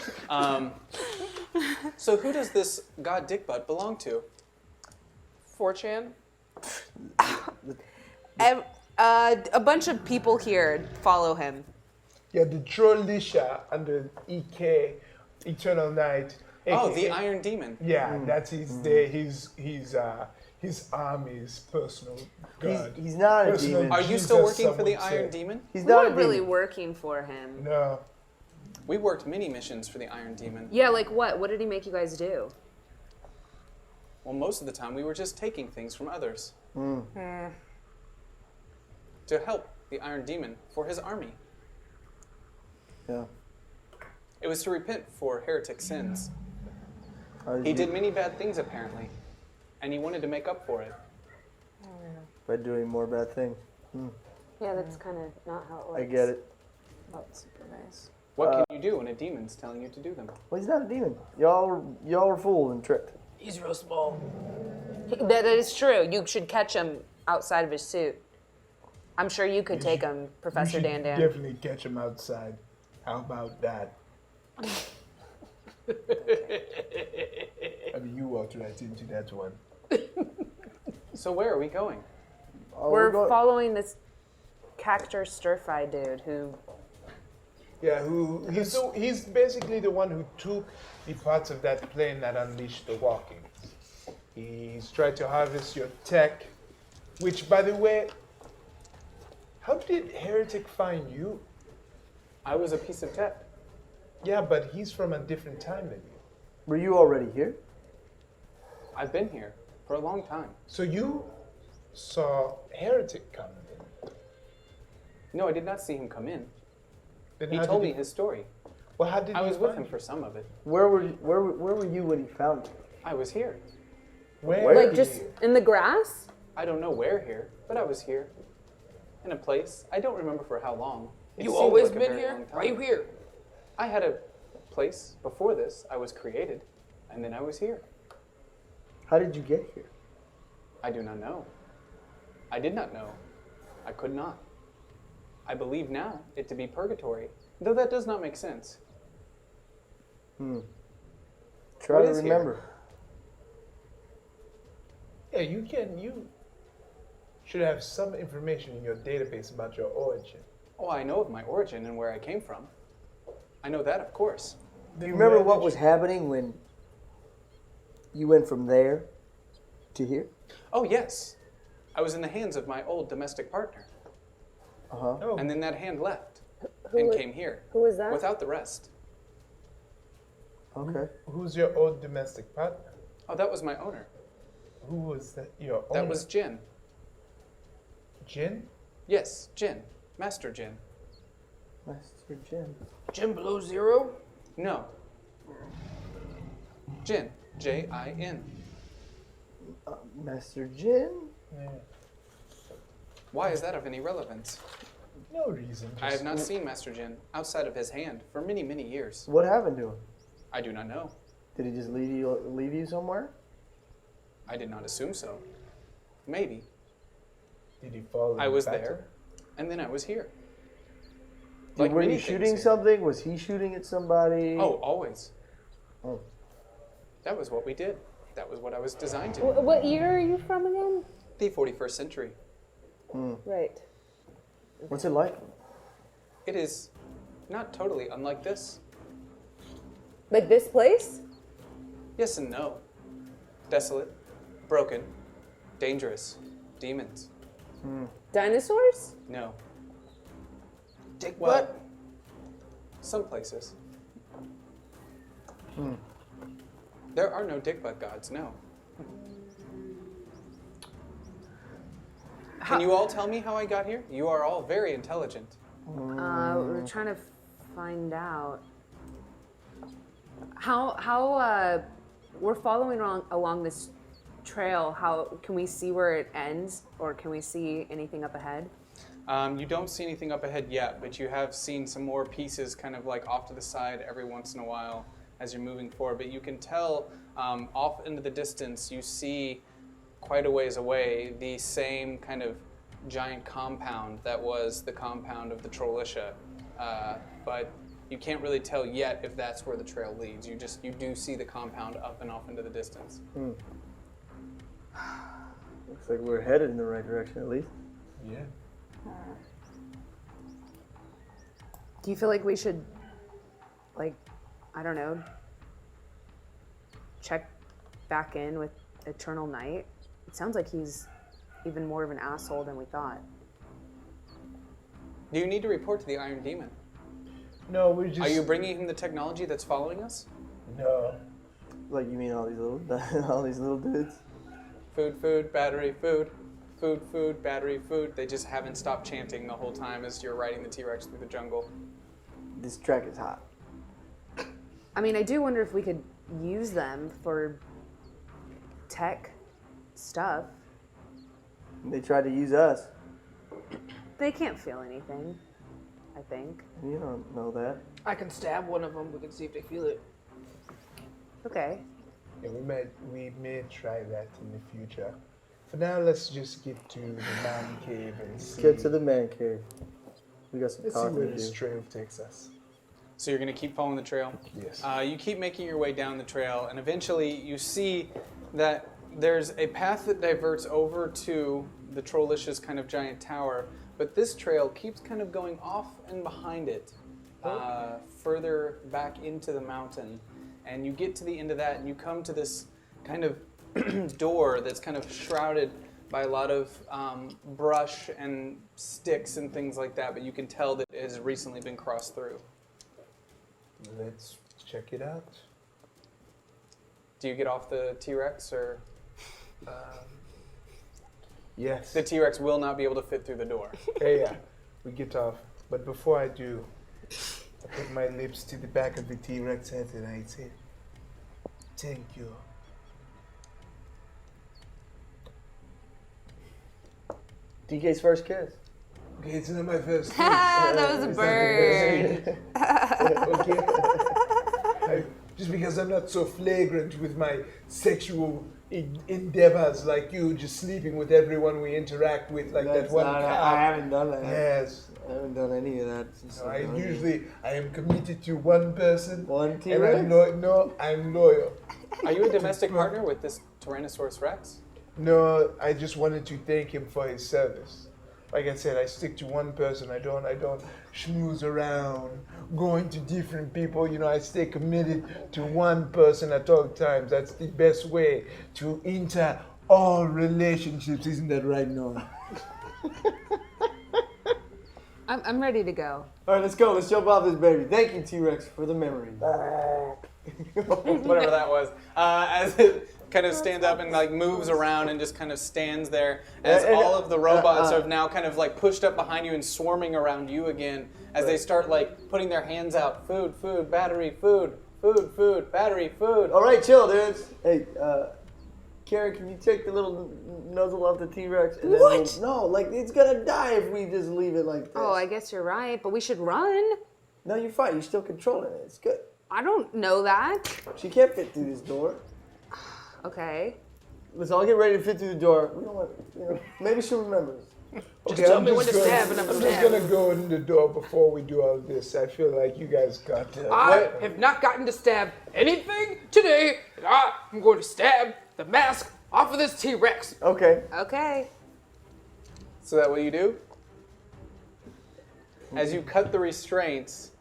So who does this god Dickbutt belong to? 4chan. A bunch of people here follow him. Yeah, the Trollisha and the EK, Eternal Night. Oh, AKA the Iron Demon. Yeah, that's his army's personal god. He's not a Personal demon. Are you Jesus, still working some for the would Iron say. Demon? He's We're not a not really demon. working for him. No. We worked many missions for the Iron Demon. Yeah, like what? What did he make you guys do? Well, most of the time we were just taking things from others. To help the Iron Demon for his army. Yeah. It was to repent for heretic sins. How He did many bad things, apparently, and he wanted to make up for it. By doing more bad things. Yeah, that's kind of not how it works. I get it. That's super nice. What can you do when a demon's telling you to do them? Well, he's not a demon. Y'all were fooled and tricked. He's real small. That is true. You should catch him outside of his suit. I'm sure you could take him, Professor You should Dan Dan. definitely catch him outside. How about that? I mean, you walked right into that one. So where are we going? Oh, We're going- following this Cactor stir-fry dude who. Yeah, he's basically the one who took the parts of that plane that unleashed the walking. He's tried to harvest your tech, which, by the way, how did Heretic find you? I was a piece of tech. Yeah, but he's from a different time than you. Were you already here? I've been here for a long time. So you saw Heretic come in. No, I did not see him come in. Then He how told did me his story. Well, how did I he was with find him you? for some of it. Where were you when he found you? I was here. Where? Like just in the grass? I don't know where here, but I was here. In a place. I don't remember for how long. It You seemed always like a been very here? long time. Why are you here? I had a place before this. I was created, and then I was here. How did you get here? I do not know. I did not know. I could not. I believe now it to be purgatory, though that does not make sense. Try What to is here? remember. Yeah, you should have some information in your database about your origin. Oh, I know of my origin and where I came from. I know that, of course. Do you remember what was happening when you went from there to here? Oh, yes. I was in the hands of my old domestic partner. Uh-huh. Oh, And then that hand left and came here. Who was that? Without the rest. Okay. who's your old domestic partner? Oh, that was my owner. Who was that? Your That owner? was Jin. Jin? Yes, Jin. Master Jin. Master Jin. Jim below zero? No. Jin. J-I-N. Master Jin? Yeah. Why is that of any relevance? No reason. I have not seen Master Jin outside of his hand for many, many years. What happened to him? I do not know. Did he just leave you somewhere? I did not assume so. Maybe. Did he fall? I was there, and then I was here. Were many you things shooting here. something? Was he shooting at somebody? Oh, always. Oh. That was what we did. That was what I was designed to do. What year are you from again? The 41st century. Right. What's it like? It is not totally unlike this. Like this place? Yes and no. Desolate, broken, dangerous, demons. Dinosaurs? No. Dick Well, butt? some places. There are no dick butt gods, no. Can you all tell me how I got here? You are all very intelligent. We're trying to find out how we're following along this trail. How can we see where it ends, or can we see anything up ahead? You don't see anything up ahead yet, but you have seen some more pieces kind of like off to the side every once in a while as you're moving forward. But you can tell off into the distance, you see quite a ways away the same kind of giant compound that was the compound of the Trollisha. But you can't really tell yet if that's where the trail leads. You do see the compound up and off into the distance. Looks like we're headed in the right direction at least. Yeah. Do you feel like we should, like, I don't know, check back in with Eternal Night? It sounds like he's even more of an asshole than we thought. Do you need to report to the Iron Demon? No, we're just. Are you bringing him the technology that's following us? No. Like you mean all these little dudes? Food, battery, food. Food, battery, food. They just haven't stopped chanting the whole time as you're riding the T-Rex through the jungle. This track is hot. I mean, I do wonder if we could use them for tech stuff. They tried to use us. They can't feel anything, I think. You don't know that. I can stab one of them. We can see if they feel it. Okay. Yeah, we may try that in the future. For now, let's just get to the man cave and see. Get to the man cave. We got some Let's see talking where to this do. trail takes us. So you're going to keep following the trail? Yes. You keep making your way down the trail, and eventually you see that there's a path that diverts over to the Trollisha's kind of giant tower, but this trail keeps kind of going off and behind it, further back into the mountain. And you get to the end of that, and you come to this kind of door that's kind of shrouded by a lot of brush and sticks and things like that, but you can tell that it has recently been crossed through. Let's check it out. Do you get off the T-Rex, or Yes. the T-Rex will not be able to fit through the door? Yeah, we get off. But before I do, I put my lips to the back of the T-Rex head and I say, "Thank you." DK's first kiss. Okay, it's not my first kiss. That was a bird. Okay. Just because I'm not so flagrant with my sexual endeavors like you, just sleeping with everyone we interact with, like that one cow. I haven't done that. Yes. I haven't done any of that. I am committed to one person. One And T-Rex? I'm loyal. Are you a domestic partner with this Tyrannosaurus Rex? No, I just wanted to thank him for his service. Like I said, I stick to one person. I don't schmooze around, going to different people. You know, I stay committed to one person at all times. That's the best way to enter all relationships. Isn't that right, Nora? I'm ready to go. All right, let's go. Let's jump off this baby. Thank you, T-Rex, for the memory. Whatever that was. As it kind of stands up and like moves around and just kind of stands there as all of the robots are now kind of like pushed up behind you and swarming around you again as they start like putting their hands out. Food, food, battery, food, food, food, battery, food. All right, chill, dudes. Hey, Karen, can you take the little nuzzle off the T-Rex? And What? Then no, like it's gonna die if we just leave it like this. Oh, I guess you're right, but we should run. No, you're fine. You're still controlling it. It's good. I don't know that. She can't fit through this door. Okay. Listen, I'll get ready to fit through the door. We don't want, maybe she'll remember. Just tell me when to stab and I'm just stab. gonna go in the door before we do all this. I feel like you guys got to. I have not gotten to stab anything today, and I'm going to stab the mask off of this T-Rex. Okay. Okay. So that what you do? As you cut the restraints,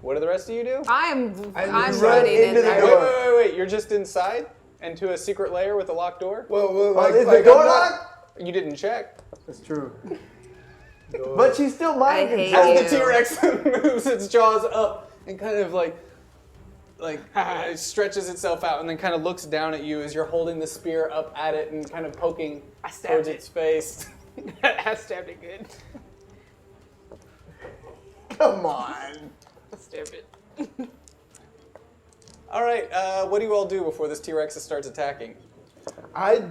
what do the rest of you do? I'm run running into the in door. there. Wait. You're just inside into a secret lair with a locked door? Well, like, Is like the door I'm not- locked? You didn't check. That's true. But she's still mind I hate control. you. As the T-Rex moves its jaws up and kind of like it stretches itself out and then kind of looks down at you as you're holding the spear up at it and kind of poking I stabbed towards it. its face. I stabbed it good. Come on. I stabbed it. All right, what do you all do before this T-Rex starts attacking? I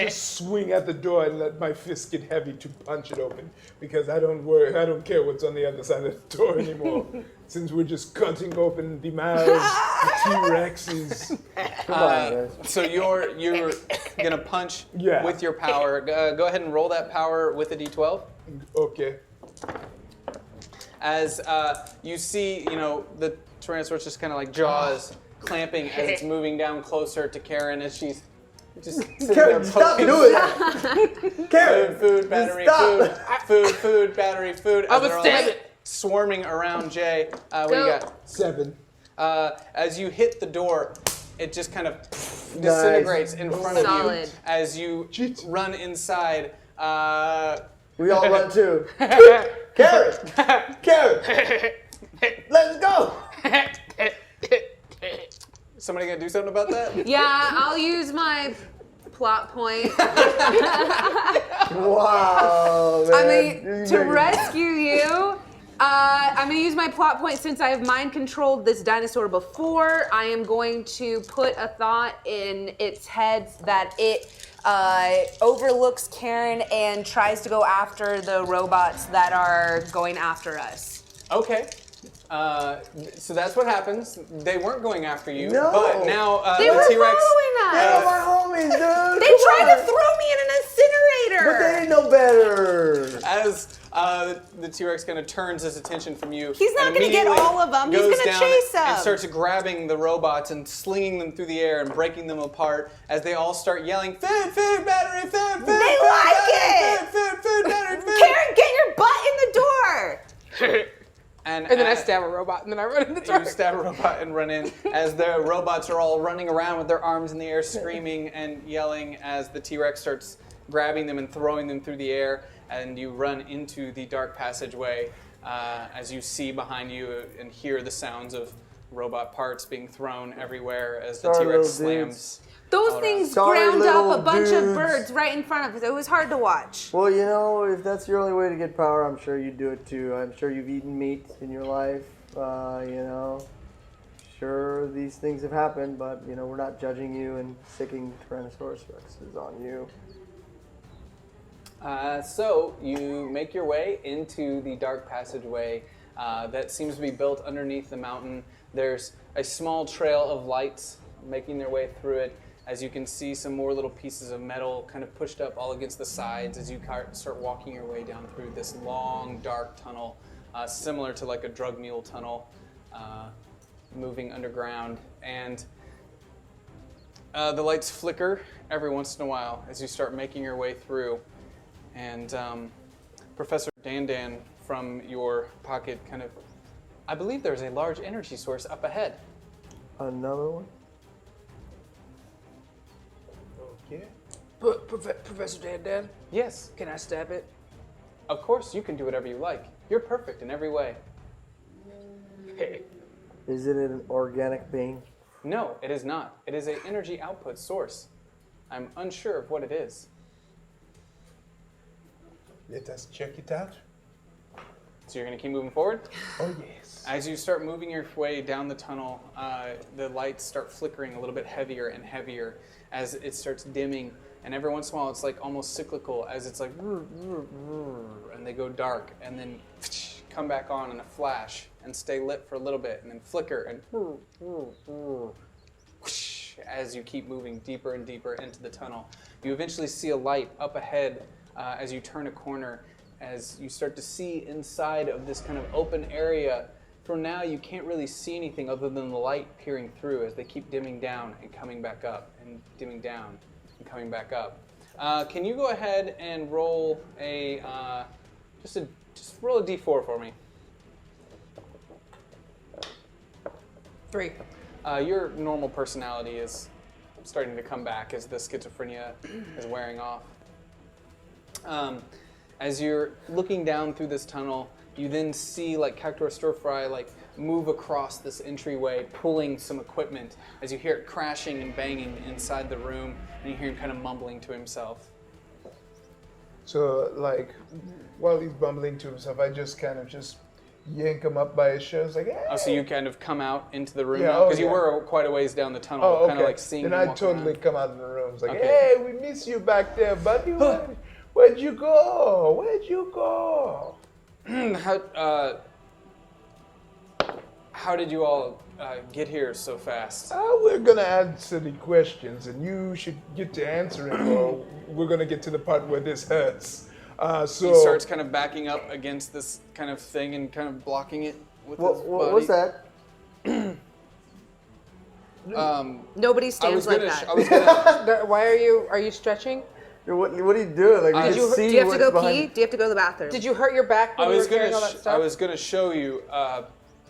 just swing at the door and let my fist get heavy to punch it open because I don't care what's on the other side of the door anymore. Since we're just cutting open the mouths, the T-Rexes. Come on, guys. So you're gonna punch Yeah. with your power. Go ahead and roll that power with a D12. Okay. As you see, the Tyrannosaurus just kind of like jaws clamping as it's moving down closer to Karen as she's just sitting there Karen, stop poking. doing that. Karen, Food, battery, stop. food, battery, food. I As was they're all stab like it. swarming around Jay. What do you Go. got? 7. As you hit the door, it just kind of disintegrates in front of you Solid. as you run inside. We all run too. Karen! Karen! Let's go! Somebody gonna do something about that? Yeah, I'll use my plot point. Wow, man. I mean, You're to making- rescue you, I'm going to use my plot point since I have mind controlled this dinosaur before. I am going to put a thought in its head that it overlooks Karen and tries to go after the robots that are going after us. Okay. So that's what happens. They weren't going after you, No. but now They the were T-Rex. following They're us. my homies, dude. They Come tried on. to throw me in an incinerator. But they didn't know better. As the T-Rex kind of turns his attention from you, He's not and gonna get immediately all of 'em. He's goes gonna down chase 'em. and starts grabbing the robots and slinging them through the air and breaking them apart as they all start yelling, "Food, food, battery, food, food, They food, like battery, it. food, food, battery, food." Karen, get your butt in the door. And And then I stab a robot, and then I run in the door. You stab a robot and run in as the robots are all running around with their arms in the air, screaming and yelling as the T-Rex starts grabbing them and throwing them through the air. And you run into the dark passageway as you see behind you and hear the sounds of robot parts being thrown everywhere as the Sorry, T-Rex little dudes. slams. Those all things Sorry, ground little up a bunch dudes. of birds right in front of us. It was hard to watch. Well, if that's your only way to get power, I'm sure you'd do it too. I'm sure you've eaten meat in your life. Sure, these things have happened, but, we're not judging you and sicking Tyrannosaurus Rexes on you. So you make your way into the dark passageway that seems to be built underneath the mountain. There's a small trail of lights making their way through it. As you can see, some more little pieces of metal kind of pushed up all against the sides as you start walking your way down through this long, dark tunnel, similar to like a drug mule tunnel, moving underground. And the lights flicker every once in a while as you start making your way through. And Professor Dandan, from your pocket, I believe there's a large energy source up ahead. Another one? Okay. Professor Dan, Yes, can I stab it? of course, you can do whatever you like. You're perfect in every way. Hey. Is it an organic being No, it is not. It is an energy output source. I'm unsure of what it is. Let us check it out. So you're going to keep moving forward? Oh, yes. As you start moving your way down the tunnel, the lights start flickering a little bit heavier and heavier as it starts dimming. And every once in a while, it's like almost cyclical as it's like, and they go dark and then come back on in a flash and stay lit for a little bit and then flicker and as you keep moving deeper and deeper into the tunnel. You eventually see a light up ahead as you turn a corner, as you start to see inside of this kind of open area. For now, you can't really see anything other than the light peering through as they keep dimming down and coming back up and dimming down and coming back up. Can you go ahead and roll a just roll a d4 for me? 3. Your normal personality is starting to come back as the schizophrenia is wearing off. As you're looking down through this tunnel, you then see like Cactuar Stir-Fry like move across this entryway, pulling some equipment as you hear it crashing and banging inside the room, and you hear him kind of mumbling to himself. So, like, while he's bumbling to himself, I just kind of just yank him up by his shirt. It's like, hey. Oh, so you kind of come out into the room Yeah, now? Because oh, you yeah. were quite a ways down the tunnel, Oh, okay. kind of like seeing then him I walk totally around. come out in the room. It's like, Okay. hey, we miss you back there, buddy. Where'd you go? Where'd you go? How did you all get here so fast? We're going to answer the questions, and you should get to answering, or we're going to get to the part where this hurts. So He starts kind of backing up against this kind of thing and kind of blocking it with his body. What's that? Nobody I stands was like gonna. that. I was gonna. Why are you stretching? What are you doing? Like, Did we you- can see Do you have to what's go behind- pee? Do you have to go to the bathroom? Did you hurt your back when I you was were carrying all that gonna. stuff? I was gonna show you.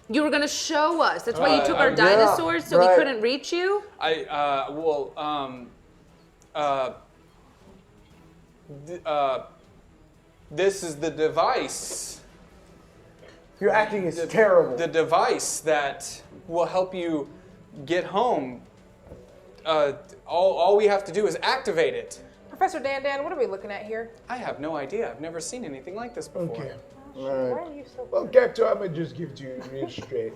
You were gonna show us. That's why you took our yeah, dinosaurs so we right. couldn't reach you. This is the device. Your acting is terrible. The device that will help you get home. All we have to do is activate it. Professor Dan, what are we looking at here? I have no idea. I've never seen anything like this before. Okay. Why are you so... Well, Cactuar, I'm going to just give it to you real straight.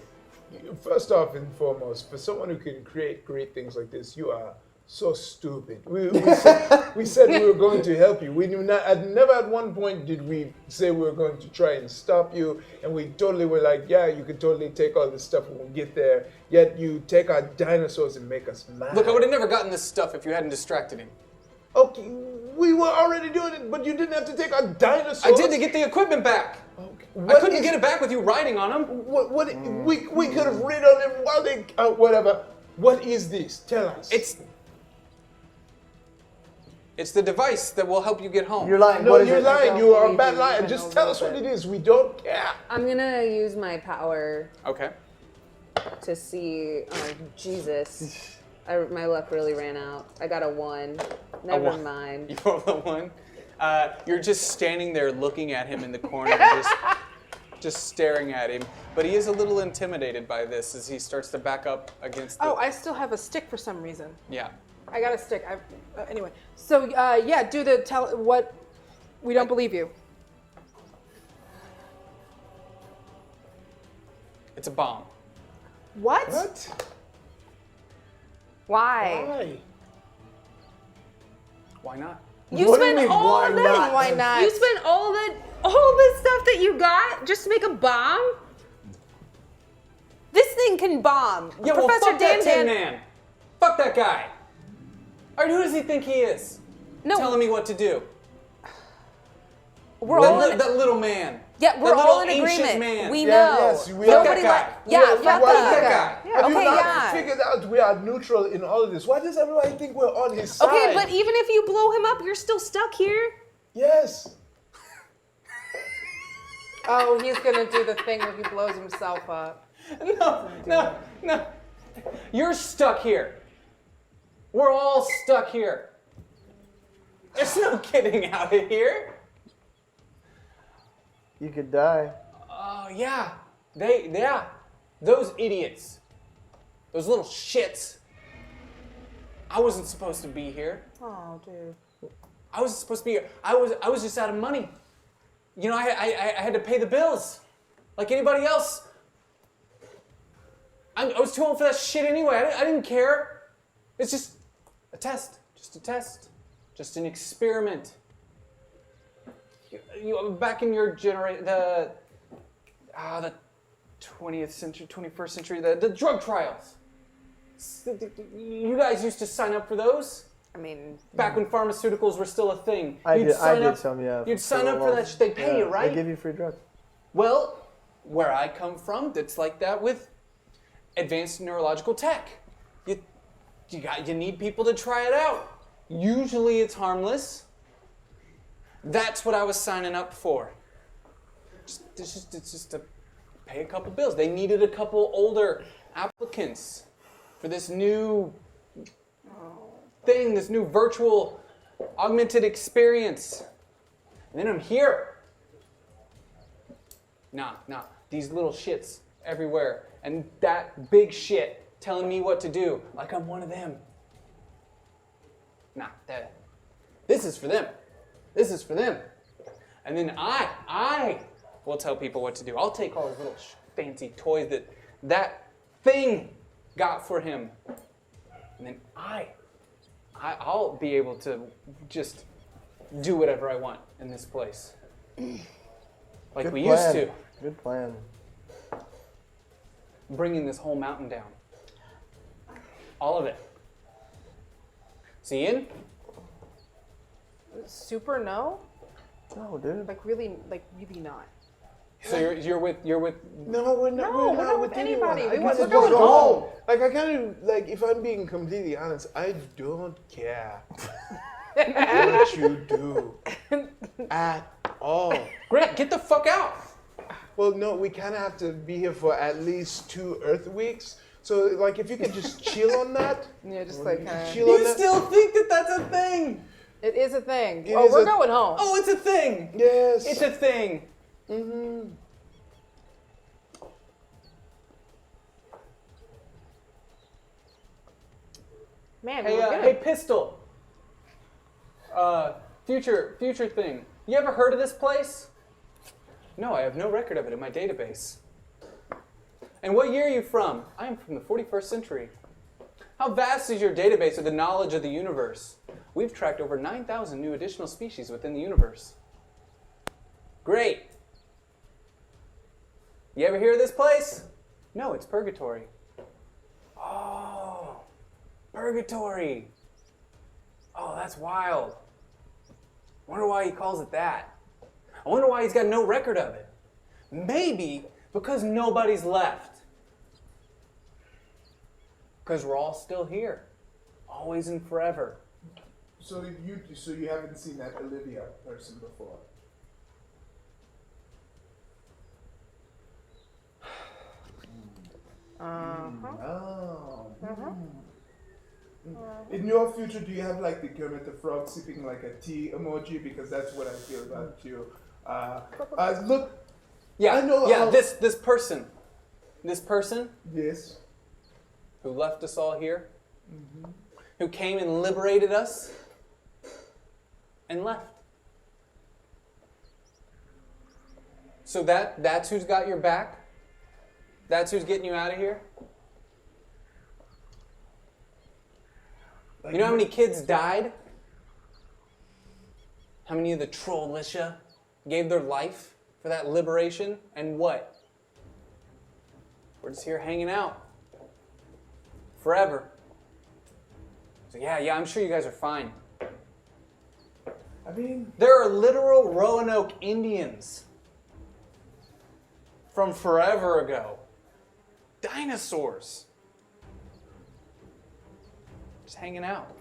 First off and foremost, for someone who can create great things like this, you are so stupid. We said we were going to help you. We knew not, never at one point did we say we were going to try and stop you, and we totally were like, yeah, you can totally take all this stuff when we get there, yet you take our dinosaurs and make us mad. Look, I would have never gotten this stuff if you hadn't distracted him. Okay, we were already doing it, but you didn't have to take our dinosaurs. I did to get the equipment back. Okay. I couldn't get it back with you riding on them. We could have rid on them while they whatever. What is this? Tell us. It's the device that will help you get home. You're lying. No, What is you're it? lying. You are a believe bad you. liar. I Just know tell about us what it. it is. We don't care. I'm gonna use my power Okay. to see. Oh Jesus! My luck really ran out. I got a 1. Never one. mind. You roll the one. You're just standing there looking at him in the corner, just staring at him. But he is a little intimidated by this as he starts to back up against the... Oh, I still have a stick for some reason. Yeah. I got a stick. Anyway, so yeah, do the tell what. We don't believe you. It's a bomb. What? What? Why? Why? Why not? You What do you spent mean, all why the not? Why not? You spent all the stuff that you got just to make a bomb. This thing can bomb. Yeah, well, Professor fuck that Dan Tin Man. Fuck that guy. All right, who does he think he is? No. Telling me what to do. We're all in, That little man. yeah, we're That all little in ancient agreement. man. We Yeah, know. yes, we Nobody are. Fuck that yeah, guy. fuck Why that that guy. guy? Have you Okay, not yeah. figured out we are neutral in all of this? Why does everybody think we're on his side? Okay, but even if you blow him up, you're still stuck here. Yes. Oh, he's gonna do the thing where he blows himself up. No. You're stuck here. We're all stuck here. There's no getting out of here. You could die. Oh, yeah. Yeah. Those idiots. Those little shits. I wasn't supposed to be here. Oh, dude. I wasn't supposed to be here. I was just out of money. You know, I had to pay the bills, like anybody else. I was too old for that shit anyway. I didn't care. It's just a test. Just a test. Just an experiment. Back in your generation, the 20th century, 21st century, the drug trials. You guys used to sign up for those? I mean, Back when pharmaceuticals were still a thing. I You'd did sign up- some, yeah. You'd sign up for that shit. They pay you, right? They give you free drugs. Well, where I come from, it's like that with advanced neurological tech. You need people to try it out. Usually it's harmless. That's what I was signing up for. It's just to pay a couple bills. They needed a couple older applicants for this new thing, this new virtual augmented experience. And then I'm here. Nah, these little shits everywhere. And that big shit telling me what to do, like I'm one of them. Nah, this is for them. This is for them. And then I will tell people what to do. I'll take all those little fancy toys that thing got for him. And then I'll be able to just do whatever I want in this place. Like Good we plan. used to. Good plan. Bringing this whole mountain down. All of it. See in? Super no? No, dude. Like really not. So you're with No, we're not. No, we're not with anyone. anybody. I We want want to to go go home. Like I kind of like, if I'm being completely honest, I don't care what you do at all. Great, get the fuck out. Well, no, we kind of have to be here for at least 2 Earth weeks. So, like, if you could just chill on that. Yeah, just like Chill on You that. still think that that's a thing? it is a thing. It Oh, is we're a- going home. Oh, it's a thing. Yes. It's a thing. Mm-hmm. Man, Hey, we were good. hey, Pistol. Future thing. You ever heard of this place? No, I have no record of it in my database. And what year are you from? I am from the 41st century. How vast is your database of the knowledge of the universe? We've tracked over 9,000 new additional species within the universe. Great. You ever hear of this place? No, it's Purgatory. Oh, Purgatory. Oh, that's wild. Wonder why he calls it that. I wonder why he's got no record of it. Maybe because nobody's left. Because we're all still here. Always and forever. So you haven't seen that Olivia person before? Oh. In your future, do you have like the Kermit the Frog sipping like a tea emoji? Because that's what I feel about you. Look. Yeah, I know yeah. how- This person Yes. who left us all here, who came and liberated us, and left. So that's who's got your back. That's who's getting you out of here. You know how many kids died? How many of the Trollisha gave their life for that liberation? And what? We're just here hanging out. Forever. So yeah, I'm sure you guys are fine. I mean, There are literal Roanoke Indians from forever ago. Dinosaurs. Just hanging out.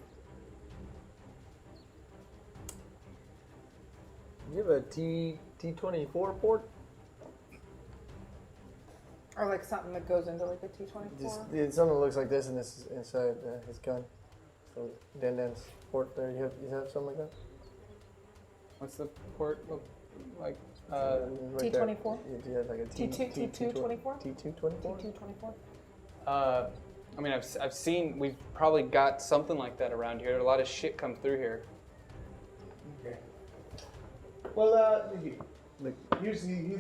You have a T24 port? Or like something that goes into like a T24. It's something that looks like this, and this is inside his gun. So Dan's port there. You have something like that? What's the port look like? Right there. T24? Yeah, like a T224? T224? T224? I mean, I've seen, we've probably got something like that around here. A lot of shit comes through here. Okay. Well, look, here's the deal.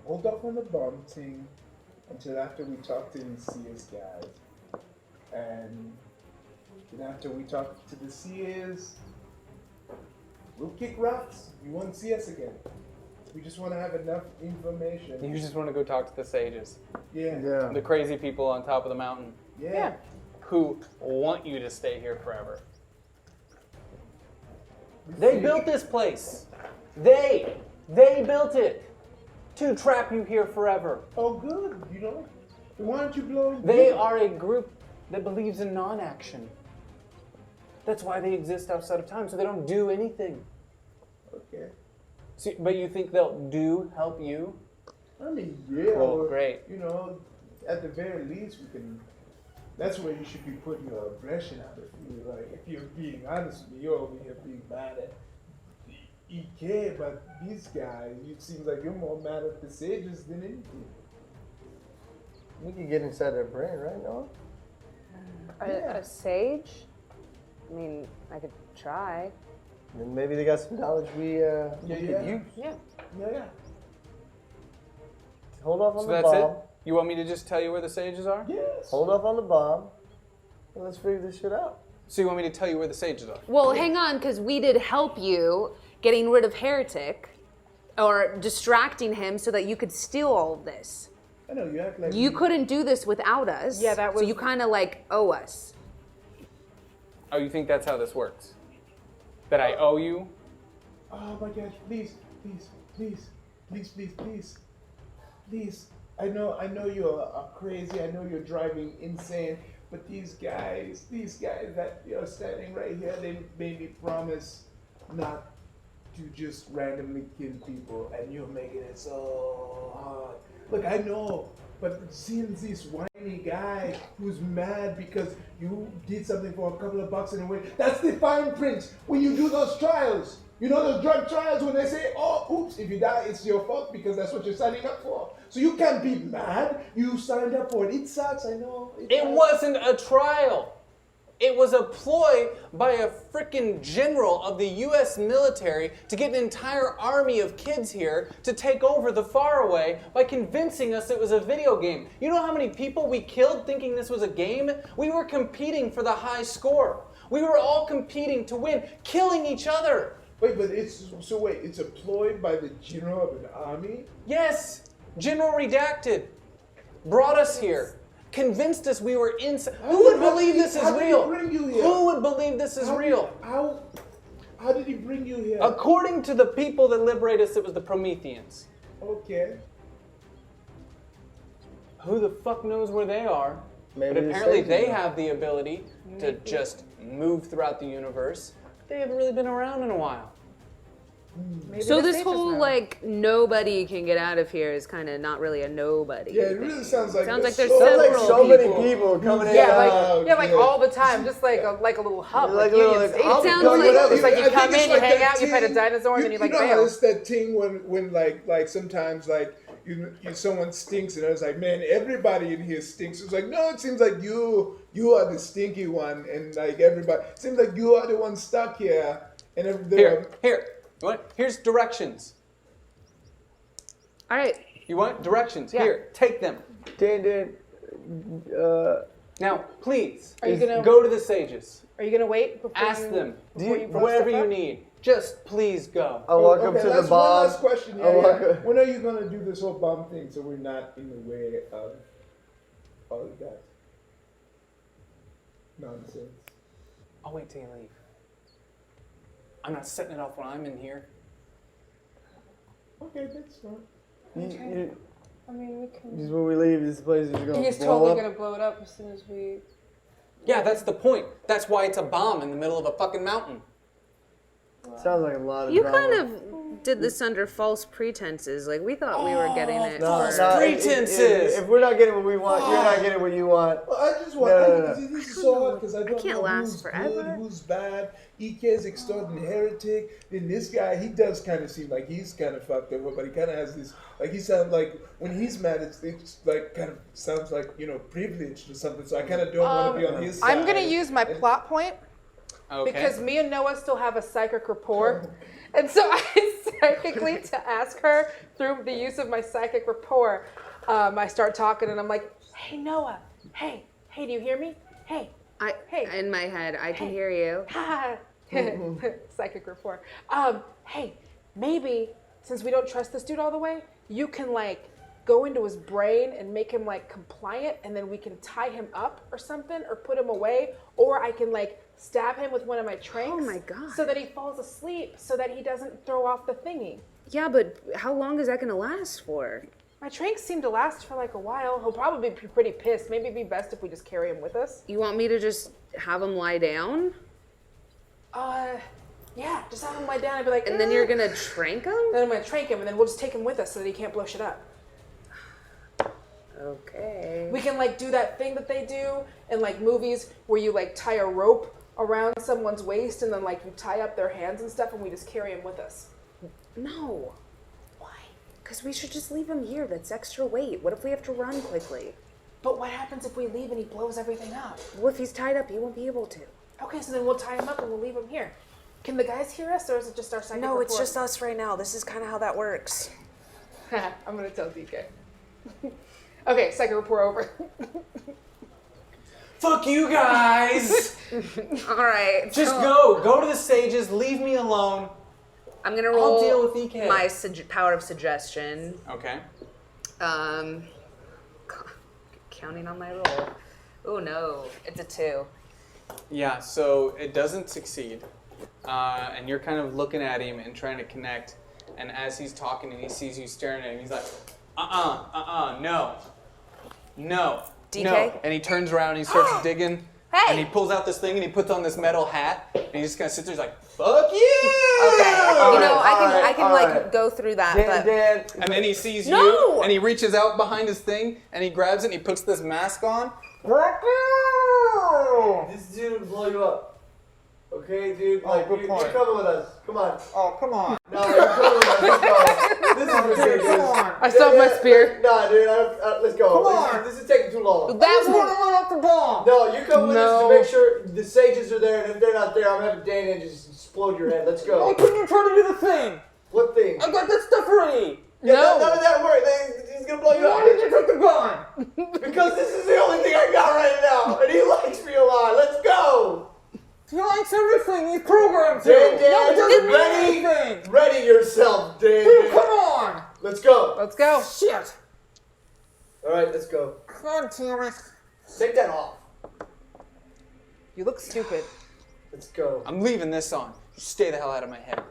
Hold off on the bomb thing until after we talk to these CS guys. And then after we talk to the CS, we'll kick rocks. You won't see us again. We just want to have enough information. You just want to go talk to the sages. Yeah. The crazy people on top of the mountain. Yeah. Who want you to stay here forever. They built this place. They built it to trap you here forever. Oh, good. Why don't you blow? They are a group that believes in non-action. That's why they exist outside of time, so they don't do anything. Okay. See, but you think they'll help you? I mean, yeah. Well, great. At the very least, we can. That's where you should be putting your aggression out. If you're being honest with me, you're over here being mad at EK, but these guys, it seems like you're more mad at the sages than anything. We can get inside their brain, right, Noah? A sage? I mean, I could try. And maybe they got some knowledge we could use. Yeah. Hold off on So the that's bomb. it? You want me to just tell you where the sages are? Yes. Hold off on the bomb. And let's figure this shit out. So you want me to tell you where the sages are? Well, hang on, because we did help you getting rid of Heretic, or distracting him so that you could steal all of this. I know you act like You couldn't do this without us. Yeah, that So was- you kind of like owe us. Oh, you think that's how this works? That I owe you? Oh my gosh! Please. I know you're crazy. I know you're driving insane. But these guys that you're standing right here, they made me promise not to just randomly kill people, and you're making it so hard. Look, I know, but seeing this whiny guy who's mad because you did something for a couple of bucks in a way, that's the fine print when you do those trials. You know those drug trials when they say, oh, oops, if you die, it's your fault because that's what you're signing up for. So you can't be mad. You signed up for it. It sucks, I know. It wasn't a trial. It was a ploy by a frickin' general of the U.S. military to get an entire army of kids here to take over the faraway by convincing us it was a video game. You know how many people we killed thinking this was a game? We were competing for the high score. We were all competing to win, killing each other. Wait, but it's a ploy by the general of an army? Yes, General Redacted brought us here. Convinced us we were inside. Who would believe this is real? Who would believe this is real? How did he bring you here? According to the people that liberate us, it was the Prometheans. Okay. Who the fuck knows where they are? Maybe but the apparently sages they know. have the ability to just move throughout the universe. They haven't really been around in a while. Maybe So the this sages whole know. like nobody can get out of here is kind of not really a nobody. Yeah, it really sounds like Sounds like there's Sounds like several so many people. people coming in. Yeah, and out. like all the time, just like a little hub, Like like a little, Union like, Station. I'll sounds come like- whatever. It's like you I think come in, it's you like hang that out, you pet a thing- dinosaur, and then you like know how bail. it's that thing when like sometimes like you someone stinks and I was like, man, everybody in here stinks. It's like, no, it seems like you are the stinky one, and like everybody seems like you are the one stuck here. And Here. You want? Here's directions. All right. You want directions? Yeah. Here, take them. Dan, Now, please, Are you gonna- go to the sages. Are you gonna wait before Ask you, them. before you blow Whatever stuff you up? need. Just please go. I'll walk up to the One bomb. last question. I'll walk Yeah. up- When are you gonna do this whole bomb thing so we're not in the way of all of that nonsense? I'll wait till you leave. I'm not setting it off when I'm in here. Okay, that's fine. I mean, we can. Just when we leave, this place is going He's to blow totally up. gonna blow it up as soon as we. Yeah, that's the point. That's why it's a bomb in the middle of a fucking mountain. Sounds like a lot of You drama. kind of did this under false pretenses. Like, we thought we were getting it. false for- pretenses. If we're not getting what we want, you're not getting what you want. Well, I just want. No. This is so hard because I don't can't know last who's forever. good, who's bad. Ike is extorting heretic. Then this guy, he does kind of seem like he's kind of fucked up, but he kind of has this. Like he sounds like when he's mad, it's like kind of sounds like privileged or something. So I kind of don't want to be on his side. I'm gonna use my plot point Okay. because me and Noah still have a psychic rapport, and so I psychically to ask her through the use of my psychic rapport. I start talking and I'm like, "Hey Noah, hey, do you hear me? Hey, hey." In my head, I can Hey. hear you. Ha! Psychic rapport. Hey, maybe since we don't trust this dude all the way, you can like go into his brain and make him like compliant, and then we can tie him up or something, or put him away, or I can like stab him with one of my tranks. Oh my God. So that he falls asleep, so that he doesn't throw off the thingy. Yeah, but how long is that gonna last for? My tranks seem to last for like a while. He'll probably be pretty pissed. Maybe it'd be best if we just carry him with us. You want me to just have him lie down? Yeah, just have him lie down and be like, And then you're gonna trank him? Then I'm gonna trank him, and then we'll just take him with us so that he can't blow shit up. Okay. We can like do that thing that they do in like movies where you like tie a rope around someone's waist and then like you tie up their hands and stuff, and we just carry him with us. No. Why? Because we should just leave him here. That's extra weight. What if we have to run quickly? But what happens if we leave and he blows everything up? Well, if he's tied up, he won't be able to. Okay, so then we'll tie him up and we'll leave him here. Can the guys hear us, or is it just our psychic No, it's rapport? just us right now. This is kind of how that works. I'm gonna tell DK. Okay, psychic rapport over. Fuck you guys! All right. Just so go to the stages, leave me alone. I'm gonna I'll roll deal with EK. my power of suggestion. Okay. Counting on my roll. Oh no, it's a 2. Yeah, so it doesn't succeed. And you're kind of looking at him and trying to connect. And as he's talking and he sees you staring at him, he's like, no. DK? No. And he turns around and he starts digging. Hey! And he pulls out this thing and he puts on this metal hat. And he just kind of sits there, he's like, fuck you! Okay. You know, Alright, I can alright. like go through that, Dan, but And then he sees No! you and he reaches out behind his thing and he grabs it and he puts this mask on. This dude will blow you up. Okay, dude? Oh, Like, good you're point. coming with us. Come on. Oh, come on. No, you're coming with us. Let's go. This is ridiculous. I still have my spear. Nah, dude. Let's go. Come on. This is taking too long. that Run off the bomb. No, you come with us No. to make sure the sages are there, and if they're not there, I'm having Dana just explode your head. Let's go. Couldn't you try to do the thing? What thing? I got that stuff ready. Yeah, No. None of that work. He's gonna blow you Why did up. you take the gun? Because this is the only thing I got right now, and he likes me a lot. Let's go. He likes everything. He's programmed to. Dan, No, it doesn't mean ready? anything. Ready yourself, Dan. Dude, come on. Let's go. Let's go. Shit. All right, let's go. God damn it. Take that off. You look stupid. Let's go. I'm leaving this on. Stay the hell out of my head.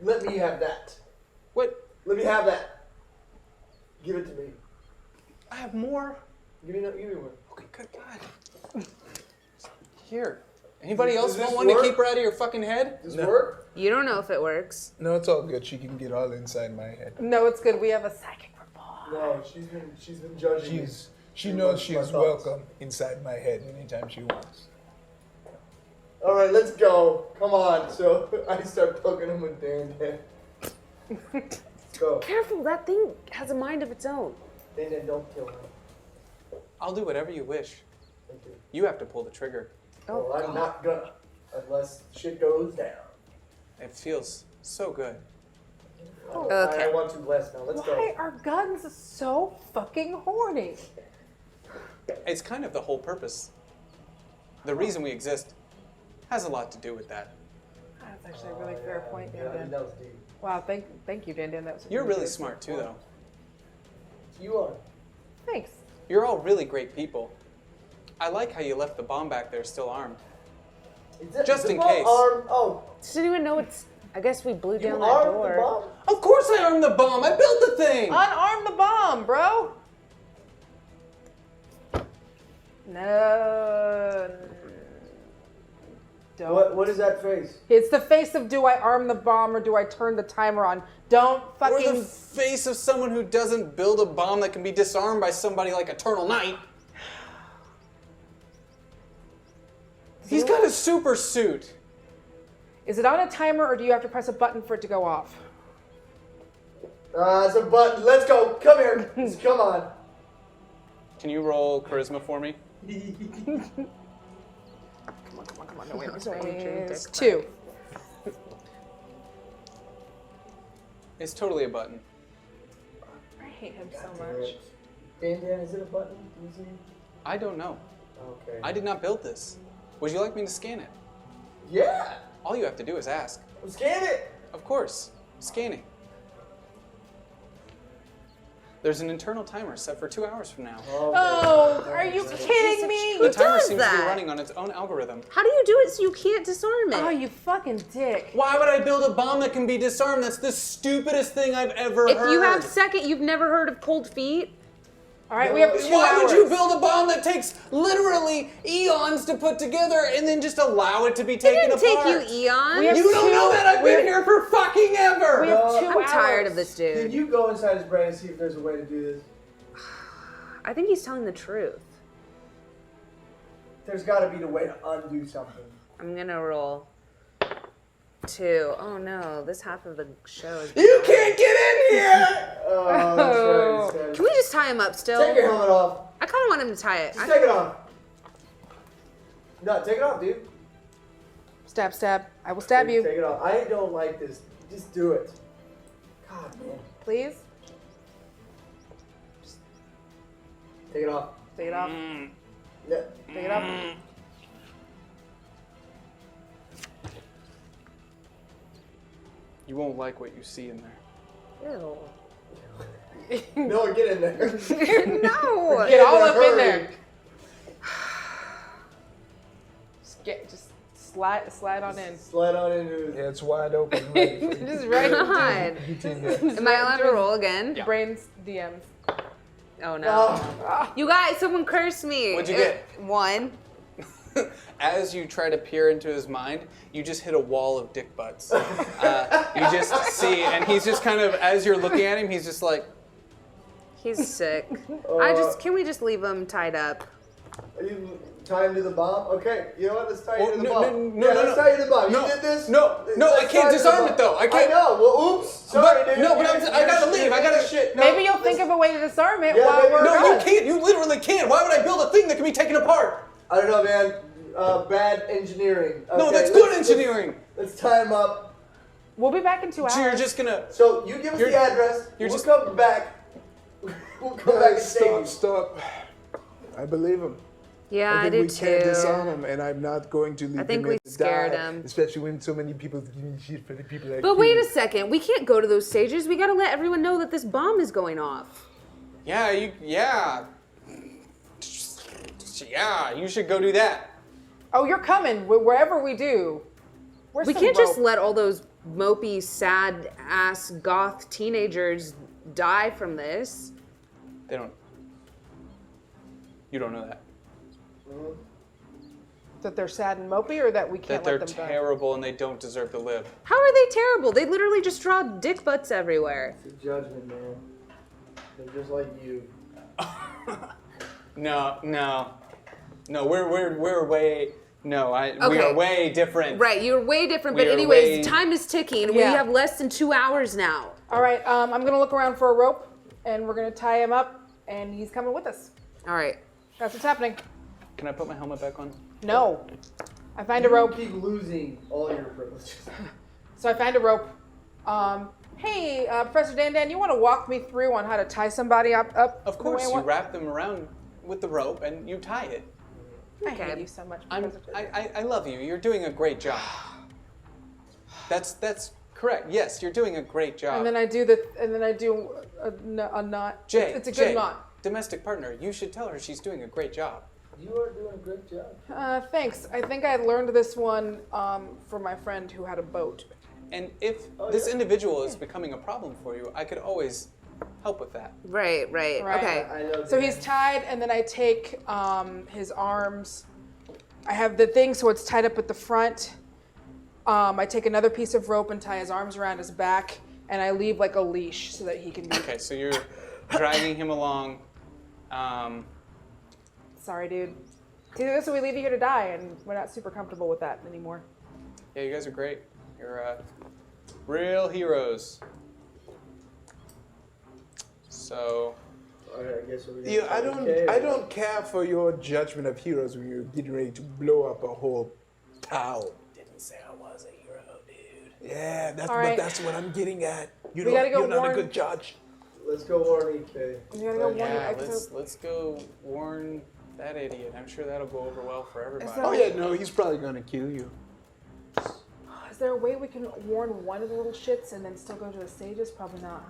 Let me have that. What? Let me have that. Give it to me. I have more? Give me one. Okay, good God. Here. Anybody else Does want this one to work? keep her out of your fucking head? Does this work? you don't know if it works. No, it's all good. She can get all inside my head. No, it's good. We have a psychic rapport. No, she's been judging me. She knows My she's thoughts. welcome inside my head anytime she wants. All right, let's go. Come on. So I start poking him with Dan. Let's go. Careful, that thing has a mind of its own. Dan, don't kill him. I'll do whatever you wish. Thank you. You have to pull the trigger. Well, I'm not gonna, unless shit goes down. It feels so good. Okay. I want to less now. Let's Why go. are guns so fucking horny? It's kind of the whole purpose. The reason we exist has a lot to do with that. That's actually a really fair point, Dan Yeah, Dan. that was deep. Wow, thank you, Dan Dan. That was You're really good. smart too, though. You are. Thanks. You're all really great people. I like how you left the bomb back there still armed. Is that- Just the in bomb case. Armed? Oh, Does anyone know it's? I guess we blew you down that armed door. the bomb? Of course I armed the bomb! I built the thing! Unarm the bomb, bro. No. Don't. What is that face? It's the face of do I arm the bomb or do I turn the timer on? Don't Or fucking. the face of someone who doesn't build a bomb that can be disarmed by somebody like Eternal Night. He's got a super suit. Is it on a timer or do you have to press a button for it to go off? It's a button. Let's go. Come here. Come on. Can you roll charisma for me? Come on, no, wait, it's 2. It's totally a button. I hate him so much. Dan, is it a button? Is it? I don't know. Okay. I did not build this. Would you like me to scan it? Yeah. All you have to do is ask. Scan it. Of course. Scanning. There's an internal timer set for 2 hours from now. Oh, are you kidding me? The timer does seems to that? be running on its own algorithm. How do you do it so you can't disarm it? Oh, you fucking dick. Why would I build a bomb that can be disarmed? That's the stupidest thing I've ever If heard. you have second, you've never heard of cold feet? All right, we have 2 Why hours. would you build a bomb that takes literally eons to put together and then just allow it to be It taken didn't take apart? you eons. We have You don't know that I've been here for fucking ever. We have 2 I'm hours. tired of this Can dude. you go inside his brain and see if there's a way to do this? I think he's telling the truth. There's got to be a way to undo something. I'm gonna roll 2. Oh no, this half of the show is. You can't get in here! Oh, that's right. Can we just tie him up still? Take your helmet off. I kind of want him to tie it. Just take it off. No, take it off, dude. Stab, stab. I will stab you. Take it off. I don't like this. Just do it. God, man. Please. Take it off. Take it off. Yeah. Take it off. You won't like what you see in there. Ew. No, get in there. No. Get all up in Hurry. there. Just slide on in. Slide on into it. Yeah, it's wide open. Ready for you. Just right into God. Get in there. Am I allowed to roll again? brains DMs. Oh no. Oh. You guys, someone cursed me. What'd you get? 1. As you try to peer into his mind, you just hit a wall of dick butts. You just see, and he's just kind of, as you're looking at him, he's just like, He's sick. Uh, Can we just leave him tied up? Are you tying to the bomb? Okay, you know what? Let's tie you Oh, to the no, bomb. no, Yeah, no, let's no. tie you to the bomb. No, You did this? no, I Let's can't tie to the disarm bomb. it, though. I can't- know. Well, oops. Sorry, But- dude. no, but I gotta You're- leave. I gotta- shit. No, Maybe you'll think of a way to disarm it Yeah, while maybe- we're no, gone. you can't. You literally can't. Why would I build a thing that can be taken apart? I don't know, man. Bad engineering. No, Okay, that's good engineering. Let's tie him up. We'll be back in 2 hours. So you're just gonna. So you give us You're- the address. you're We'll just- come back. We'll come back and Guys, save you. stop. I believe him. Yeah, I I, think do we too. can't disarm him, and I'm not going to leave I think him we in to scared die, him. especially when so many people give me shit for the people that But kill wait me. a second. We can't go to those stages. We gotta let everyone know that this bomb is going off. Yeah, you should go do that. Oh, you're coming wherever we do. Where's We some can't just rope? let all those mopey, sad ass goth teenagers die from this. They don't. You don't know that. That they're sad and mopey, or that we That can't they're let them die. terrible and they don't deserve to live. How are they terrible? They literally just draw dick butts everywhere. It's a judgment, man. They're just like you. No. We're way. No, we Okay. are way different. Right, you're way different, We but are anyways, way- time is ticking. We Yeah. have less than 2 hours now. All right, I'm gonna look around for a rope, and we're gonna tie him up, and he's coming with us. All right. That's what's happening. Can I put my helmet back on? No, I find a You rope. keep losing all your privileges. So I find a rope. Hey, Professor Dan, you want to walk me through on how to tie somebody up? Of the way course, I you want? wrap them around with the rope and you tie it. I hate you so much. Professor. I love you. You're doing a great job. That's correct. Yes, you're doing a great job. And then I do a knot. Jay, It's a good Jay, knot. domestic partner, you should tell her she's doing a great job. You are doing a great job. Thanks. I think I learned this one from my friend who had a boat. And if this individual is becoming a problem for you, I could always help with that. Right. Right. Okay. I know. So Dan. he's tied, and then I take his arms. I have the thing so it's tied up at the front, I take another piece of rope and tie his arms around his back, and I leave like a leash so that he can be. Okay, so you're dragging him along. Sorry, dude. See, so we leave you here to die, and we're not super comfortable with that anymore. Yeah, you guys are great. You're real heroes. So, Alright, I guess we're gonna Yeah, try to I cave. don't care for your judgment of heroes when you're getting ready to blow up a whole town. Didn't say I was a hero, dude. Yeah, All right. that's what I'm getting at. We gotta go You're not warn- a good judge. Let's go warn EK. We gotta go warn yeah, the let's go warn that idiot. I'm sure that'll go over well for everybody. that- Oh yeah, no, he's probably gonna kill you. Is there a way we can warn one of the little shits and then still go to the sages? Probably not,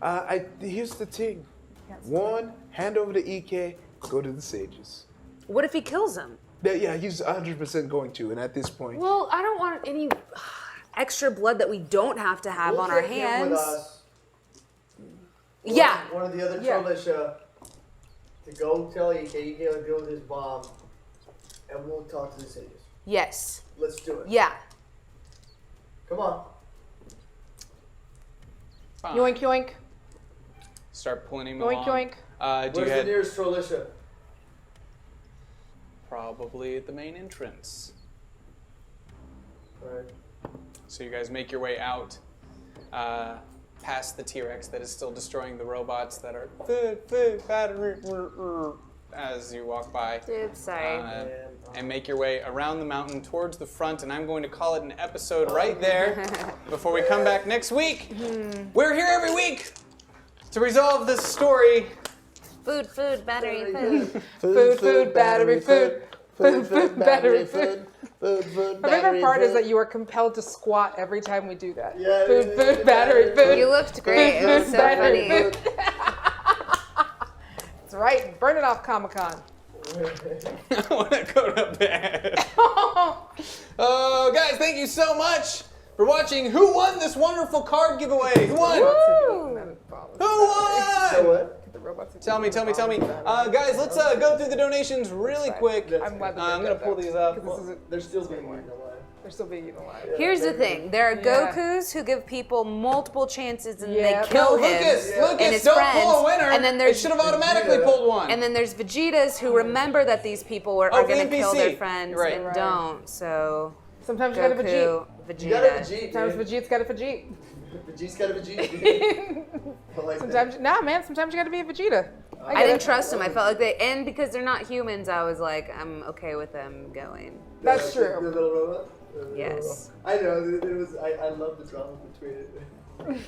huh? Here's the thing. Can't One, hand over to EK, go to the sages. What if he kills him? Yeah, he's 100% going to, and at this point, Well, I don't want any extra blood that we don't have to have We'll on our take him hands. with us. Yeah. One of the other Yeah. Trolisha to go tell EK will deal with his bomb, and we'll talk to the sages. Yes. Let's do it. Yeah. Come on. Fine. Yoink, yoink. Start pulling him Yoink, along. yoink. Do you Where's the head nearest Trolisha? probably at the main entrance. Alright. So you guys make your way out, past the T-Rex that is still destroying the robots that are food, battery, as you walk by. Dude, sorry. And make your way around the mountain towards the front, and I'm going to call it an episode right there before we come back next week. We're here every week to resolve this story. Food, battery, food. Food, battery, food. Food, battery, food. Food, My favorite part is that you are compelled to squat every time we do that. Yeah, Food, battery, food. You looked great. It was so Battery, funny. food. That's right. Burn it off, Comic-Con. I want to go to bed. Oh, guys, thank you so much for watching. Who won this wonderful card giveaway? Who won? Who won? what? Tell me. Guys, let's go through the donations really quick. I'm glad that I'm going to pull these up. They're still being eaten alive. They're still being eaten alive. Here's the thing. There are Yeah. Gokus who give people multiple chances and Yeah. they kill No, him Lucas, and his don't friends. pull a winner. And then It there's should have automatically pulled one. and then there's Vegetas who remember that these people are Oh, going to kill NPC. their friends Right. and Right. don't. So Sometimes you gotta Vegeta. Goku, You got a Vegeta. Vegeta. Sometimes dude. Vegeta's gotta Vegeta. Vegeta's got a Vegeta. I like Sometimes, nah, man. Sometimes you gotta be a Vegeta. I get didn't it. trust them. I felt like they, and because they're not humans, I was like, I'm okay with them going. That's The true. little robot? The little Yes. robot. I know. It was. I love the drama between it.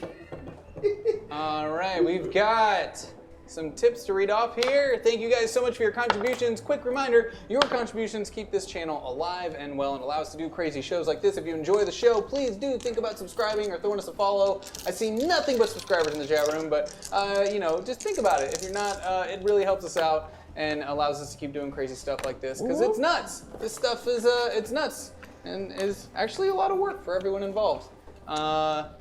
All right, we've got some tips to read off here. Thank you guys so much for your contributions. Quick reminder, your contributions keep this channel alive and well and allow us to do crazy shows like this. If you enjoy the show, please do think about subscribing or throwing us a follow. I see nothing but subscribers in the chat room, but just think about it. If you're not, it really helps us out and allows us to keep doing crazy stuff like this because it's nuts. This stuff is it's nuts and is actually a lot of work for everyone involved.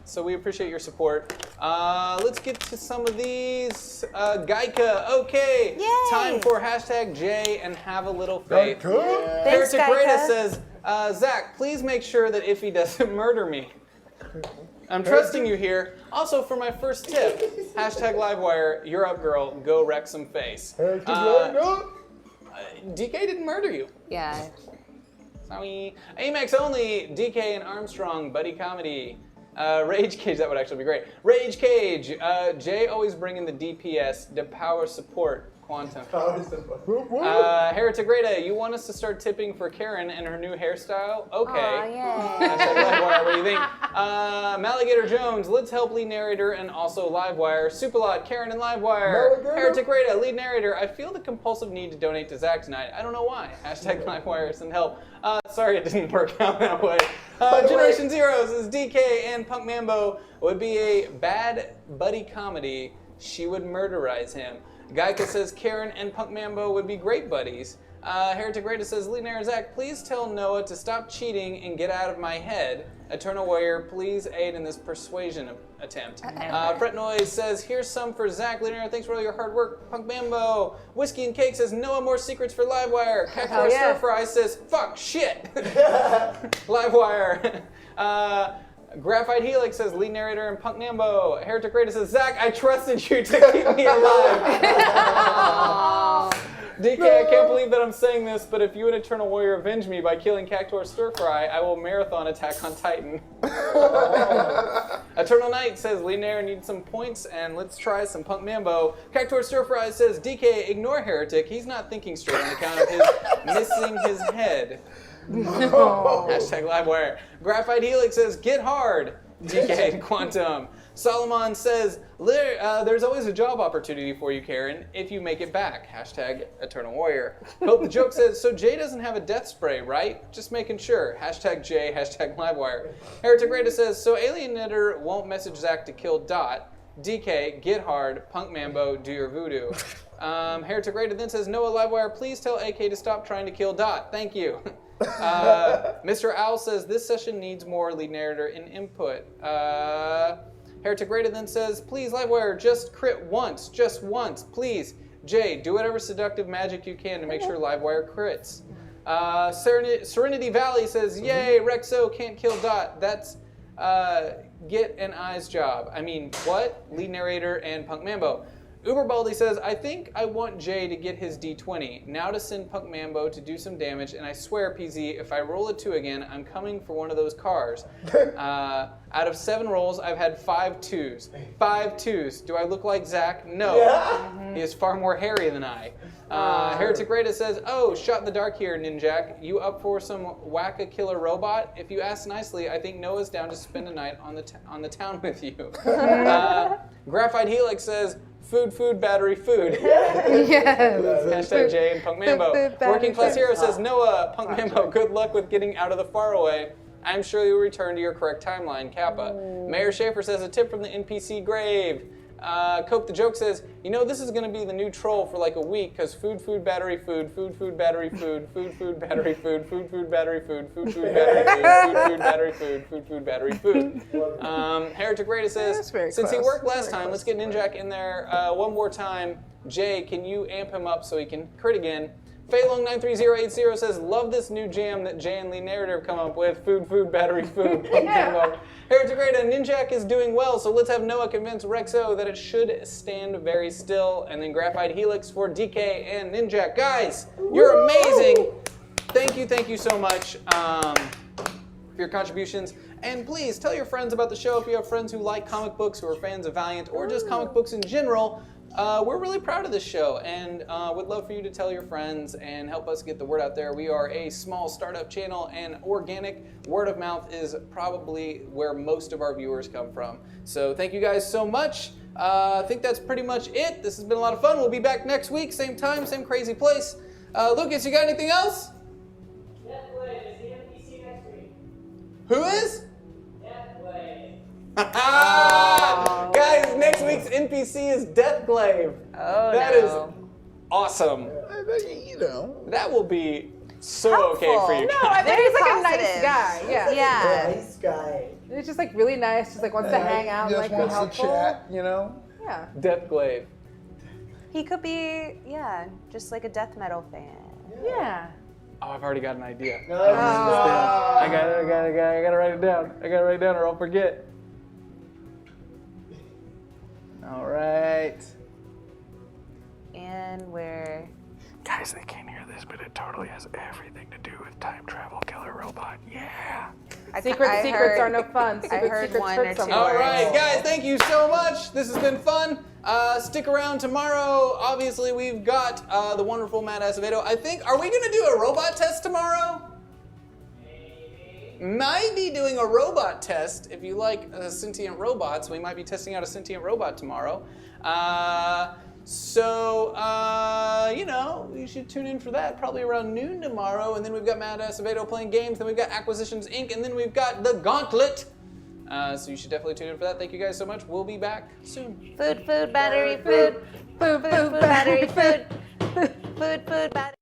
So we appreciate your support. Let's get to some of these. Gaika, okay. Yay. Time for hashtag J and have a little faith. Thanks, Heretic Rita Gaika. says, Zach, please make sure that Iffy doesn't murder me. I'm trusting you here. Also, for my first tip, hashtag Livewire, you're up, girl. Go wreck some face. DK didn't murder you. Yeah. Sorry. Amex only, DK and Armstrong, buddy comedy. Rage Cage, that would actually be great. Rage Cage, Jay always bringing the DPS, the power support, quantum. Heretic Rita, you want us to start tipping for Karen and her new hairstyle? Okay. Aw, yay. Hashtag Livewire, what do you think? Maligator Jones, let's help lead narrator and also Livewire. Superlot, Karen and Livewire. Heretic Rita, lead narrator. I feel the compulsive need to donate to Zach tonight. I don't know why. Hashtag Livewire, send help. Sorry it didn't work out that way. Generation Zero says DK and Punk Mambo would be a bad buddy comedy. She would murderize him. Gaika says Karen and Punk Mambo would be great buddies. Heretic Rita says, Leonard Zach, please tell Noah to stop cheating and get out of my head. Eternal Warrior, please aid in this persuasion attempt. Fret Noise says, here's some for Zach. Leonard, thanks for all your hard work. Punk Bambo. Whiskey and Cake says, Noah, more secrets for Livewire. Cactuar Stir Fry says, fuck shit. Livewire. Graphite Helix says, lead narrator and Punk Nambo. Heretic Rita says, Zach, I trusted you to keep me alive. DK, I can't believe that I'm saying this, but if you and Eternal Warrior avenge me by killing Cactuar Stir Fry, I will marathon Attack on Titan. Eternal Knight says, lead narrator needs some points, and let's try some Punk Mambo. Cactuar Stir Fry says, DK, ignore Heretic. He's not thinking straight on account of his missing his head. No. Hashtag Livewire. Graphite Helix says, get hard. DK and Quantum. Solomon says, there's always a job opportunity for you, Karen, if you make it back. Hashtag Eternal Warrior. Hope the Joke says, so Jay doesn't have a death spray, right? Just making sure. Hashtag Jay, hashtag Livewire. Heretic Rita says, so Alienator won't message Zach to kill Dot. DK, get hard. Punk Mambo, do your voodoo. Heretic Rita then says, Noah Livewire, please tell AK to stop trying to kill Dot. Thank you. Mr. Owl says, this session needs more lead narrator and input. Heretic Rita then says, please, Livewire, just crit once, just once, please. Jay, do whatever seductive magic you can to make sure Livewire crits. Serenity Valley says, yay, Rexo can't kill Dot. That's Get an Eye's job. I mean, what? Lead narrator and Punk Mambo. Uber Baldy says, I think I want Jay to get his D20. Now to send Punk Mambo to do some damage, and I swear, PZ, if I roll a 2 again, I'm coming for one of those cars. Out of 7 rolls, I've had 5 2s. 5 2s. Do I look like Zach? No. Yeah. He is far more hairy than I. Heretic Rita says, oh, shot in the dark here, Ninjak. You up for some whack-a-killer robot? If you ask nicely, I think Noah's down to spend a night on the town with you. Graphite Helix says, food, battery, food. Yes. Hashtag Jay and Punk Mambo. Working Class Hero says, Noah, Punk Mambo, good luck with getting out of the faraway. I'm sure you'll return to your correct timeline, Kappa. Mayor Schaefer says, a tip from the NPC grave. Cope the Joke says, you know, this is going to be the new troll for like a week, because food, battery, food, battery, food, battery, food, battery, food, battery, food, battery, food, battery, food. Heretic Rita says, since he worked last time, let's get Ninjak in there one more time. Jay, can you amp him up so he can crit again? Feilong93080 says, love this new jam that Jay and Lee Narrator have come up with. Food, battery, food. Heretic Rita, Ninjak is doing well, so let's have Noah convince Rexo that it should stand very still. And then Graphite Helix for DK and Ninjak. Guys, you're amazing. Thank you so much for your contributions. And please tell your friends about the show if you have friends who like comic books, who are fans of Valiant, or just comic books in general. We're really proud of this show, and would love for you to tell your friends and help us get the word out there. We are a small startup channel, and organic word of mouth is probably where most of our viewers come from. So thank you guys so much. I think that's pretty much it. This has been a lot of fun. We'll be back next week, same time, same crazy place. Lucas, you got anything else? Deathblade is the NPC next week. Who is? Deathblade. Guys, next week's NPC is Deathglaive. That is awesome. You know. That will be so okay for you. No, I think he's like a nice positive. guy. Yeah. Nice guy. He's just like really nice, just like wants to hang out and Just like be wants to helpful. chat, you know. Yeah. Deathglaive. He could be, just like a death metal fan. Yeah. Oh, I've already got an idea. No. I gotta write it down. I gotta write it down or I'll forget. All right. And we're... Guys, they can't hear this, but it totally has everything to do with time travel killer robot. Yeah. Secrets are no fun. I heard Secrets one hurt or two someone. All right, guys, thank you so much. This has been fun. Stick around tomorrow. Obviously, we've got the wonderful Matt Acevedo. I think, are we going to do a robot test tomorrow? Might be doing a robot test. If you like sentient robots, we might be testing out a sentient robot tomorrow. You know, you should tune in for that probably around noon tomorrow. And then we've got Matt Acevedo playing games. Then we've got Acquisitions Inc. And then we've got The Gauntlet. So you should definitely tune in for that. Thank you guys so much. We'll be back soon. Food, battery, food. Food, battery, food. Food, battery.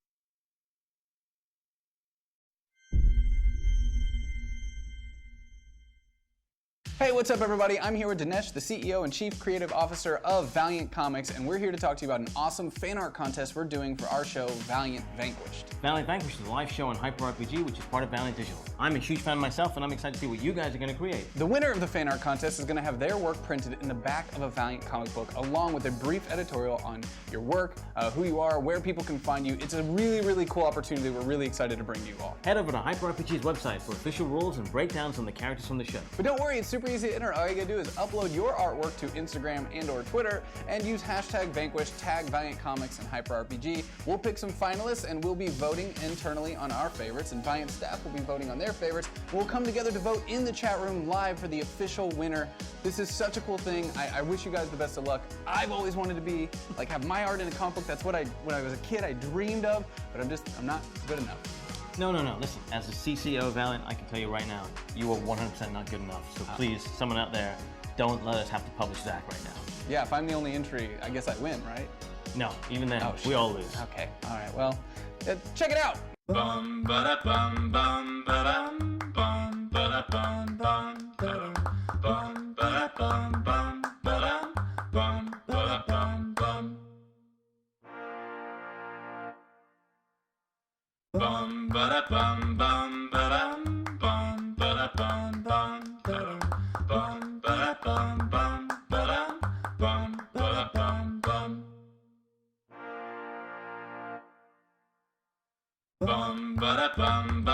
what's up everybody? I'm here with Dinesh, the CEO and Chief Creative Officer of Valiant Comics, and we're here to talk to you about an awesome fan art contest we're doing for our show, Valiant Vanquished. Valiant Vanquished is a live show on Hyper RPG, which is part of Valiant Digital. I'm a huge fan myself, and I'm excited to see what you guys are going to create. The winner of the fan art contest is going to have their work printed in the back of a Valiant comic book, along with a brief editorial on your work, who you are, where people can find you. It's a really, really cool opportunity. We're really excited to bring you all. Head over to Hyper RPG's website for official rules and breakdowns on the characters from the show. But don't worry, it's super easy to enter. All you gotta do is upload your artwork to Instagram and or Twitter and use hashtag Vanquish, tag Valiant Comics and Hyper RPG. We'll pick some finalists and we'll be voting internally on our favorites, and Valiant staff will be voting on their favorites. We'll come together to vote in the chat room live for the official winner. This is such a cool thing. I wish you guys the best of luck. I've always wanted to be, like, have my art in a comic book. That's what when I was a kid, I dreamed of, but I'm not good enough. No. Listen, as a CCO of Valiant, I can tell you right now, you are 100% not good enough. So please, someone out there, don't let us have to publish Zach right now. Yeah, if I'm the only entry, I guess I win, right? No, even then, Oh, we all lose. Okay, all right, well, check it out. Bum ba da bum bum ba dum bum ba da bum bum ba dum bum ba da bum bum ba dum bum ba da bum bum bum ba da bum bum ba dum bum ba da bum bum ba dum bum ba da bum bum ba dum bum ba da bum bum bum ba da bum